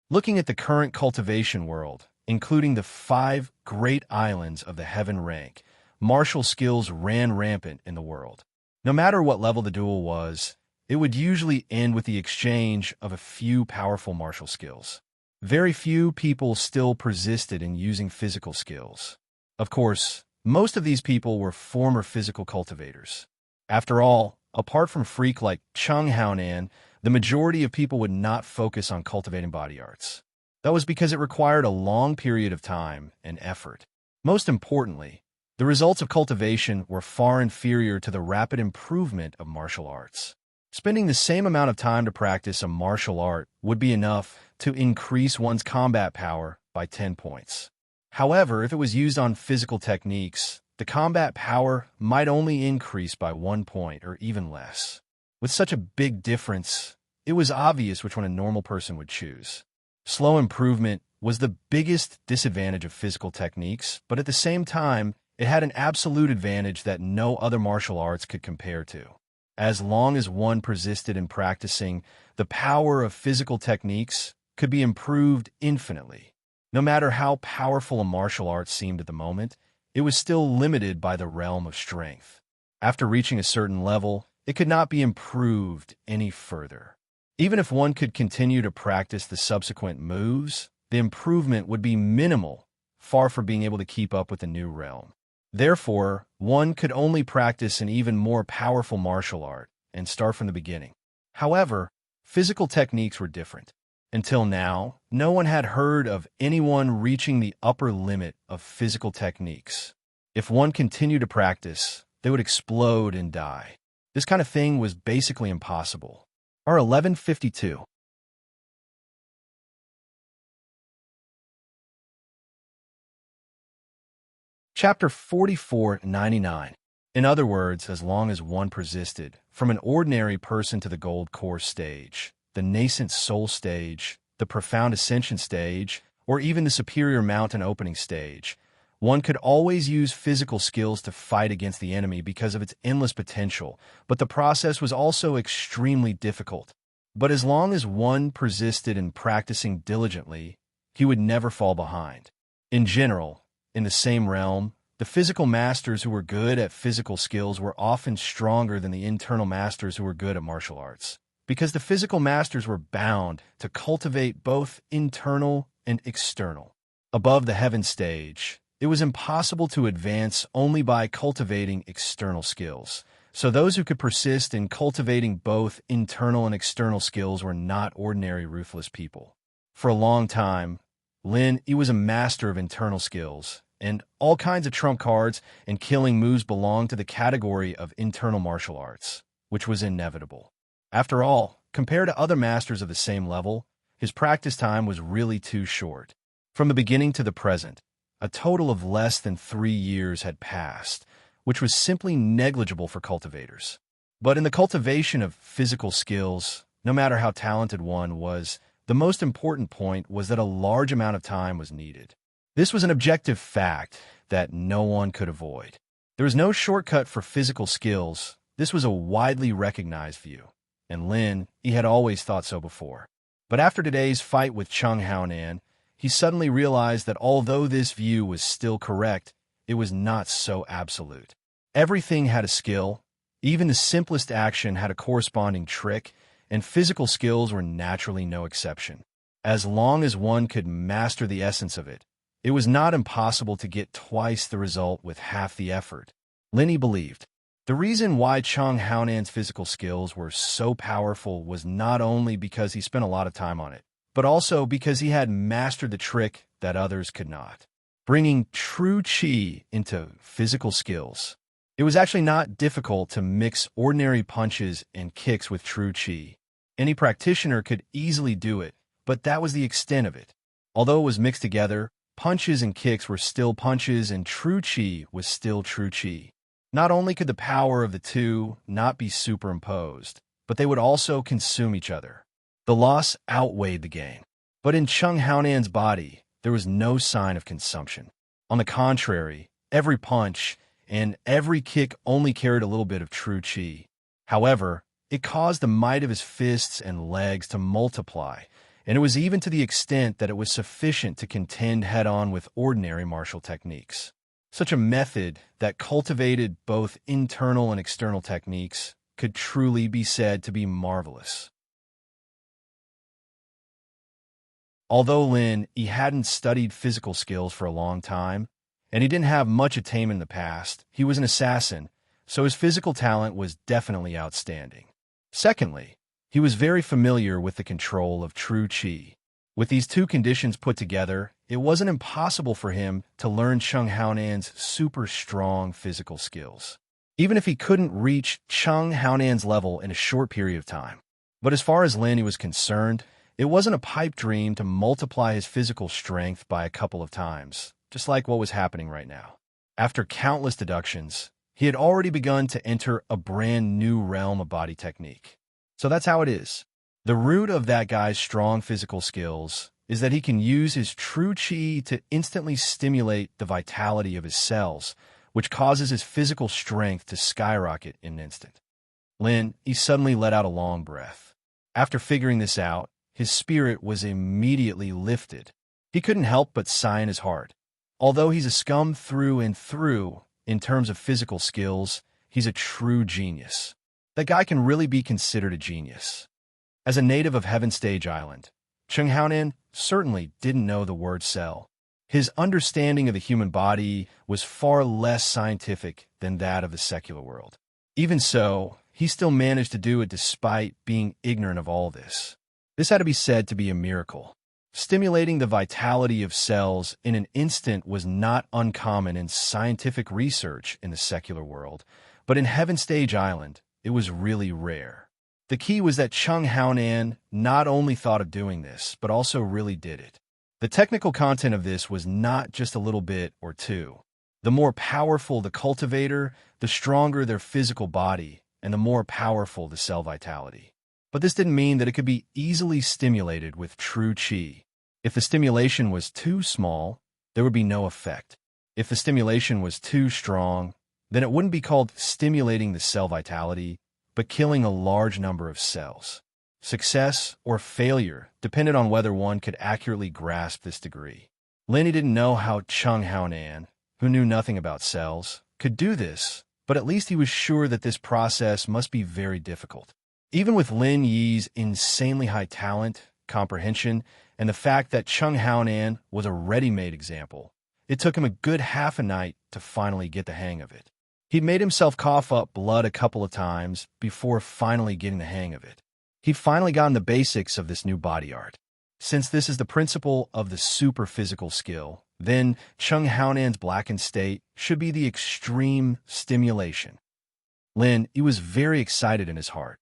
Looking at the current cultivation world, including the 5 great islands of the heaven rank, martial skills ran rampant in the world. No matter what level the duel was, it would usually end with the exchange of a few powerful martial skills. Very few people still persisted in using physical skills. Of course, most of these people were former physical cultivators. After all, apart from freak like Chung Haonan, the majority of people would not focus on cultivating body arts. That was because it required a long period of time and effort. Most importantly, the results of cultivation were far inferior to the rapid improvement of martial arts. Spending the same amount of time to practice a martial art would be enough to increase one's combat power by 10 points. However, if it was used on physical techniques, the combat power might only increase by 1 point or even less. With such a big difference, it was obvious which one a normal person would choose. Slow improvement was the biggest disadvantage of physical techniques, but at the same time, it had an absolute advantage that no other martial arts could compare to. As long as one persisted in practicing, the power of physical techniques could be improved infinitely. No matter how powerful a martial art seemed at the moment, it was still limited by the realm of strength. After reaching a certain level, it could not be improved any further. Even if one could continue to practice the subsequent moves, the improvement would be minimal, far from being able to keep up with the new realm. Therefore, one could only practice an even more powerful martial art and start from the beginning. However, physical techniques were different. Until now, no one had heard of anyone reaching the upper limit of physical techniques. If one continued to practice, they would explode and die. This kind of thing was basically impossible. R1152. Chapter 4499. In other words, as long as one persisted, from an ordinary person to the gold core stage, the nascent soul stage, the profound ascension stage, or even the superior mountain opening stage, one could always use physical skills to fight against the enemy because of its endless potential, but the process was also extremely difficult. But as long as one persisted in practicing diligently, he would never fall behind. In general, in the same realm, the physical masters who were good at physical skills were often stronger than the internal masters who were good at martial arts, because the physical masters were bound to cultivate both internal and external. Above the heaven stage, it was impossible to advance only by cultivating external skills. So those who could persist in cultivating both internal and external skills were not ordinary ruthless people. For a long time, Lin Yi was a master of internal skills, and all kinds of trump cards and killing moves belonged to the category of internal martial arts, which was inevitable. After all, compared to other masters of the same level, his practice time was really too short. From the beginning to the present, a total of less than 3 years had passed, which was simply negligible for cultivators. But in the cultivation of physical skills, no matter how talented one was, the most important point was that a large amount of time was needed. This was an objective fact that no one could avoid. There was no shortcut for physical skills. This was a widely recognized view, and Lin Yi had always thought so before. But after today's fight with Chung Haonan, he suddenly realized that although this view was still correct, it was not so absolute. Everything had a skill, even the simplest action had a corresponding trick, and physical skills were naturally no exception. As long as one could master the essence of it, it was not impossible to get twice the result with half the effort. Lin Yi believed. The reason why Chung Haonan's physical skills were so powerful was not only because he spent a lot of time on it, but also because he had mastered the trick that others could not, bringing true qi into physical skills. It was actually not difficult to mix ordinary punches and kicks with true qi. Any practitioner could easily do it, but that was the extent of it. Although it was mixed together, punches and kicks were still punches and true qi was still true qi. Not only could the power of the two not be superimposed, but they would also consume each other. The loss outweighed the gain. But in Chung Haonan's body, there was no sign of consumption. On the contrary, every punch and every kick only carried a little bit of true qi. However, it caused the might of his fists and legs to multiply, and it was even to the extent that it was sufficient to contend head-on with ordinary martial techniques. Such a method that cultivated both internal and external techniques could truly be said to be marvelous. Although Lin Yi hadn't studied physical skills for a long time, and he didn't have much attainment in the past, he was an assassin, so his physical talent was definitely outstanding. Secondly, he was very familiar with the control of true qi. With these two conditions put together, it wasn't impossible for him to learn Chung Haonan's super strong physical skills, even if he couldn't reach Chung Haonan's level in a short period of time. But as far as Lin Yi was concerned, it wasn't a pipe dream to multiply his physical strength by a couple of times, just like what was happening right now. After countless deductions, he had already begun to enter a brand new realm of body technique. So that's how it is. The root of that guy's strong physical skills is that he can use his true qi to instantly stimulate the vitality of his cells, which causes his physical strength to skyrocket in an instant. Lin Yi suddenly let out a long breath. After figuring this out, his spirit was immediately lifted. He couldn't help but sigh in his heart. Although he's a scum through and through, in terms of physical skills, he's a true genius. That guy can really be considered a genius. As a native of Heaven Stage Island, Chung Haonan certainly didn't know the word cell. His understanding of the human body was far less scientific than that of the secular world. Even so, he still managed to do it despite being ignorant of all this. This had to be said to be a miracle. Stimulating the vitality of cells in an instant was not uncommon in scientific research in the secular world, but in Heaven Stage Island, it was really rare. The key was that Chung Haonan not only thought of doing this, but also really did it. The technical content of this was not just a little bit or two. The more powerful the cultivator, the stronger their physical body, and the more powerful the cell vitality. But this didn't mean that it could be easily stimulated with true qi. If the stimulation was too small, there would be no effect. If the stimulation was too strong, then it wouldn't be called stimulating the cell vitality, but killing a large number of cells. Success or failure depended on whether one could accurately grasp this degree. Lenny didn't know how Chung Haonan, who knew nothing about cells, could do this, but at least he was sure that this process must be very difficult. Even with Lin Yi's insanely high talent, comprehension, and the fact that Chung Haonan was a ready-made example, it took him a good half a night to finally get the hang of it. He'd made himself cough up blood a couple of times before finally getting the hang of it. He'd finally gotten the basics of this new body art. Since this is the principle of the super physical skill, then Chung Haonan's blackened state should be the extreme stimulation. Lin, he was very excited in his heart.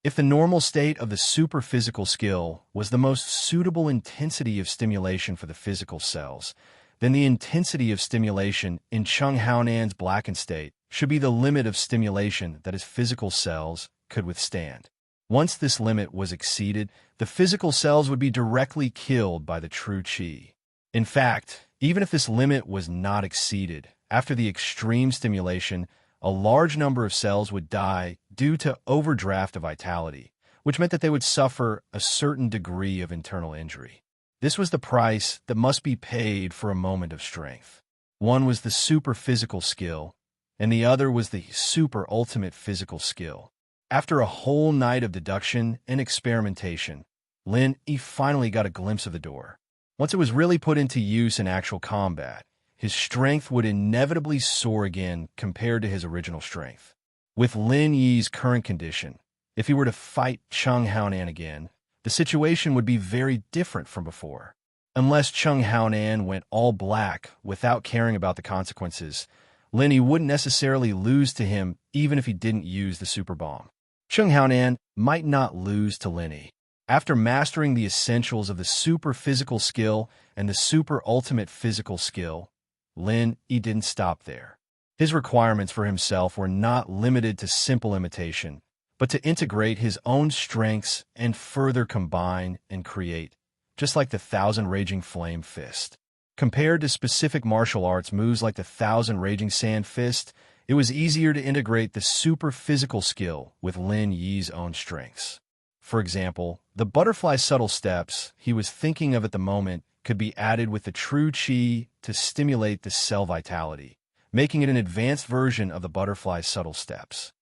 If the normal state of the super physical skill was the most suitable intensity of stimulation for the physical cells, then the intensity of stimulation in Chung Haonan's blackened state should be the limit of stimulation that his physical cells could withstand. Once this limit was exceeded, the physical cells would be directly killed by the true qi. In fact, even if this limit was not exceeded, after the extreme stimulation, a large number of cells would die due to overdraft of vitality, which meant that they would suffer a certain degree of internal injury. This was the price that must be paid for a moment of strength. One was the super physical skill, and the other was the super ultimate physical skill. After a whole night of deduction and experimentation, Lin Yi finally got a glimpse of the door. Once it was really put into use in actual combat, his strength would inevitably soar again compared to his original strength. With Lin Yi's current condition, if he were to fight Chung Haonan again, the situation would be very different from before. Unless Chung Haonan went all black without caring about the consequences, Lin Yi wouldn't necessarily lose to him even if he didn't use the super bomb. Chung Haonan might not lose to Lin Yi. After mastering the essentials of the super physical skill and the super ultimate physical skill, Lin Yi didn't stop there. His requirements for himself were not limited to simple imitation, but to integrate his own strengths and further combine and create, just like the Thousand Raging Flame Fist. Compared to specific martial arts moves like the Thousand Raging Sand Fist, it was easier to integrate the super physical skill with Lin Yi's own strengths. For example, the butterfly subtle steps he was thinking of at the moment could be added with the true qi to stimulate the cell vitality, making it an advanced version of the butterfly subtle steps.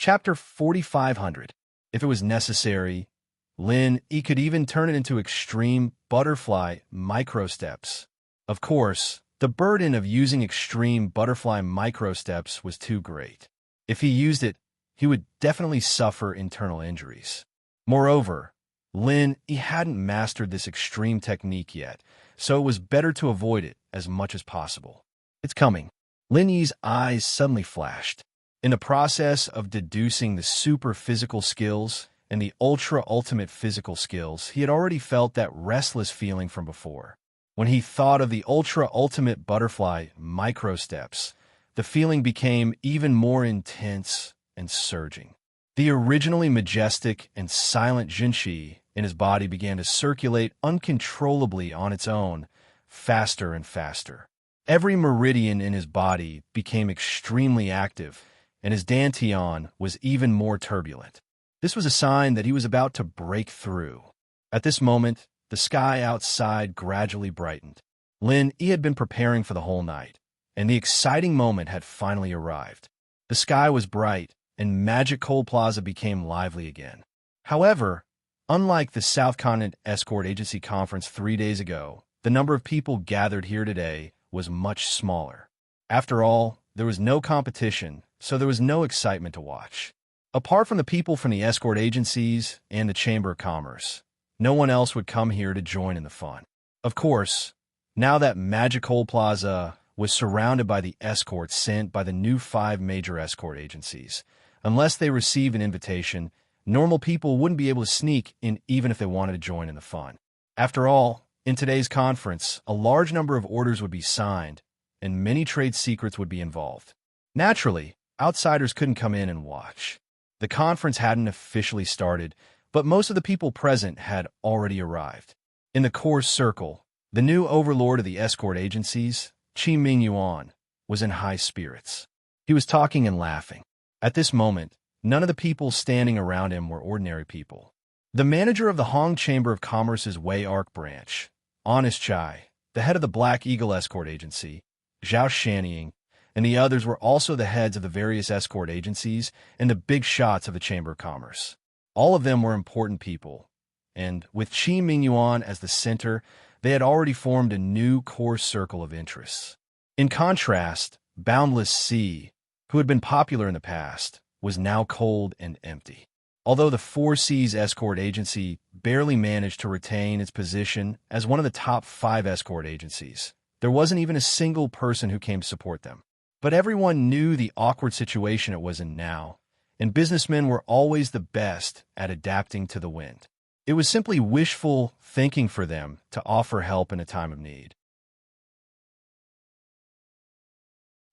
Chapter 4500. If it was necessary, Lin Yi could even turn it into extreme butterfly micro-steps. Of course, the burden of using extreme butterfly micro-steps was too great. If he used it, he would definitely suffer internal injuries. Moreover, Lin Yi hadn't mastered this extreme technique yet, so it was better to avoid it as much as possible. It's coming. Lin Yi's eyes suddenly flashed. In the process of deducing the super physical skills and the ultra ultimate physical skills, he had already felt that restless feeling from before. When he thought of the ultra ultimate butterfly micro steps, the feeling became even more intense and surging. The originally majestic and silent Jinshi in his body began to circulate uncontrollably on its own, faster and faster. Every meridian in his body became extremely active, and his dantian was even more turbulent. This was a sign that he was about to break through. At this moment, the sky outside gradually brightened. Lin Yi had been preparing for the whole night, and the exciting moment had finally arrived. The sky was bright, and Magic Coal Plaza became lively again. However, unlike the South Continent Escort Agency conference 3 days ago, the number of people gathered here today was much smaller. After all, there was no competition, so there was no excitement to watch. Apart from the people from the escort agencies and the Chamber of Commerce, no one else would come here to join in the fun. Of course, now that Magic Coal Plaza was surrounded by the escorts sent by the new 5 major escort agencies, unless they received an invitation, normal people wouldn't be able to sneak in even if they wanted to join in the fun. After all, in today's conference, a large number of orders would be signed, and many trade secrets would be involved. Naturally, outsiders couldn't come in and watch. The conference hadn't officially started, but most of the people present had already arrived. In the core circle, the new overlord of the escort agencies, Qi Mingyuan, was in high spirits. He was talking and laughing. At this moment, none of the people standing around him were ordinary people. The manager of the Hong Chamber of Commerce's Wei Arc branch, Honest Chai, the head of the Black Eagle Escort Agency, Zhao Shanying, and the others were also the heads of the various escort agencies and the big shots of the Chamber of Commerce. All of them were important people, and with Qi Mingyuan as the center, they had already formed a new core circle of interests. In contrast, Boundless Sea, who had been popular in the past, was now cold and empty. Although the Four Seas Escort Agency barely managed to retain its position as one of the top 5 escort agencies, there wasn't even a single person who came to support them. But everyone knew the awkward situation it was in now, and businessmen were always the best at adapting to the wind. It was simply wishful thinking for them to offer help in a time of need.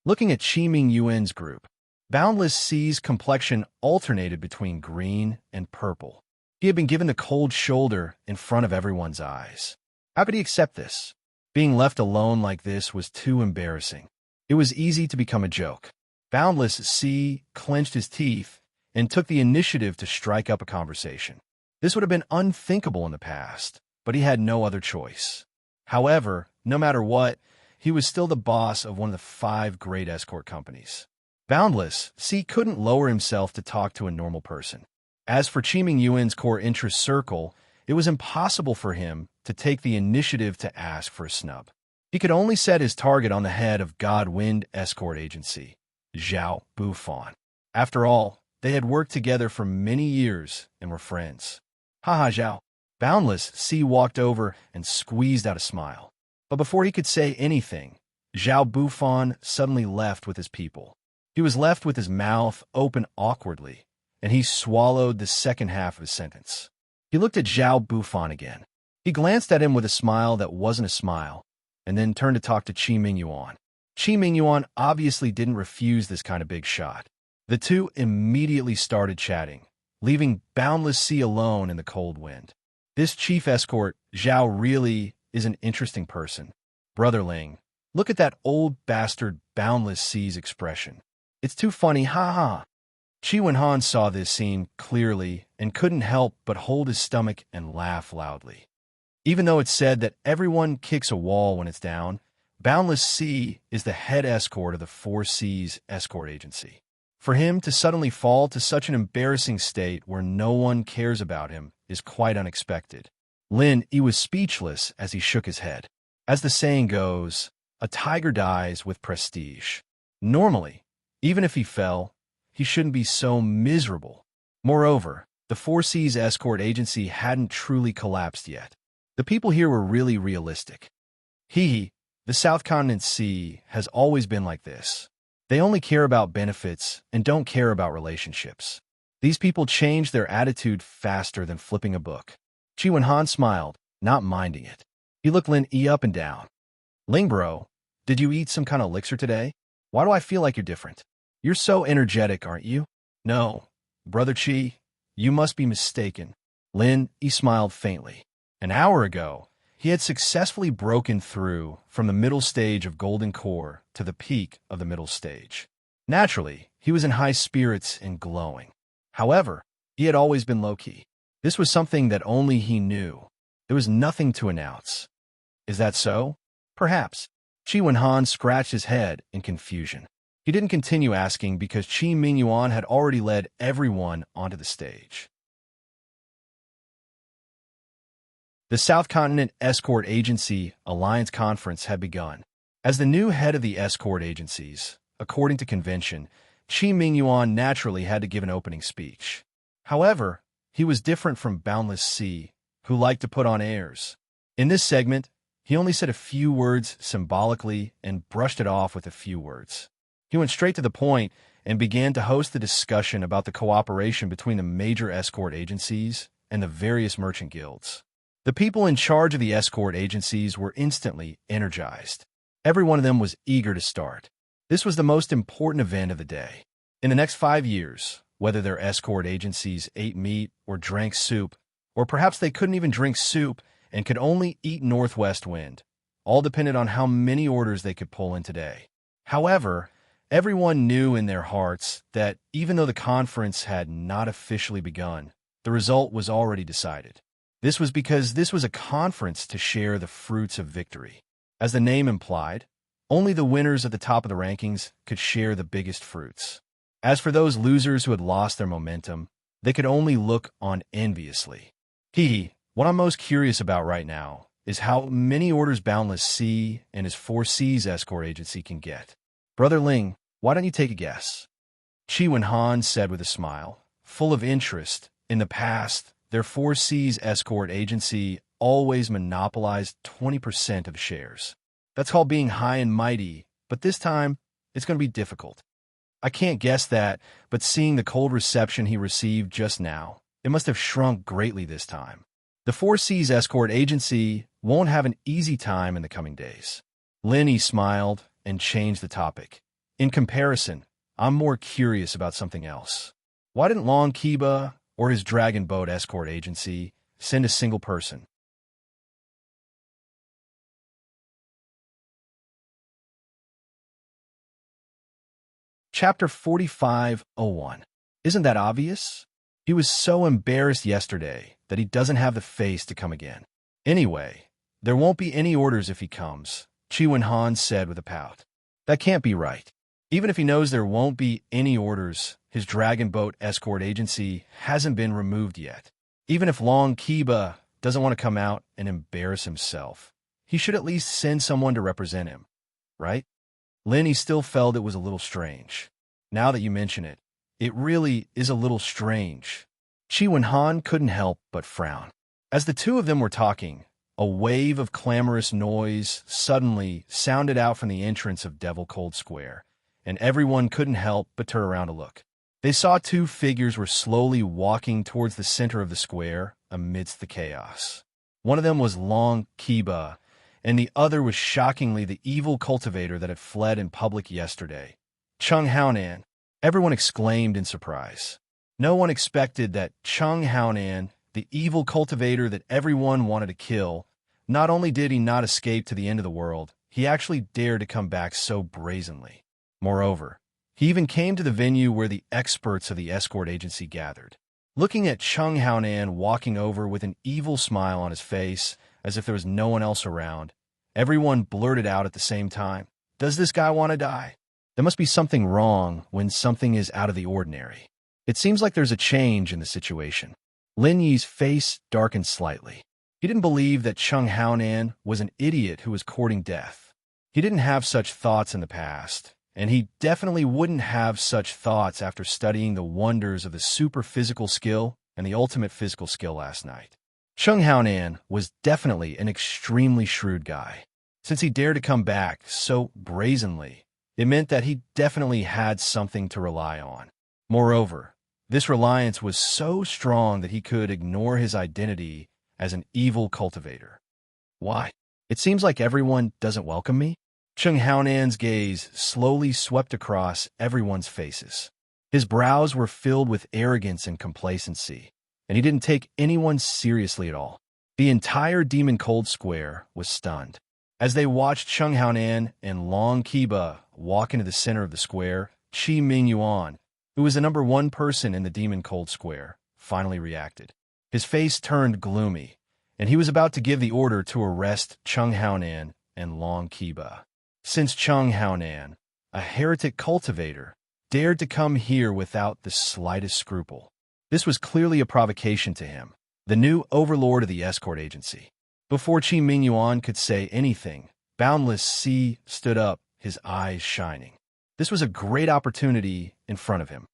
Looking at Qi Mingyuan's group, Boundless Sea's complexion alternated between green and purple. He had been given the cold shoulder in front of everyone's eyes. How could he accept this? Being left alone like this was too embarrassing. It was easy to become a joke. Boundless Sea clenched his teeth and took the initiative to strike up a conversation. This would have been unthinkable in the past, but he had no other choice. However, no matter what, he was still the boss of one of the 5 great escort companies. Boundless Sea couldn't lower himself to talk to a normal person. As for Qi Mingyuan's core interest circle, it was impossible for him to take the initiative to ask for a snub. He could only set his target on the head of Godwind Escort Agency, Zhao Bufan. After all, they had worked together for many years and were friends. Haha, Zhao. Boundless Sea walked over and squeezed out a smile. But before he could say anything, Zhao Bufan suddenly left with his people. He was left with his mouth open awkwardly, and he swallowed the second half of his sentence. He looked at Zhao Bufan again. He glanced at him with a smile that wasn't a smile, and then turned to talk to Qi Mingyuan. Qi Mingyuan obviously didn't refuse this kind of big shot. The two immediately started chatting, leaving Boundless Sea alone in the cold wind. This chief escort, Zhao, really is an interesting person. Brother Ling, look at that old bastard Boundless Sea's expression. It's too funny, ha. Qi Wenhan saw this scene clearly and couldn't help but hold his stomach and laugh loudly. Even though it's said that everyone kicks a wall when it's down, Boundless Sea is the head escort of the Four Seas Escort Agency. For him to suddenly fall to such an embarrassing state where no one cares about him is quite unexpected. Lin Yi was speechless as he shook his head. As the saying goes, a tiger dies with prestige. Normally, even if he fell, he shouldn't be so miserable. Moreover, the Four Seas Escort Agency hadn't truly collapsed yet. The people here were really realistic. The South Continent Sea has always been like this. They only care about benefits and don't care about relationships. These people change their attitude faster than flipping a book. Qi Wenhan smiled, not minding it. He looked Lin Yi up and down. Ling bro, did you eat some kind of elixir today? Why do I feel like you're different? You're so energetic, aren't you? No, Brother Qi, you must be mistaken. Lin Yi smiled faintly. An hour ago, he had successfully broken through from the middle stage of Golden Core to the peak of the middle stage. Naturally, he was in high spirits and glowing. However, he had always been low-key. This was something that only he knew. There was nothing to announce. Is that so? Perhaps. Qi Wenhan scratched his head in confusion. He didn't continue asking because Qi Mingyuan had already led everyone onto the stage. The South Continent Escort Agency Alliance Conference had begun. As the new head of the escort agencies, according to convention, Qi Mingyuan naturally had to give an opening speech. However, he was different from Boundless Sea, who liked to put on airs. In this segment, he only said a few words symbolically and brushed it off with a few words. He went straight to the point and began to host the discussion about the cooperation between the major escort agencies and the various merchant guilds. The people in charge of the escort agencies were instantly energized. Every one of them was eager to start. This was the most important event of the day. In the next 5 years, whether their escort agencies ate meat or drank soup, or perhaps they couldn't even drink soup and could only eat northwest wind, all depended on how many orders they could pull in today. However, everyone knew in their hearts that even though the conference had not officially begun, the result was already decided. This was because this was a conference to share the fruits of victory. As the name implied, only the winners at the top of the rankings could share the biggest fruits. As for those losers who had lost their momentum, they could only look on enviously. What I'm most curious about right now is how many orders Boundless Sea and his 4 Seas escort agency can get. Brother Ling, why don't you take a guess? Qi Wenhan said with a smile, full of interest. In the past, their 4 Seas escort agency always monopolized 20% of the shares. That's called being high and mighty, but this time, it's going to be difficult. I can't guess that, but seeing the cold reception he received just now, it must have shrunk greatly this time. The 4 Seas escort agency won't have an easy time in the coming days. Linny smiled and changed the topic. In comparison, I'm more curious about something else. Why didn't Long Kiba or his Dragon Boat escort agency send a single person? Chapter 45:01. Isn't that obvious? He was so embarrassed yesterday that he doesn't have the face to come again. Anyway, there won't be any orders if he comes, Qi Wenhan said with a pout. That can't be right. Even if he knows there won't be any orders, his Dragon Boat escort agency hasn't been removed yet. Even if Long Kiba doesn't want to come out and embarrass himself, he should at least send someone to represent him, right? Linny still felt it was a little strange. Now that you mention it, it really is a little strange. Qi Wenhan couldn't help but frown. As the two of them were talking, a wave of clamorous noise suddenly sounded out from the entrance of Devil Cold Square, and everyone couldn't help but turn around to look. They saw 2 figures were slowly walking towards the center of the square amidst the chaos. One of them was Long Kiba, and the other was shockingly the evil cultivator that had fled in public yesterday, Chung Haonan. Everyone exclaimed in surprise. No one expected that Chung Haonan, the evil cultivator that everyone wanted to kill, not only did he not escape to the end of the world, he actually dared to come back so brazenly. Moreover, he even came to the venue where the experts of the escort agency gathered. Looking at Chung Haonan walking over with an evil smile on his face, as if there was no one else around, everyone blurted out at the same time, "Does this guy want to die?" There must be something wrong when something is out of the ordinary. It seems like there's a change in the situation. Lin Yi's face darkened slightly. He didn't believe that Chung Haonan was an idiot who was courting death. He didn't have such thoughts in the past, and he definitely wouldn't have such thoughts after studying the wonders of the super physical skill and the ultimate physical skill last night. Chung Haonan was definitely an extremely shrewd guy. Since he dared to come back so brazenly, it meant that he definitely had something to rely on. Moreover, this reliance was so strong that he could ignore his identity as an evil cultivator. Why? It seems like everyone doesn't welcome me? Chung Haonan's gaze slowly swept across everyone's faces. His brows were filled with arrogance and complacency, and he didn't take anyone seriously at all. The entire Demon Cold Square was stunned. As they watched Chung Haonan and Long Kiba walk into the center of the square, Qi Mingyuan, who was the number 1 person in the Demon Cold Square, finally reacted. His face turned gloomy, and he was about to give the order to arrest Chung Haonan and long kiba. Since Chung Haonan, a heretic cultivator, dared to come here without the slightest scruple. This was clearly a provocation to him, the new overlord of the escort agency. Before Qi Mingyuan could say anything, Boundless Sea stood up, his eyes shining. This was a great opportunity in front of him.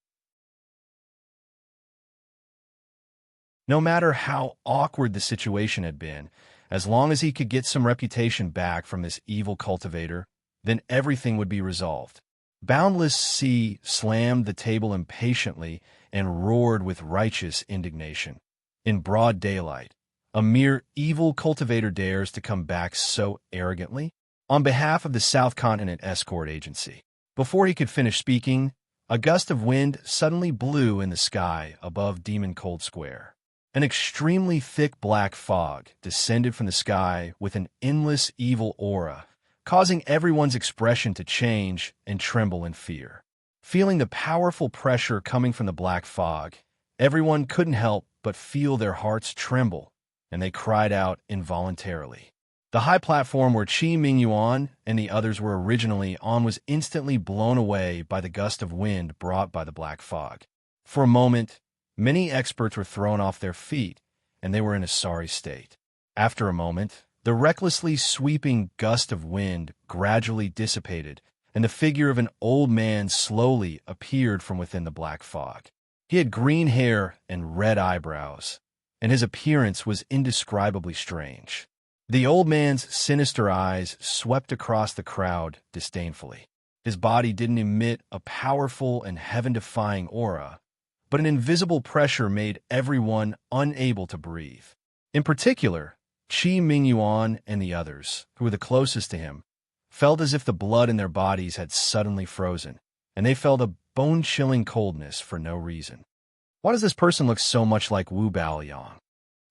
No matter how awkward the situation had been, as long as he could get some reputation back from this evil cultivator, then everything would be resolved. Boundless Sea slammed the table impatiently and roared with righteous indignation. In broad daylight, a mere evil cultivator dares to come back so arrogantly? On behalf of the South Continent Escort Agency. Before he could finish speaking, a gust of wind suddenly blew in the sky above Demon Cold Square. An extremely thick black fog descended from the sky with an endless evil aura, causing everyone's expression to change and tremble in fear. Feeling the powerful pressure coming from the black fog, everyone couldn't help but feel their hearts tremble, and they cried out involuntarily. The high platform where Qi Mingyuan and the others were originally on was instantly blown away by the gust of wind brought by the black fog. For a moment, many experts were thrown off their feet, and they were in a sorry state. After a moment, the recklessly sweeping gust of wind gradually dissipated, and the figure of an old man slowly appeared from within the black fog. He had green hair and red eyebrows, and his appearance was indescribably strange. The old man's sinister eyes swept across the crowd disdainfully. His body didn't emit a powerful and heaven-defying aura, but an invisible pressure made everyone unable to breathe. In particular, Qi Mingyuan and the others, who were the closest to him, felt as if the blood in their bodies had suddenly frozen, and they felt a bone-chilling coldness for no reason. Why does this person look so much like Wu Baoyang?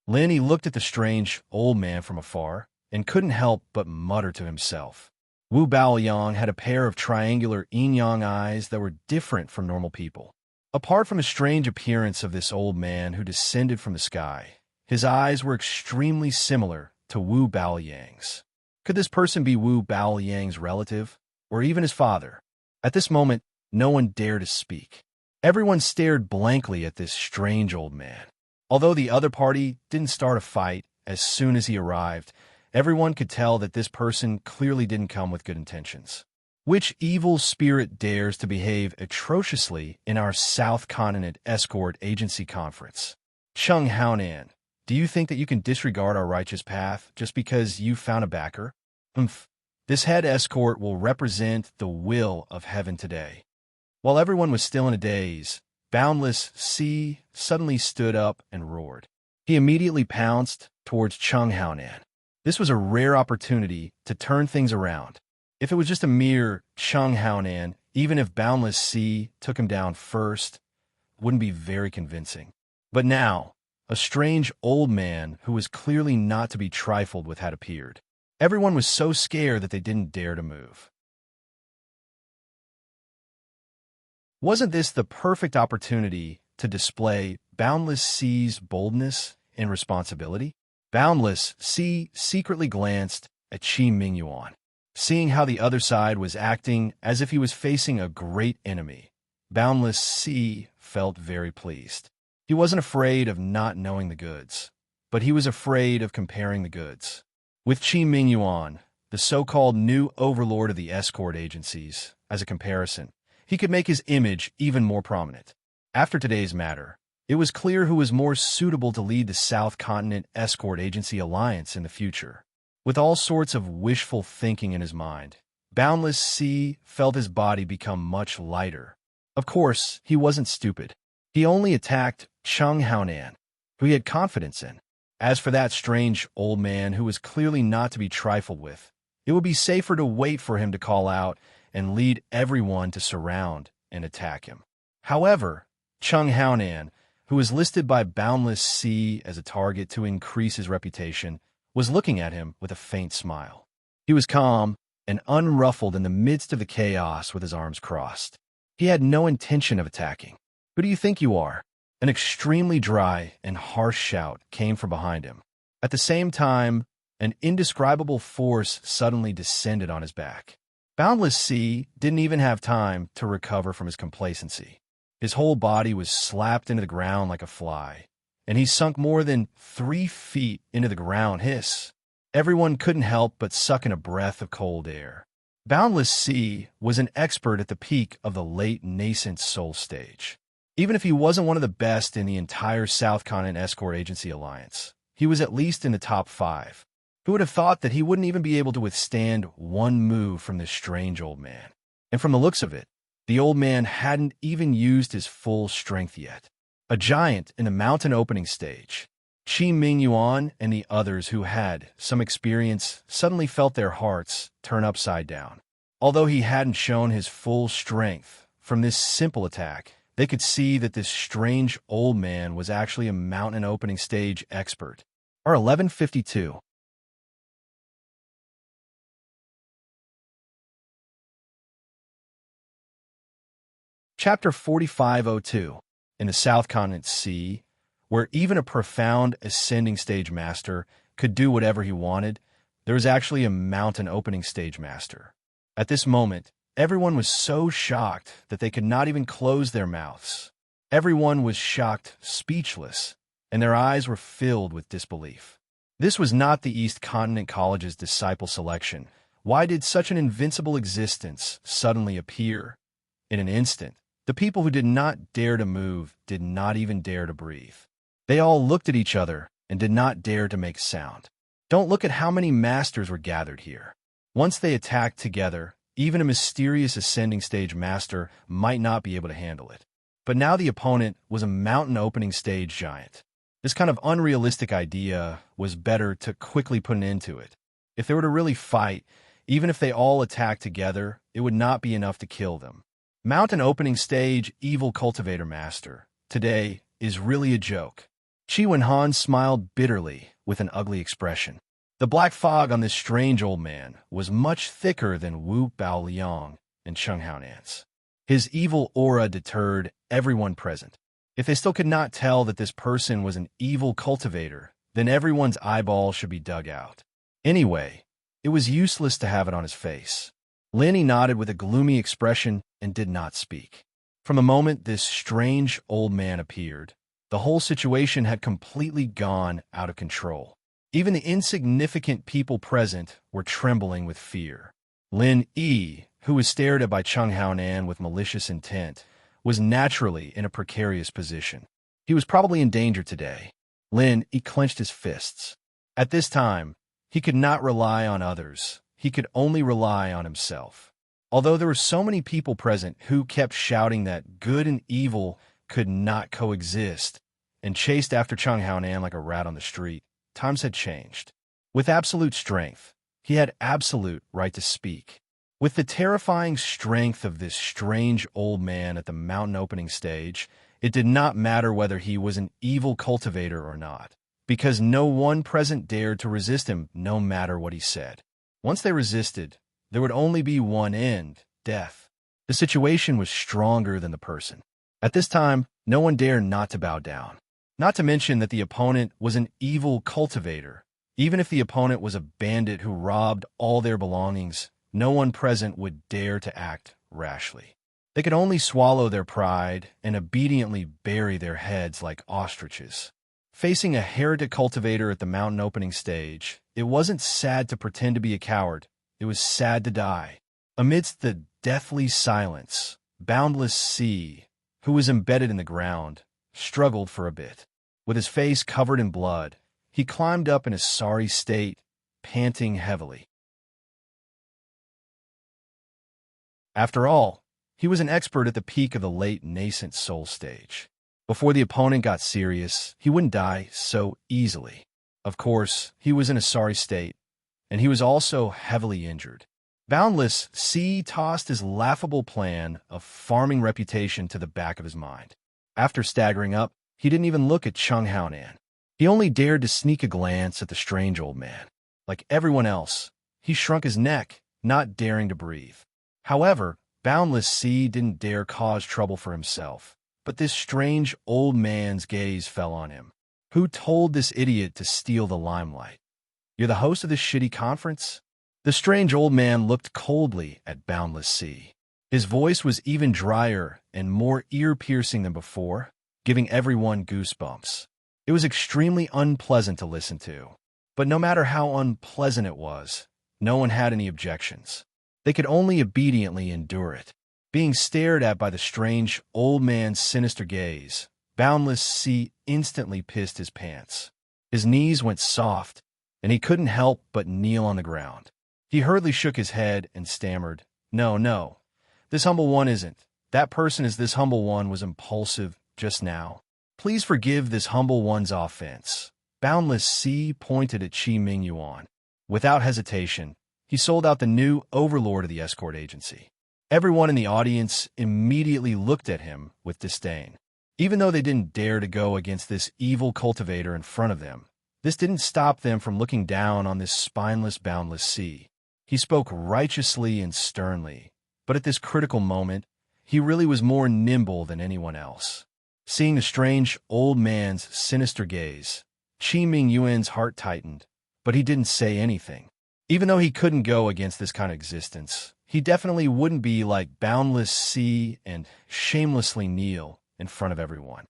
Lin looked at the strange old man from afar and couldn't help but mutter to himself. Wu Baoyang had a pair of triangular yin-yang eyes that were different from normal people. Apart from the strange appearance of this old man who descended from the sky, his eyes were extremely similar to Wu Baoyang's. Could this person be Wu Baoyang's relative, or even his father? At this moment, no one dared to speak. Everyone stared blankly at this strange old man. Although the other party didn't start a fight as soon as he arrived, everyone could tell that this person clearly didn't come with good intentions. Which evil spirit dares to behave atrociously in our South Continent Escort Agency conference? Chung Haonan, do you think that you can disregard our righteous path just because you found a backer? This head escort will represent the will of heaven today. While everyone was still in a daze, Boundless Sea suddenly stood up and roared. He immediately pounced towards Chung Haonan. This was a rare opportunity to turn things around. If it was just a mere Chung Haonan, even if Boundless Sea took him down first, it wouldn't be very convincing. But now, a strange old man who was clearly not to be trifled with had appeared. Everyone was so scared that they didn't dare to move. Wasn't this the perfect opportunity to display Boundless Sea's boldness and responsibility? Boundless Sea secretly glanced at Qi Mingyuan. Seeing how the other side was acting as if he was facing a great enemy, Boundless Sea felt very pleased. He wasn't afraid of not knowing the goods, but he was afraid of comparing the goods. With Qi Mingyuan, the so-called new overlord of the escort agencies, as a comparison, he could make his image even more prominent. After today's matter, it was clear who was more suitable to lead the South Continent Escort Agency Alliance in the future. With all sorts of wishful thinking in his mind, Boundless Sea felt his body become much lighter. Of course, he wasn't stupid. He only attacked Chung Haonan, who he had confidence in. As for that strange old man who was clearly not to be trifled with, it would be safer to wait for him to call out and lead everyone to surround and attack him. However, Chung Haonan, who was listed by Boundless Sea as a target to increase his reputation, was looking at him with a faint smile. He was calm and unruffled in the midst of the chaos with his arms crossed. He had no intention of attacking. "Who do you think you are?" An extremely dry and harsh shout came from behind him. At the same time, An indescribable force suddenly descended on his back. Boundless Sea didn't even have time to recover from his complacency. His whole body was slapped into the ground like a fly, and he sunk more than 3 feet into the ground. Hiss. Everyone couldn't help but suck in a breath of cold air. Boundless Sea was an expert at the peak of the late nascent soul stage. Even if he wasn't one of the best in the entire South Continent Escort Agency Alliance, he was at least in the top 5. Who would have thought that he wouldn't even be able to withstand one move from this strange old man? And from the looks of it, the old man hadn't even used his full strength yet. A giant in the mountain opening stage, Chi Ming Yuan and the others who had some experience suddenly felt their hearts turn upside down. Although he hadn't shown his full strength from this simple attack, they could see that this strange old man was actually a mountain opening stage expert. R1152. Chapter 4502. In the South Continent Sea, where even a profound ascending stage master could do whatever he wanted, there was actually a mountain opening stage master. At this moment, everyone was so shocked that they could not even close their mouths. Everyone was shocked, speechless, and their eyes were filled with disbelief. This was not the East Continent College's disciple selection. Why did such an invincible existence suddenly appear? In an instant, the people who did not dare to move did not even dare to breathe. They all looked at each other and did not dare to make sound. Don't look at how many masters were gathered here. Once they attacked together, even a mysterious ascending stage master might not be able to handle it. But now the opponent was a mountain opening stage giant. This kind of unrealistic idea was better to quickly put an end to it. If they were to really fight, even if they all attacked together, it would not be enough to kill them. Mountain opening stage evil cultivator master today is really a joke. Chi Wen-han smiled bitterly with an ugly expression. The black fog on this strange old man was much thicker than Wu Baoliang and Cheng Haonan's. His evil aura deterred everyone present. If they still could not tell that this person was an evil cultivator, then everyone's eyeball should be dug out. Anyway, it was useless to have it on his face. Linny nodded with a gloomy expression and did not speak. From the moment this strange old man appeared, the whole situation had completely gone out of control. Even the insignificant people present were trembling with fear. Lin Yi, who was stared at by Cheng Haonan with malicious intent, was naturally in a precarious position. He was probably in danger today. Lin Yi clenched his fists. At this time, he could not rely on others. He could only rely on himself. Although there were so many people present who kept shouting that good and evil could not coexist and chased after Cheng Haonan like a rat on the street, times had changed. With absolute strength, he had absolute right to speak. With the terrifying strength of this strange old man at the mountain opening stage, it did not matter whether he was an evil cultivator or not, because no one present dared to resist him no matter what he said. Once they resisted, there would only be one end, death. The situation was stronger than the person. At this time, no one dared not to bow down. Not to mention that the opponent was an evil cultivator. Even if the opponent was a bandit who robbed all their belongings, no one present would dare to act rashly. They could only swallow their pride and obediently bury their heads like ostriches. Facing a heretic cultivator at the mountain opening stage, it wasn't sad to pretend to be a coward. It was sad to die. Amidst the deathly silence, Boundless Sea, who was embedded in the ground, struggled for a bit. With his face covered in blood, he climbed up in a sorry state, panting heavily. After all, he was an expert at the peak of the late nascent soul stage. Before the opponent got serious, he wouldn't die so easily. Of course, he was in a sorry state, and he was also heavily injured. Boundless Sea tossed his laughable plan of farming reputation to the back of his mind. After staggering up, he didn't even look at Cheng Haonan. He only dared to sneak a glance at the strange old man. Like everyone else, he shrunk his neck, not daring to breathe. However, Boundless Sea didn't dare cause trouble for himself, but this strange old man's gaze fell on him. Who told this idiot to steal the limelight? You're the host of this shitty conference? The strange old man looked coldly at Boundless Sea. His voice was even drier and more ear-piercing than before, giving everyone goosebumps. It was extremely unpleasant to listen to. But no matter how unpleasant it was, no one had any objections. They could only obediently endure it. Being stared at by the strange old man's sinister gaze, Boundless Sea instantly pissed his pants. His knees went soft, and he couldn't help but kneel on the ground. He hurriedly shook his head and stammered, "No, no. This humble one isn't. That person is this humble one was impulsive just now. Please forgive this humble one's offense." Boundless Sea pointed at Chi Ming Yuan. Without hesitation, he sold out the new overlord of the escort agency. Everyone in the audience immediately looked at him with disdain. Even though they didn't dare to go against this evil cultivator in front of them, this didn't stop them from looking down on this spineless Boundless Sea. He spoke righteously and sternly, but at this critical moment, he really was more nimble than anyone else. Seeing the strange old man's sinister gaze, Chi Ming Yuan's heart tightened, but he didn't say anything. Even though he couldn't go against this kind of existence, he definitely wouldn't be like Boundless Sea and shamelessly kneel in front of everyone.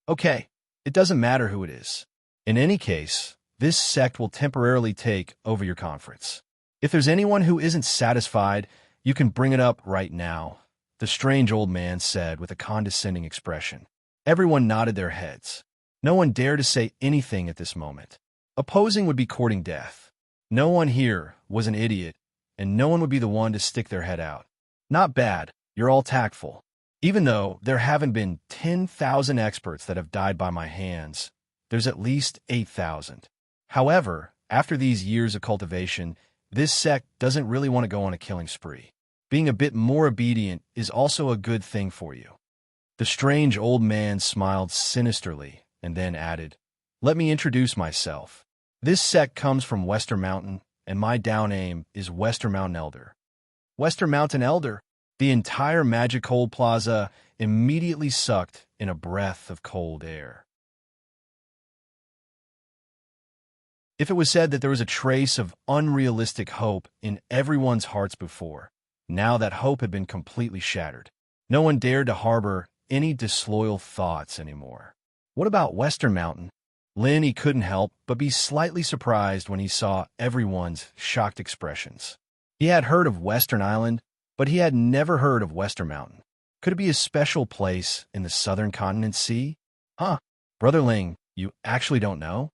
Okay, it doesn't matter who it is. In any case, this sect will temporarily take over your conference. If there's anyone who isn't satisfied, you can bring it up right now, the strange old man said with a condescending expression. Everyone nodded their heads. No one dared to say anything at this moment. Opposing would be courting death. No one here was an idiot, and no one would be the one to stick their head out. Not bad, you're all tactful. Even though there haven't been 10,000 experts that have died by my hands, there's at least 8,000. However, after these years of cultivation, this sect doesn't really want to go on a killing spree. Being a bit more obedient is also a good thing for you. The strange old man smiled sinisterly and then added, "Let me introduce myself. This sect comes from Western Mountain, and my down name is Western Mountain Elder." Western Mountain Elder? The entire Magic Cold Plaza immediately sucked in a breath of cold air. If it was said that there was a trace of unrealistic hope in everyone's hearts before, now that hope had been completely shattered. No one dared to harbor any disloyal thoughts anymore. What about Western Mountain? He couldn't help but be slightly surprised when he saw everyone's shocked expressions. He had heard of Western Island, but he had never heard of Western Mountain. Could it be a special place in the southern continent sea? Huh, Brother Ling, you actually don't know?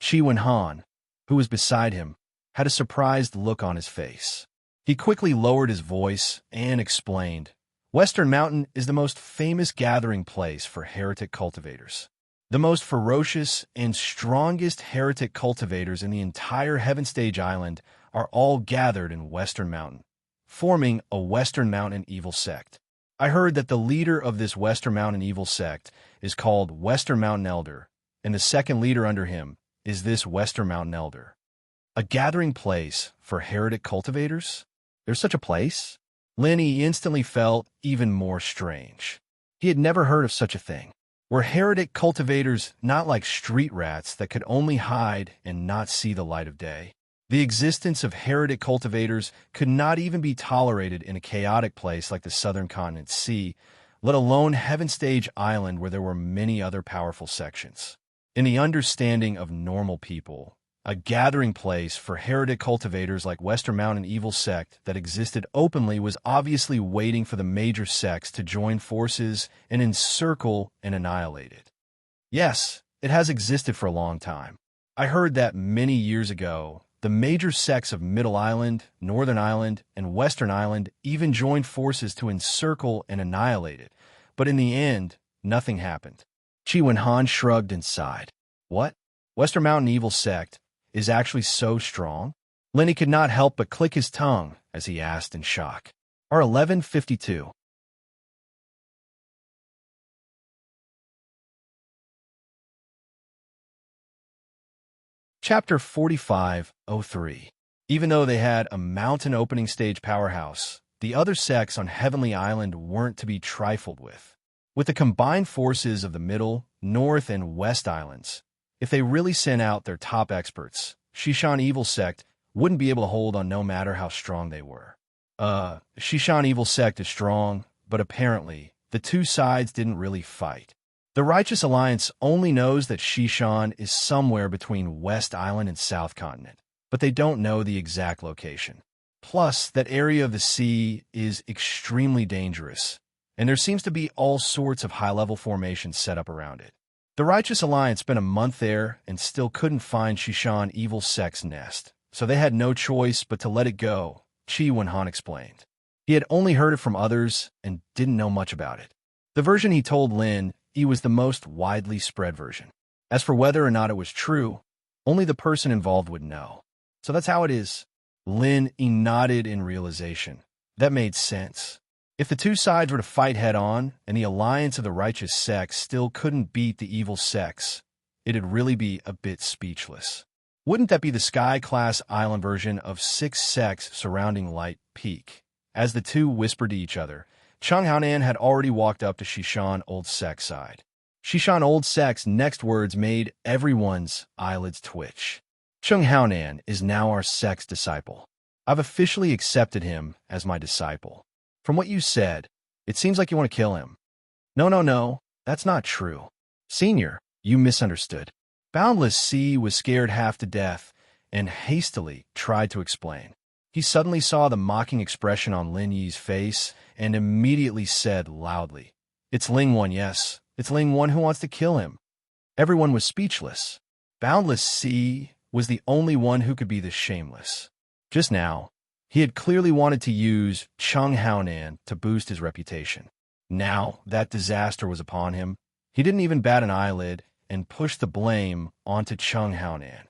Chi Wen-han, who was beside him, had a surprised look on his face. He quickly lowered his voice and explained, "Western Mountain is the most famous gathering place for heretic cultivators. The most ferocious and strongest heretic cultivators in the entire Heaven Stage Island are all gathered in Western Mountain, forming a Western Mountain evil sect. I heard that the leader of this Western Mountain evil sect is called Western Mountain Elder, and the second leader under him is this Western Mountain Elder. A gathering place for heretic cultivators? There's such a place?" Lenny instantly felt even more strange. He had never heard of such a thing. Were heretic cultivators not like street rats that could only hide and not see the light of day? The existence of heretic cultivators could not even be tolerated in a chaotic place like the Southern Continent Sea, let alone Heaven Stage Island where there were many other powerful sections. In the understanding of normal people, a gathering place for heretic cultivators like Western Mountain Evil Sect that existed openly was obviously waiting for the major sects to join forces and encircle and annihilate it. Yes, it has existed for a long time. I heard that many years ago, the major sects of Middle Island, Northern Island, and Western Island even joined forces to encircle and annihilate it, but in the end, nothing happened. Chi Wen-han shrugged and sighed. What? Western Mountain Evil Sect is actually so strong? Lenny could not help but click his tongue as he asked in shock. R1152. Chapter 4503. Even though they had a mountain opening stage powerhouse, the other sects on Heavenly Island weren't to be trifled with. With the combined forces of the Middle, North, and West Islands, if they really sent out their top experts, Shishan evil sect wouldn't be able to hold on no matter how strong they were. Shishan evil sect is strong, but apparently the two sides didn't really fight. The Righteous Alliance only knows that Shishan is somewhere between West Island and South Continent, but they don't know the exact location. Plus, that area of the sea is extremely dangerous, and there seems to be all sorts of high-level formations set up around it. The Righteous Alliance spent a month there and still couldn't find Shishan evil sect's nest, so they had no choice but to let it go, Qi Wenhan explained. He had only heard it from others and didn't know much about it. The version he told Lin Yi was the most widely spread version. As for whether or not it was true, only the person involved would know. So that's how it is. Lin Yi nodded in realization. That made sense. If the two sides were to fight head-on, and the alliance of the righteous sects still couldn't beat the evil sects, it'd really be a bit speechless. Wouldn't that be the Sky-class island version of 6 sects surrounding Light Peak? As the two whispered to each other, Cheng Haonan had already walked up to Shishan Old Sect's side. Shishan Old Sect's next words made everyone's eyelids twitch. Cheng Haonan is now our sect's disciple. I've officially accepted him as my disciple. From what you said, it seems like you want to kill him. No, that's not true. Senior, you misunderstood. Boundless Sea was scared half to death and hastily tried to explain. He suddenly saw the mocking expression on Lin Yi's face and immediately said loudly, "It's Ling One, yes. It's Ling One who wants to kill him." Everyone was speechless. Boundless Sea was the only one who could be this shameless. Just now, he had clearly wanted to use Cheng Haonan to boost his reputation. Now that disaster was upon him, he didn't even bat an eyelid and pushed the blame onto Cheng Haonan.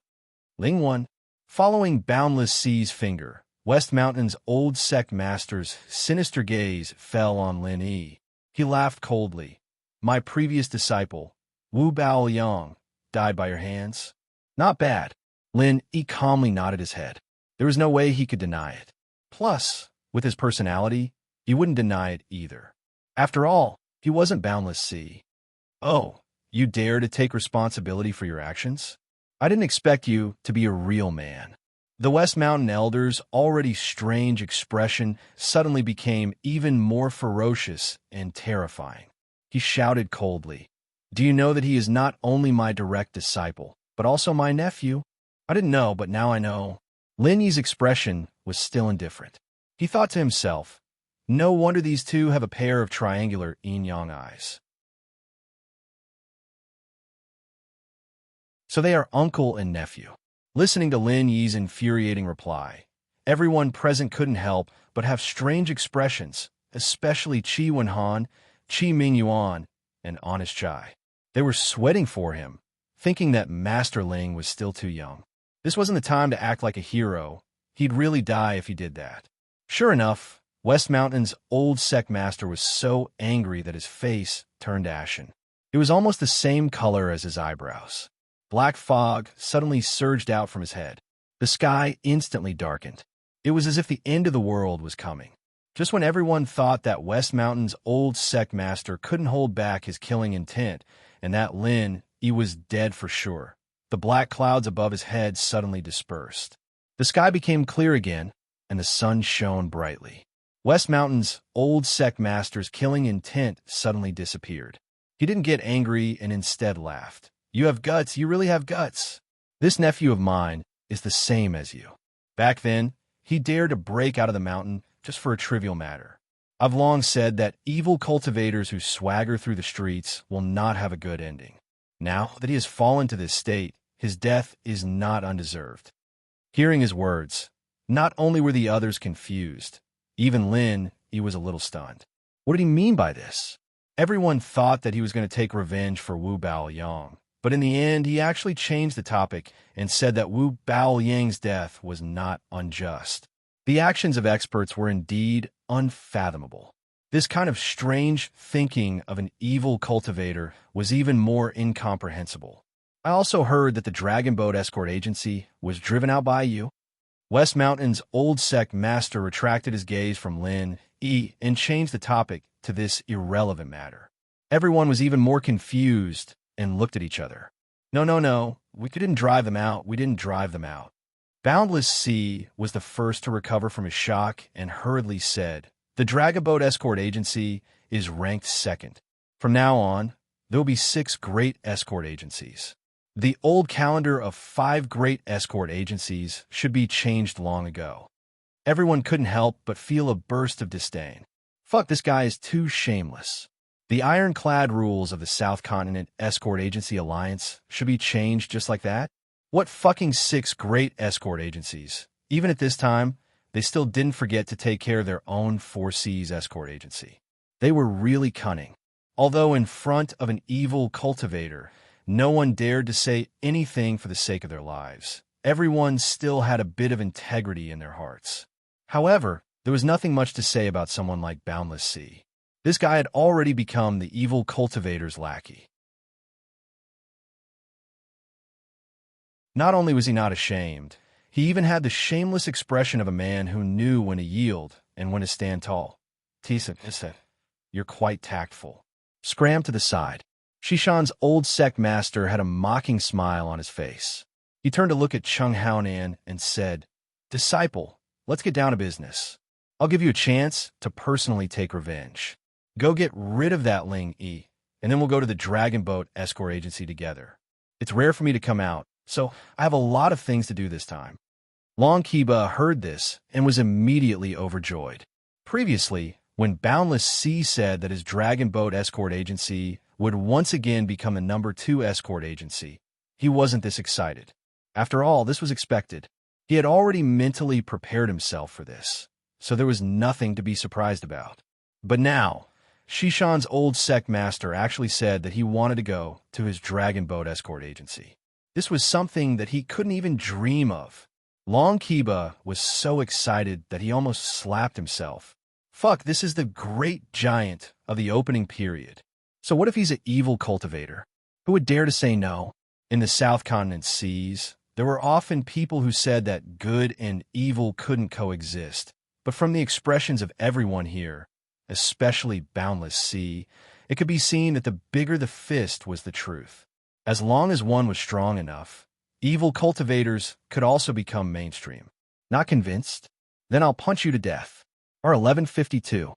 Ling One, following Boundless Sea's finger, West Mountain's old sect master's sinister gaze fell on Lin Yi. He laughed coldly. "My previous disciple, Wu Baoyang, died by your hands? Not bad." Lin Yi calmly nodded his head. There was no way he could deny it. Plus, with his personality, he wouldn't deny it either. After all, he wasn't Boundless Sea. "Oh, you dare to take responsibility for your actions? I didn't expect you to be a real man." The West Mountain Elder's already strange expression suddenly became even more ferocious and terrifying. He shouted coldly, "Do you know that he is not only my direct disciple, but also my nephew?" "I didn't know, but now I know." Lin Yi's expression was still indifferent. He thought to himself, no wonder these two have a pair of triangular yin-yang eyes. So they are uncle and nephew. Listening to Lin Yi's infuriating reply, everyone present couldn't help but have strange expressions, especially Qi Wenhan, Qi Mingyuan, and Honest Chai. They were sweating for him, thinking that Master Ling was still too young. This wasn't the time to act like a hero. He'd really die if he did that. Sure enough, West Mountain's old sect master was so angry that his face turned ashen. It was almost the same color as his eyebrows. Black fog suddenly surged out from his head. The sky instantly darkened. It was as if the end of the world was coming. Just when everyone thought that West Mountain's old sect master couldn't hold back his killing intent and that Lin Yi was dead for sure, the black clouds above his head suddenly dispersed. The sky became clear again, and the sun shone brightly. West Mountain's old sect master's killing intent suddenly disappeared. He didn't get angry and instead laughed. "You have guts, you really have guts. This nephew of mine is the same as you." Back then, he dared to break out of the mountain just for a trivial matter. I've long said that evil cultivators who swagger through the streets will not have a good ending. Now that he has fallen to this state, his death is not undeserved. Hearing his words, not only were the others confused, even Lin Yi was a little stunned. What did he mean by this? Everyone thought that he was going to take revenge for Wu Baoyang. But in the end, he actually changed the topic and said that Wu Baoyang's death was not unjust. The actions of experts were indeed unfathomable. This kind of strange thinking of an evil cultivator was even more incomprehensible. I also heard that the Dragon Boat Escort Agency was driven out by you. West Mountain's old sect master retracted his gaze from Lin Yi and changed the topic to this irrelevant matter. Everyone was even more confused and looked at each other. No, we didn't drive them out. We didn't drive them out. Boundless Sea was the first to recover from his shock and hurriedly said, "The Dragonboat Escort Agency is ranked second. From now on, there will be 6 great escort agencies. The old calendar of 5 great escort agencies should be changed long ago." Everyone couldn't help but feel a burst of disdain. Fuck, this guy is too shameless. The ironclad rules of the South Continent Escort Agency Alliance should be changed just like that? What fucking 6 great escort agencies? Even at this time, they still didn't forget to take care of their own 4 Seas escort agency. They were really cunning. Although in front of an evil cultivator, no one dared to say anything for the sake of their lives. Everyone still had a bit of integrity in their hearts. However, there was nothing much to say about someone like Boundless Sea. This guy had already become the evil cultivator's lackey. Not only was he not ashamed, he even had the shameless expression of a man who knew when to yield and when to stand tall. "Tisa, you're quite tactful." Scram to the side. Shishan's old sect master had a mocking smile on his face. He turned to look at Chung Haonan and said, "Disciple, let's get down to business. I'll give you a chance to personally take revenge. Go get rid of that Ling Yi, and then we'll go to the Dragon Boat Escort Agency together. It's rare for me to come out, so I have a lot of things to do this time." Long Kiba heard this and was immediately overjoyed. Previously, when Boundless Sea said that his Dragon Boat Escort Agency would once again become the number 2 escort agency, he wasn't this excited. After all, this was expected. He had already mentally prepared himself for this, so there was nothing to be surprised about. But now, Shishan's old sect master actually said that he wanted to go to his Dragon Boat Escort Agency. This was something that he couldn't even dream of. Long Kiba was so excited that he almost slapped himself. Fuck, this is the great giant of the opening period. So what if he's an evil cultivator? Who would dare to say no? In the South Continent Seas, there were often people who said that good and evil couldn't coexist. But from the expressions of everyone here, especially Boundless Sea, it could be seen that the bigger the fist was the truth. As long as one was strong enough, evil cultivators could also become mainstream. Not convinced? Then I'll punch you to death. R1152.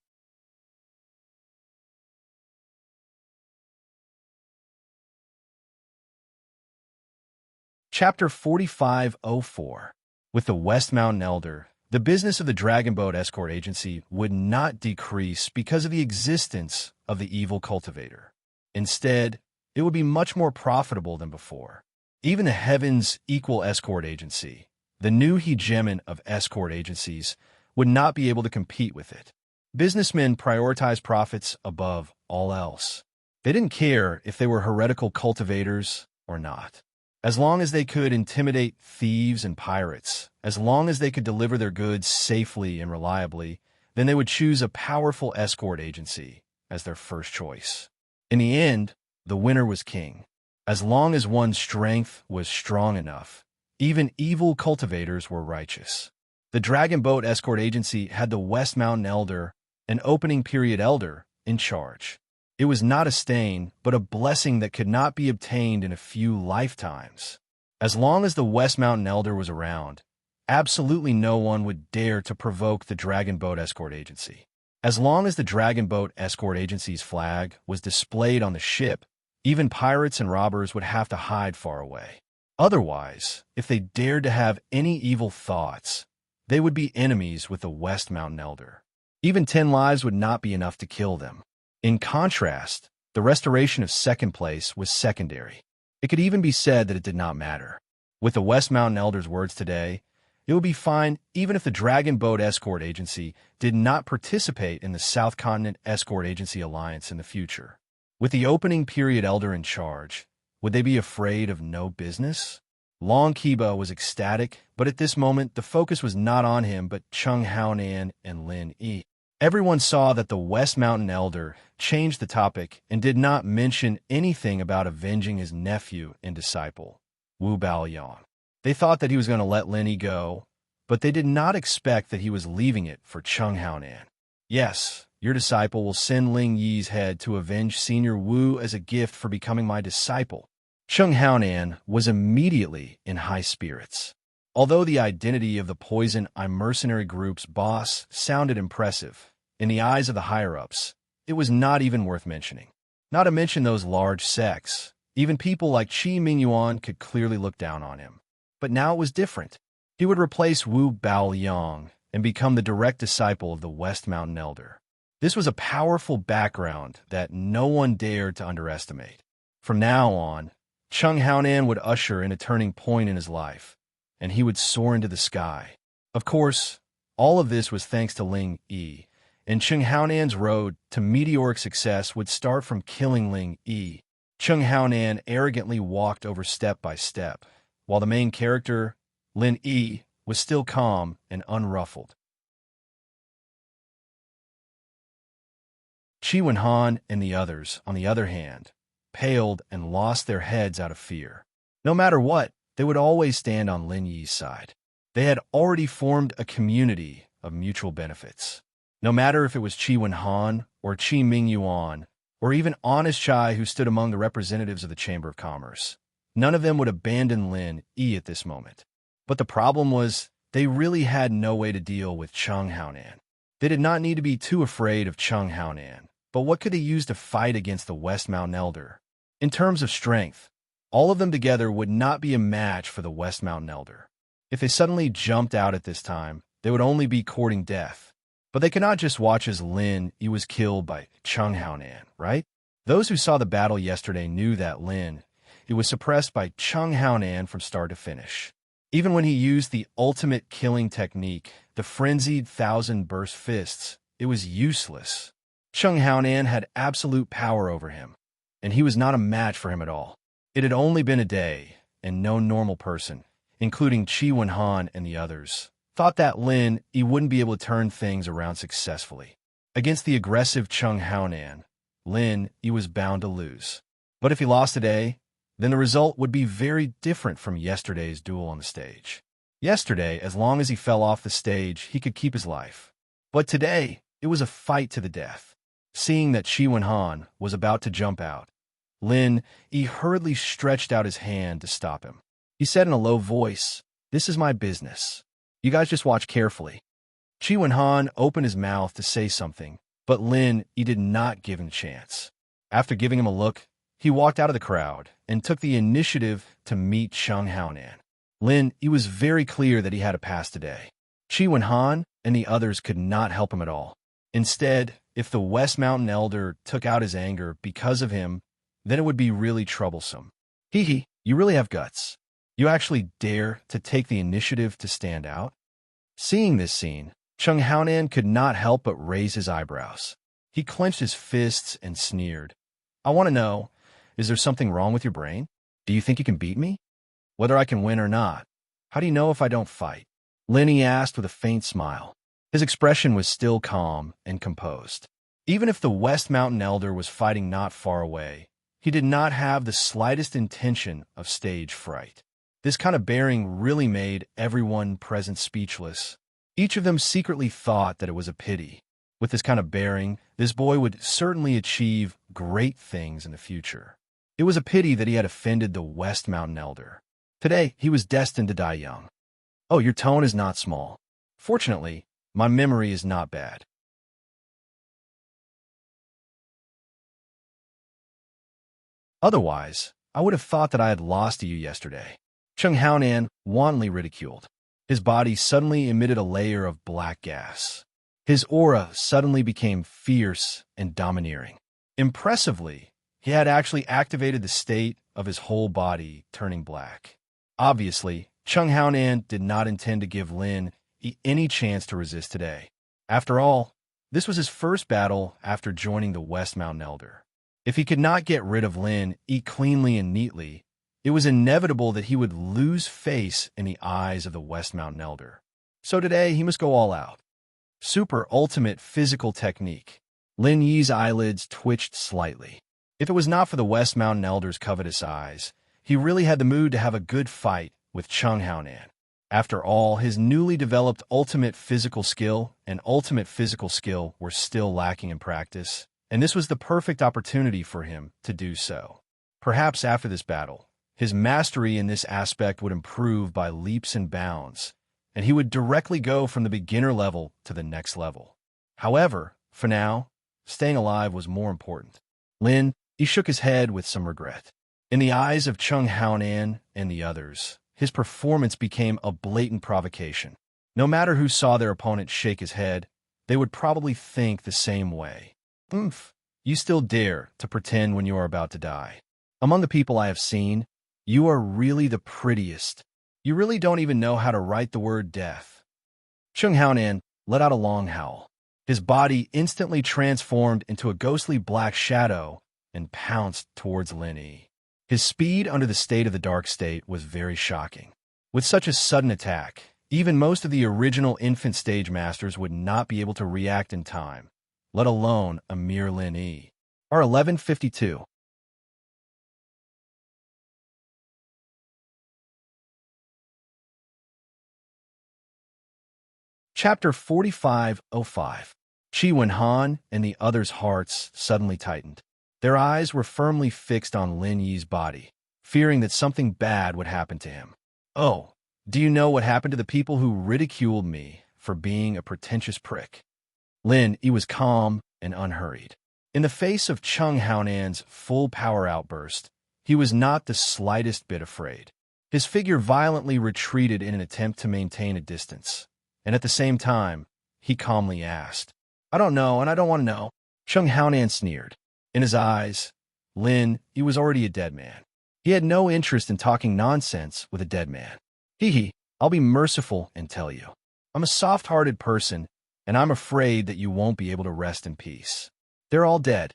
Chapter 4504. With the West Mountain Elder, the business of the Dragon Boat Escort Agency would not decrease because of the existence of the evil cultivator. Instead, it would be much more profitable than before. Even the Heaven's Equal Escort Agency, the new hegemon of escort agencies, would not be able to compete with it. Businessmen prioritized profits above all else. They didn't care if they were heretical cultivators or not. As long as they could intimidate thieves and pirates, as long as they could deliver their goods safely and reliably, then they would choose a powerful escort agency as their first choice. In the end, the winner was king. As long as one's strength was strong enough, even evil cultivators were righteous. The Dragon Boat Escort Agency had the West Mountain Elder, an opening period elder, in charge. It was not a stain, but a blessing that could not be obtained in a few lifetimes. As long as the West Mountain Elder was around, absolutely no one would dare to provoke the Dragon Boat Escort Agency. As long as the Dragon Boat Escort Agency's flag was displayed on the ship, even pirates and robbers would have to hide far away. Otherwise, if they dared to have any evil thoughts, they would be enemies with the West Mountain Elder. Even 10 lives would not be enough to kill them. In contrast, the restoration of second place was secondary. It could even be said that it did not matter. With the West Mountain Elder's words today, it would be fine even if the Dragon Boat Escort Agency did not participate in the South Continent Escort Agency Alliance in the future. With the opening period elder in charge, would they be afraid of no business? Long Kiba was ecstatic, but at this moment the focus was not on him but Chung Haonan and Lin Yi. Everyone saw that the West Mountain Elder changed the topic and did not mention anything about avenging his nephew and disciple, Wu Baoyang. They thought that he was going to let Lin Yi go, but they did not expect that he was leaving it for Chung Haonan. Yes, your disciple will send Ling Yi's head to avenge Senior Wu as a gift for becoming my disciple. Chung Haonan was immediately in high spirits. Although the identity of the Poison mercenary group's boss sounded impressive, in the eyes of the higher-ups, it was not even worth mentioning. Not to mention those large sects. Even people like Qi Mingyuan could clearly look down on him. But now it was different. He would replace Wu Baoliang and become the direct disciple of the West Mountain Elder. This was a powerful background that no one dared to underestimate. From now on, Chung Haonan would usher in a turning point in his life, and he would soar into the sky. Of course, all of this was thanks to Ling Yi, and Chung Haonan's road to meteoric success would start from killing Ling Yi. Chung Haonan arrogantly walked over step by step, while the main character, Lin Yi, was still calm and unruffled. Qi Wenhan and the others, on the other hand, paled and lost their heads out of fear. No matter what, they would always stand on Lin Yi's side. They had already formed a community of mutual benefits. No matter if it was Qi Wenhan or Qi Mingyuan, or even Honest Chai who stood among the representatives of the Chamber of Commerce, none of them would abandon Lin Yi at this moment. But the problem was, they really had no way to deal with Chung Haonan. They did not need to be too afraid of Chung Haonan, but what could they use to fight against the West Mountain Elder? In terms of strength, all of them together would not be a match for the West Mountain Elder. If they suddenly jumped out at this time, they would only be courting death. But they could not just watch as Lin Yi was killed by Chung Haonan, right? Those who saw the battle yesterday knew that Lin Yi was suppressed by Chung Haonan from start to finish. Even when he used the ultimate killing technique, the frenzied thousand burst fists, it was useless. Chung Haonan had absolute power over him, and he was not a match for him at all. It had only been a day, and no normal person, including Qi Wenhan and the others, thought that Lin Yi wouldn't be able to turn things around successfully. Against the aggressive Chung Haonan, Lin Yi was bound to lose. But if he lost today, then the result would be very different from yesterday's duel on the stage. Yesterday, as long as he fell off the stage, he could keep his life. But today, it was a fight to the death. Seeing that Qi Wenhan was about to jump out, Lin Yi hurriedly stretched out his hand to stop him. He said in a low voice, "This is my business. You guys just watch carefully." Qi Wenhan opened his mouth to say something, but Lin Yi did not give him a chance. After giving him a look, he walked out of the crowd and took the initiative to meet Chung Haonan. Lin Yi was very clear that he had a pass today. Qi Wenhan and the others could not help him at all. Instead, if the West Mountain Elder took out his anger because of him, then it would be really troublesome. Hee, you really have guts. You actually dare to take the initiative to stand out? Seeing this scene, Chung Haonan could not help but raise his eyebrows. He clenched his fists and sneered. "I want to know, is there something wrong with your brain? Do you think you can beat me? Whether I can win or not, how do you know if I don't fight?" Lin Yi asked with a faint smile. His expression was still calm and composed. Even if the West Mountain Elder was fighting not far away, he did not have the slightest intention of stage fright. This kind of bearing really made everyone present speechless. Each of them secretly thought that it was a pity. With this kind of bearing, this boy would certainly achieve great things in the future. It was a pity that he had offended the West Mountain Elder. Today, he was destined to die young. "Oh, your tone is not small. Fortunately, my memory is not bad." Otherwise, I would have thought that I had lost to you yesterday. Chung Haonan wantonly ridiculed. His body suddenly emitted a layer of black gas. His aura suddenly became fierce and domineering. Impressively, he had actually activated the state of his whole body turning black. Obviously, Chung Haonan did not intend to give Lin Yi any chance to resist today. After all, this was his first battle after joining the West Mountain Elder. If he could not get rid of Lin Yi cleanly and neatly, it was inevitable that he would lose face in the eyes of the West Mountain Elder. So today, he must go all out. Super ultimate physical technique. Lin Yi's eyelids twitched slightly. If it was not for the West Mountain Elder's covetous eyes, he really had the mood to have a good fight with Chung Haonan. After all, his newly developed ultimate physical skill and ultimate physical skill were still lacking in practice, and this was the perfect opportunity for him to do so. Perhaps after this battle, His mastery in this aspect would improve by leaps and bounds, and he would directly go from the beginner level to the next level. However, for now, staying alive was more important. He shook his head with some regret. In the eyes of Chung Haonan and the others, his performance became a blatant provocation. No matter who saw their opponent shake his head, they would probably think the same way. You still dare to pretend when you are about to die. Among the people I have seen, you are really the prettiest. You really don't even know how to write the word death. Chung Haonan let out a long howl. His body instantly transformed into a ghostly black shadow and pounced towards Lin Yi. His speed under the state of the dark state was very shocking. With such a sudden attack, even most of the original infant stage masters would not be able to react in time, let alone a mere Lin Yi. R1152. Chapter 4505. Qi Wenhan and the others' hearts suddenly tightened. Their eyes were firmly fixed on Lin Yi's body, fearing that something bad would happen to him. Oh, do you know what happened to the people who ridiculed me for being a pretentious prick? Lin Yi was calm and unhurried. In the face of Chung Haonan's full power outburst, he was not the slightest bit afraid. His figure violently retreated in an attempt to maintain a distance, and at the same time, he calmly asked, "I don't know, and I don't want to know." Chung Haonan sneered. In his eyes, Lin Yi was already a dead man. He had no interest in talking nonsense with a dead man. I'll be merciful and tell you. I'm a soft-hearted person, and I'm afraid that you won't be able to rest in peace. They're all dead.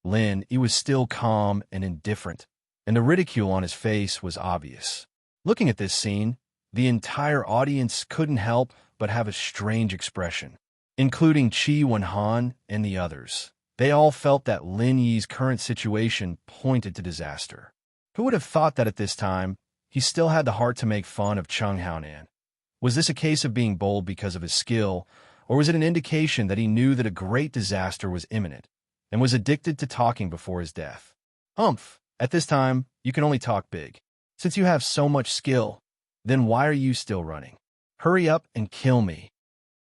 Lin Yi was still calm and indifferent, and the ridicule on his face was obvious. Looking at this scene, the entire audience couldn't help but have a strange expression, including Qi Wenhan and the others. They all felt that Lin Yi's current situation pointed to disaster. Who would have thought that at this time, he still had the heart to make fun of Chung Haonan? Was this a case of being bold because of his skill, or was it an indication that he knew that a great disaster was imminent, and was addicted to talking before his death? At this time, you can only talk big. Since you have so much skill, then why are you still running? Hurry up and kill me.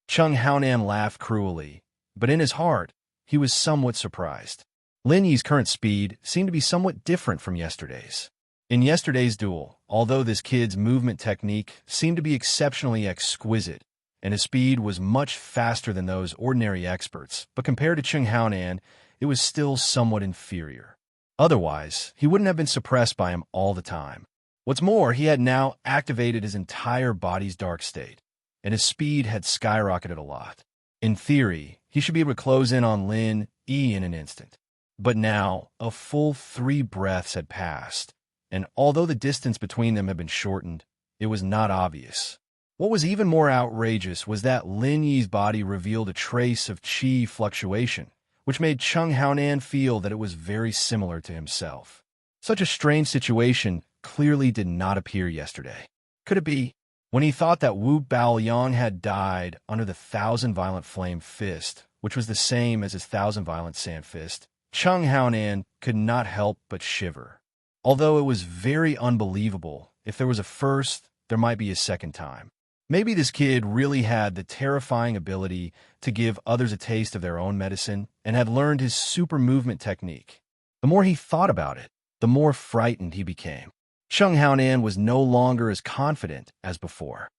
Chung Haonan laughed cruelly, but in his heart, he was somewhat surprised. Lin Yi's current speed seemed to be somewhat different from yesterday's. In yesterday's duel, although this kid's movement technique seemed to be exceptionally exquisite, and his speed was much faster than those ordinary experts, but compared to Chung Haonan, it was still somewhat inferior. Otherwise, he wouldn't have been suppressed by him all the time. What's more, he had now activated his entire body's dark state, and his speed had skyrocketed a lot. In theory, he should be able to close in on Lin Yi in an instant. But now, a full 3 breaths had passed, and although the distance between them had been shortened, it was not obvious. What was even more outrageous was that Lin Yi's body revealed a trace of qi fluctuation, which made Chung Haonan feel that it was very similar to himself. Such a strange situation clearly did not appear yesterday. Could it be? When he thought that Wu Baoyang had died under the 1,000 Violent Flame Fist, which was the same as his 1,000 Violent Sand Fist, Chung Haonan could not help but shiver. Although it was very unbelievable, if there was a first, there might be a second time. Maybe this kid really had the terrifying ability to give others a taste of their own medicine and had learned his super movement technique. The more he thought about it, the more frightened he became. Chung Haonan was no longer as confident as before.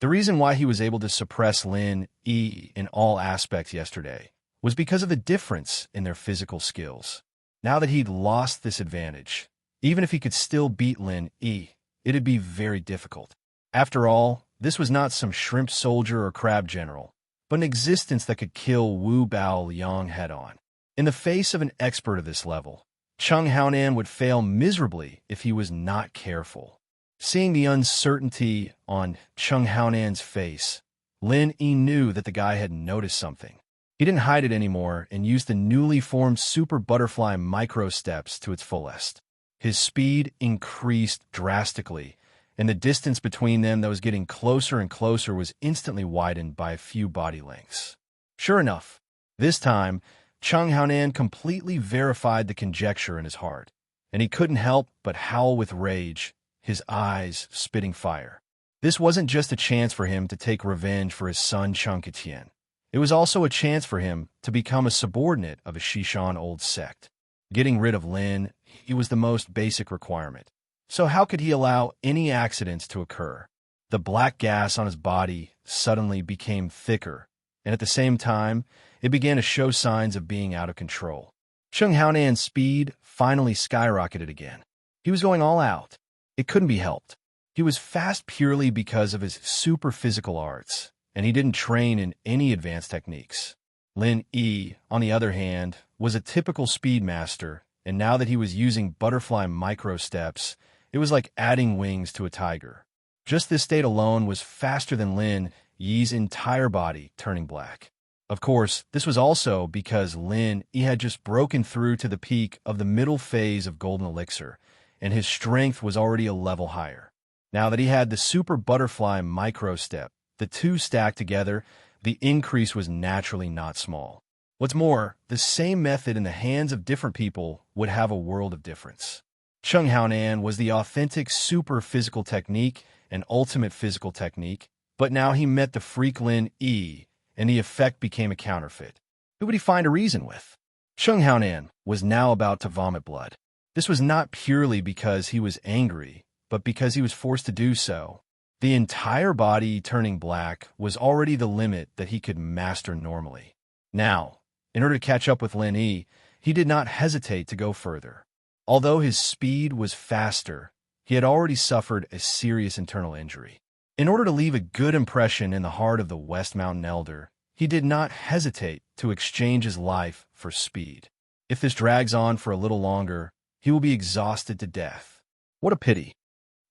The reason why he was able to suppress Lin Yi in all aspects yesterday was because of the difference in their physical skills. Now that he'd lost this advantage, even if he could still beat Lin Yi, it'd be very difficult. After all, this was not some shrimp soldier or crab general, but an existence that could kill Wu Baoyang head-on. In the face of an expert of this level, Chung Haonan would fail miserably if he was not careful. Seeing the uncertainty on Chung Haonan's face, Lin Yi knew that the guy had noticed something. He didn't hide it anymore and used the newly formed Super Butterfly micro steps to its fullest. His speed increased drastically, and the distance between them that was getting closer and closer was instantly widened by a few body lengths. Sure enough, this time, Chung Haonan completely verified the conjecture in his heart, and he couldn't help but howl with rage, his eyes spitting fire. This wasn't just a chance for him to take revenge for his son Chung Ketian. It was also a chance for him to become a subordinate of a Shishan old sect. Getting rid of Lin, he was the most basic requirement. So how could he allow any accidents to occur? The black gas on his body suddenly became thicker, and at the same time, it began to show signs of being out of control. Chung Haonan's speed finally skyrocketed again. He was going all out. It couldn't be helped. He was fast purely because of his super physical arts, and he didn't train in any advanced techniques. Lin Yi, on the other hand, was a typical speed master, and now that he was using butterfly micro steps, it was like adding wings to a tiger. Just this state alone was faster than Lin Yi's entire body turning black. Of course, this was also because Lin Yi had just broken through to the peak of the middle phase of Golden Elixir, and his strength was already a level higher. Now that he had the super butterfly micro step, the two stacked together, the increase was naturally not small. What's more, the same method in the hands of different people would have a world of difference. Chung Haonan was the authentic super physical technique and ultimate physical technique, but now he met the freak Lin Yi, and the effect became a counterfeit. Who would he find a reason with? Chung Haonan was now about to vomit blood. This was not purely because he was angry, but because he was forced to do so. The entire body turning black was already the limit that he could master normally. Now, in order to catch up with Lin Yi, he did not hesitate to go further. Although his speed was faster, he had already suffered a serious internal injury. In order to leave a good impression in the heart of the West Mountain Elder, he did not hesitate to exchange his life for speed. If this drags on for a little longer, he will be exhausted to death. What a pity.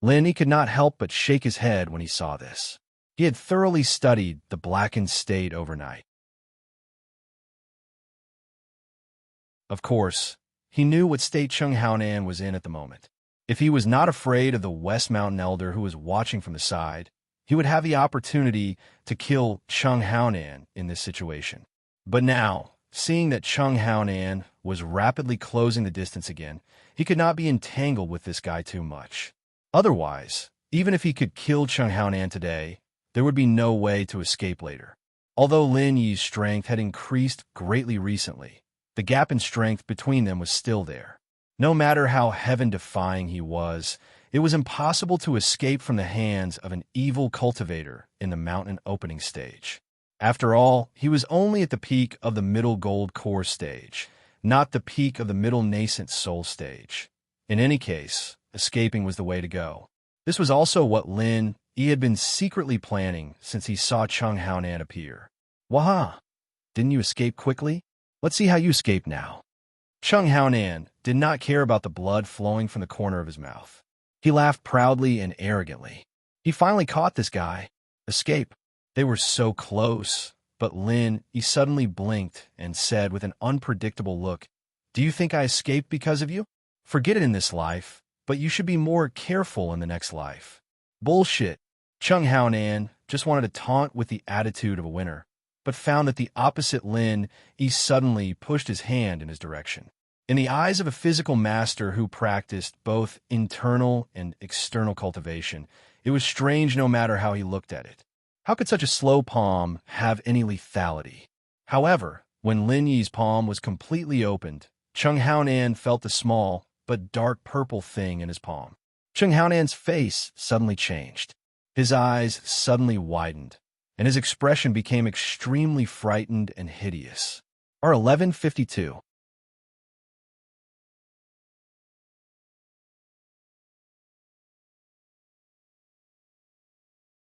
Lin Yi could not help but shake his head when he saw this. He had thoroughly studied the blackened state overnight. Of course, he knew what state Chung Haonan was in at the moment. If he was not afraid of the West Mountain Elder who was watching from the side, he would have the opportunity to kill Chung Haonan in this situation. But now, seeing that Chung Haonan was rapidly closing the distance again, he could not be entangled with this guy too much. Otherwise, even if he could kill Chung Haonan today, there would be no way to escape later. Although Lin Yi's strength had increased greatly recently, the gap in strength between them was still there. No matter how heaven-defying he was, it was impossible to escape from the hands of an evil cultivator in the mountain opening stage. After all, he was only at the peak of the middle gold core stage, not the peak of the middle nascent soul stage. In any case, escaping was the way to go. This was also what Lin Yi had been secretly planning since he saw Chung Haonan appear. Waha! Didn't you escape quickly? Let's see how you escape now. Chung Haonan did not care about the blood flowing from the corner of his mouth. He laughed proudly and arrogantly. He finally caught this guy. Escape. They were so close, but Lin Yi suddenly blinked and said with an unpredictable look, "Do you think I escaped because of you? Forget it in this life, but you should be more careful in the next life." Bullshit. Chung Haonan just wanted to taunt with the attitude of a winner, but found that the opposite Lin Yi suddenly pushed his hand in his direction. In the eyes of a physical master who practiced both internal and external cultivation, it was strange no matter how he looked at it. How could such a slow palm have any lethality? However, when Lin Yi's palm was completely opened, Chung Haonan felt the small but dark purple thing in his palm. Chung Haonan's face suddenly changed. His eyes suddenly widened, and his expression became extremely frightened and hideous. R1152.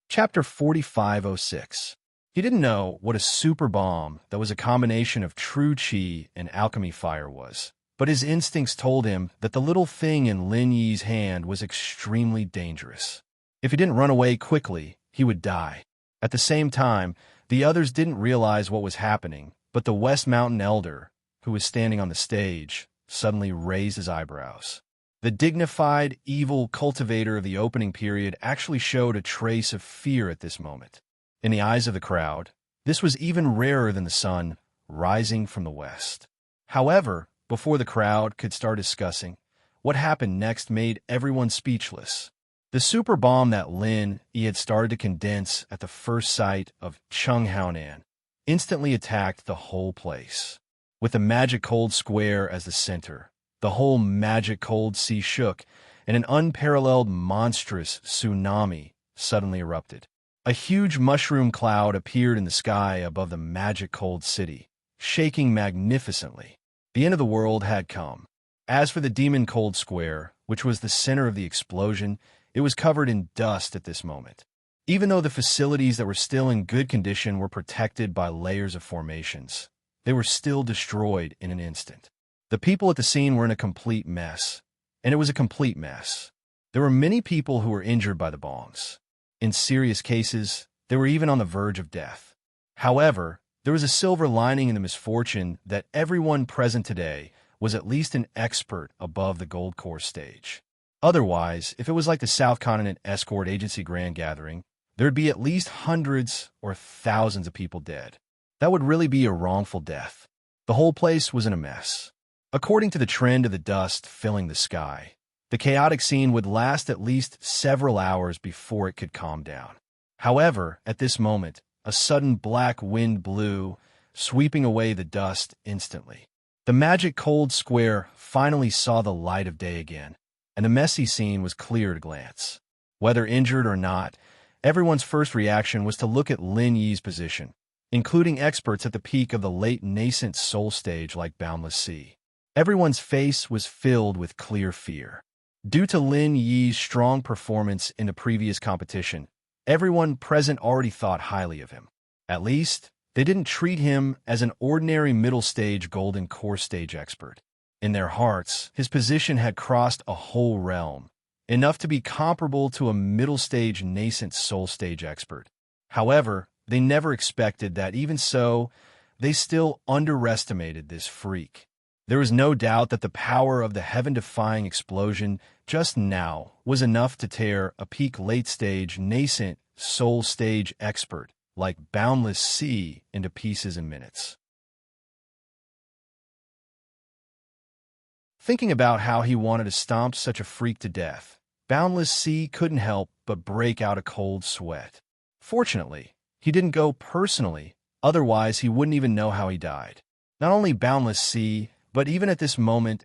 Chapter 4506. He didn't know what a super bomb that was a combination of true chi and alchemy fire was, but his instincts told him that the little thing in Lin Yi's hand was extremely dangerous. If he didn't run away quickly, he would die. At the same time, the others didn't realize what was happening, but the West Mountain Elder, who was standing on the stage, suddenly raised his eyebrows. The dignified, evil cultivator of the opening period actually showed a trace of fear at this moment. In the eyes of the crowd, this was even rarer than the sun rising from the west. However, before the crowd could start discussing, what happened next made everyone speechless. The super bomb that Lin Yi had started to condense at the first sight of Chung Haonan instantly attacked the whole place. With the magic cold square as the center, the whole magic cold sea shook, and an unparalleled monstrous tsunami suddenly erupted. A huge mushroom cloud appeared in the sky above the magic cold city, shaking magnificently. The end of the world had come. As for the demon cold square, which was the center of the explosion, it was covered in dust at this moment. Even though the facilities that were still in good condition were protected by layers of formations, they were still destroyed in an instant. The people at the scene were in a complete mess, and it was a complete mess. There were many people who were injured by the bombs. In serious cases, they were even on the verge of death. However, there was a silver lining in the misfortune that everyone present today was at least an expert above the gold course stage. Otherwise, if it was like the South Continent Escort Agency Grand Gathering, there'd be at least hundreds or thousands of people dead. That would really be a wrongful death. The whole place was in a mess. According to the trend of the dust filling the sky, the chaotic scene would last at least several hours before it could calm down. However, at this moment, a sudden black wind blew, sweeping away the dust instantly. The magic cold square finally saw the light of day again, and the messy scene was clear at a glance. Whether injured or not, everyone's first reaction was to look at Lin Yi's position, including experts at the peak of the late nascent soul stage like Boundless Sea. Everyone's face was filled with clear fear. Due to Lin Yi's strong performance in the previous competition, everyone present already thought highly of him. At least, they didn't treat him as an ordinary middle stage golden core stage expert. In their hearts, his position had crossed a whole realm, enough to be comparable to a middle stage nascent soul stage expert. However, they never expected that even so, they still underestimated this freak. There was no doubt that the power of the heaven-defying explosion just now was enough to tear a peak late-stage, nascent, soul stage expert like Boundless Sea into pieces in minutes. Thinking about how he wanted to stomp such a freak to death, Boundless Sea couldn't help but break out a cold sweat. Fortunately, he didn't go personally, otherwise he wouldn't even know how he died. Not only Boundless Sea, but even at this moment,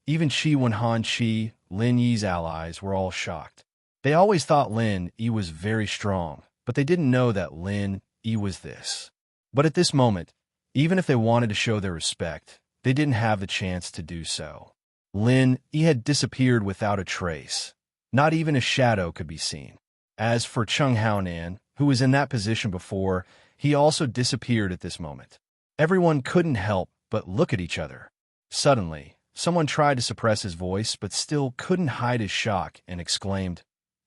even Shi Wenhan Chi, Lin Yi's allies, were all shocked. They always thought Lin Yi was very strong, but they didn't know that Lin Yi was this. But at this moment, even if they wanted to show their respect, they didn't have the chance to do so. Lin Yi had disappeared without a trace. Not even a shadow could be seen. As for Chung Haonan, who was in that position before, he also disappeared at this moment. Everyone couldn't help but look at each other. Suddenly, someone tried to suppress his voice but still couldn't hide his shock and exclaimed,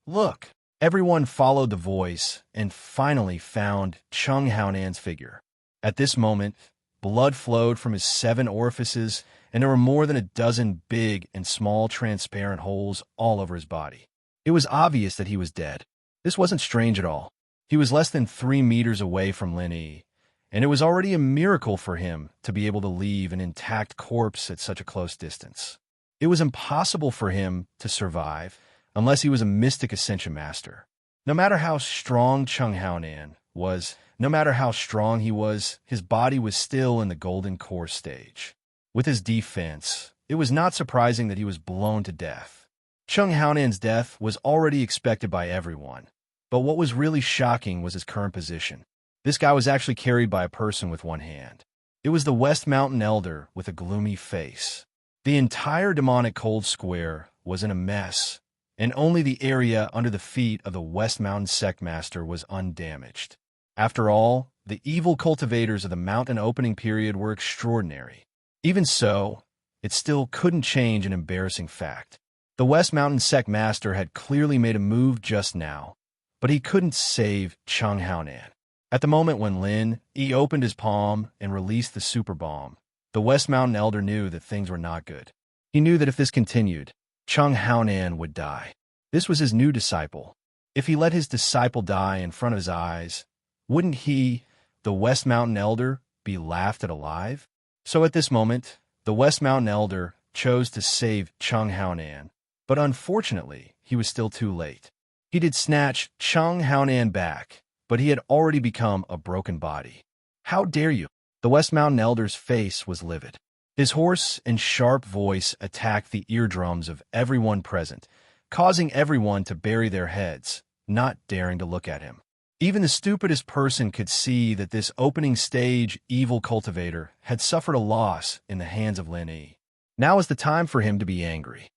"Look!" Everyone followed the voice and finally found Chung Haonan's figure. At this moment, blood flowed from his 7 orifices, and there were more than a dozen big and small transparent holes all over his body. It was obvious that he was dead. This wasn't strange at all. He was less than 3 meters away from Lin Yi, and it was already a miracle for him to be able to leave an intact corpse at such a close distance. It was impossible for him to survive unless he was a mystic ascension master. No matter how strong Chung Haonan was, no matter how strong he was, his body was still in the golden core stage. With his defense, it was not surprising that he was blown to death. Chung Haonan's death was already expected by everyone, but what was really shocking was his current position. This guy was actually carried by a person with one hand. It was the West Mountain Elder with a gloomy face. The entire demonic cold square was in a mess, and only the area under the feet of the West Mountain Sect Master was undamaged. After all, the evil cultivators of the mountain opening period were extraordinary. Even so, it still couldn't change an embarrassing fact. The West Mountain Sect Master had clearly made a move just now, but he couldn't save Chung Haonan. At the moment when Lin Yi opened his palm and released the super bomb, the West Mountain Elder knew that things were not good. He knew that if this continued, Chung Haonan would die. This was his new disciple. If he let his disciple die in front of his eyes, wouldn't he, the West Mountain Elder, be laughed at alive? So at this moment, the West Mountain Elder chose to save Chung Haonan, but unfortunately, he was still too late. He did snatch Chung Haonan back, but he had already become a broken body. How dare you? The West Mountain Elder's face was livid. His hoarse and sharp voice attacked the eardrums of everyone present, causing everyone to bury their heads, not daring to look at him. Even the stupidest person could see that this opening stage evil cultivator had suffered a loss in the hands of Lin Yi. Now is the time for him to be angry.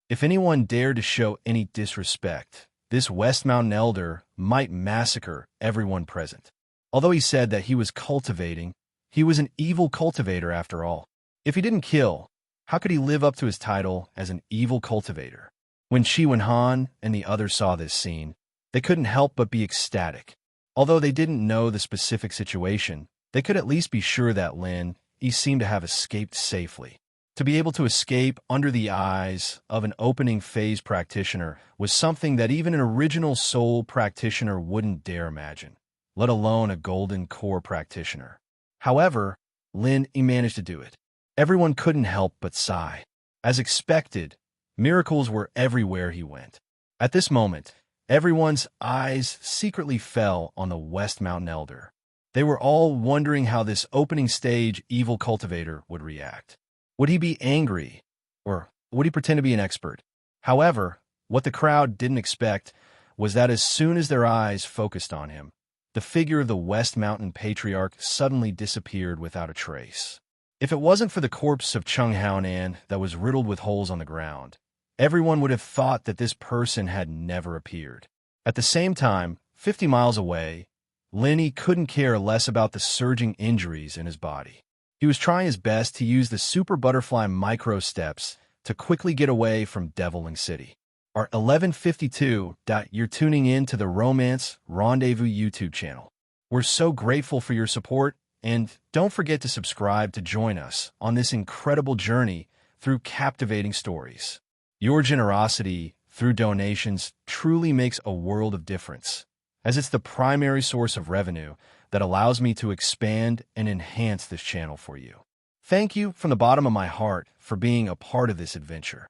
If anyone dared to show any disrespect, this West Mountain Elder might massacre everyone present. Although he said that he was cultivating, he was an evil cultivator after all. If he didn't kill, how could he live up to his title as an evil cultivator? When Qi Wenhan and the others saw this scene, they couldn't help but be ecstatic. Although they didn't know the specific situation, they could at least be sure that Lin Yi seemed to have escaped safely. To be able to escape under the eyes of an opening phase practitioner was something that even an original soul practitioner wouldn't dare imagine, let alone a golden core practitioner. However, Lin Yi managed to do it. Everyone couldn't help but sigh. As expected, miracles were everywhere he went. At this moment, everyone's eyes secretly fell on the West Mountain Elder. They were all wondering how this opening stage evil cultivator would react. Would he be angry, or would he pretend to be an expert? However, what the crowd didn't expect was that as soon as their eyes focused on him, the figure of the West Mountain Patriarch suddenly disappeared without a trace. If it wasn't for the corpse of Chung Haonan that was riddled with holes on the ground, everyone would have thought that this person had never appeared. At the same time, 50 miles away, Lin Yi couldn't care less about the surging injuries in his body. He was trying his best to use the Super Butterfly micro steps to quickly get away from Deviling City. Our 1152. You're tuning in to the Romance Rendezvous YouTube channel. We're so grateful for your support, and don't forget to subscribe to join us on this incredible journey through captivating stories. Your generosity through donations truly makes a world of difference, as it's the primary source of revenue that allows me to expand and enhance this channel for you. Thank you from the bottom of my heart for being a part of this adventure.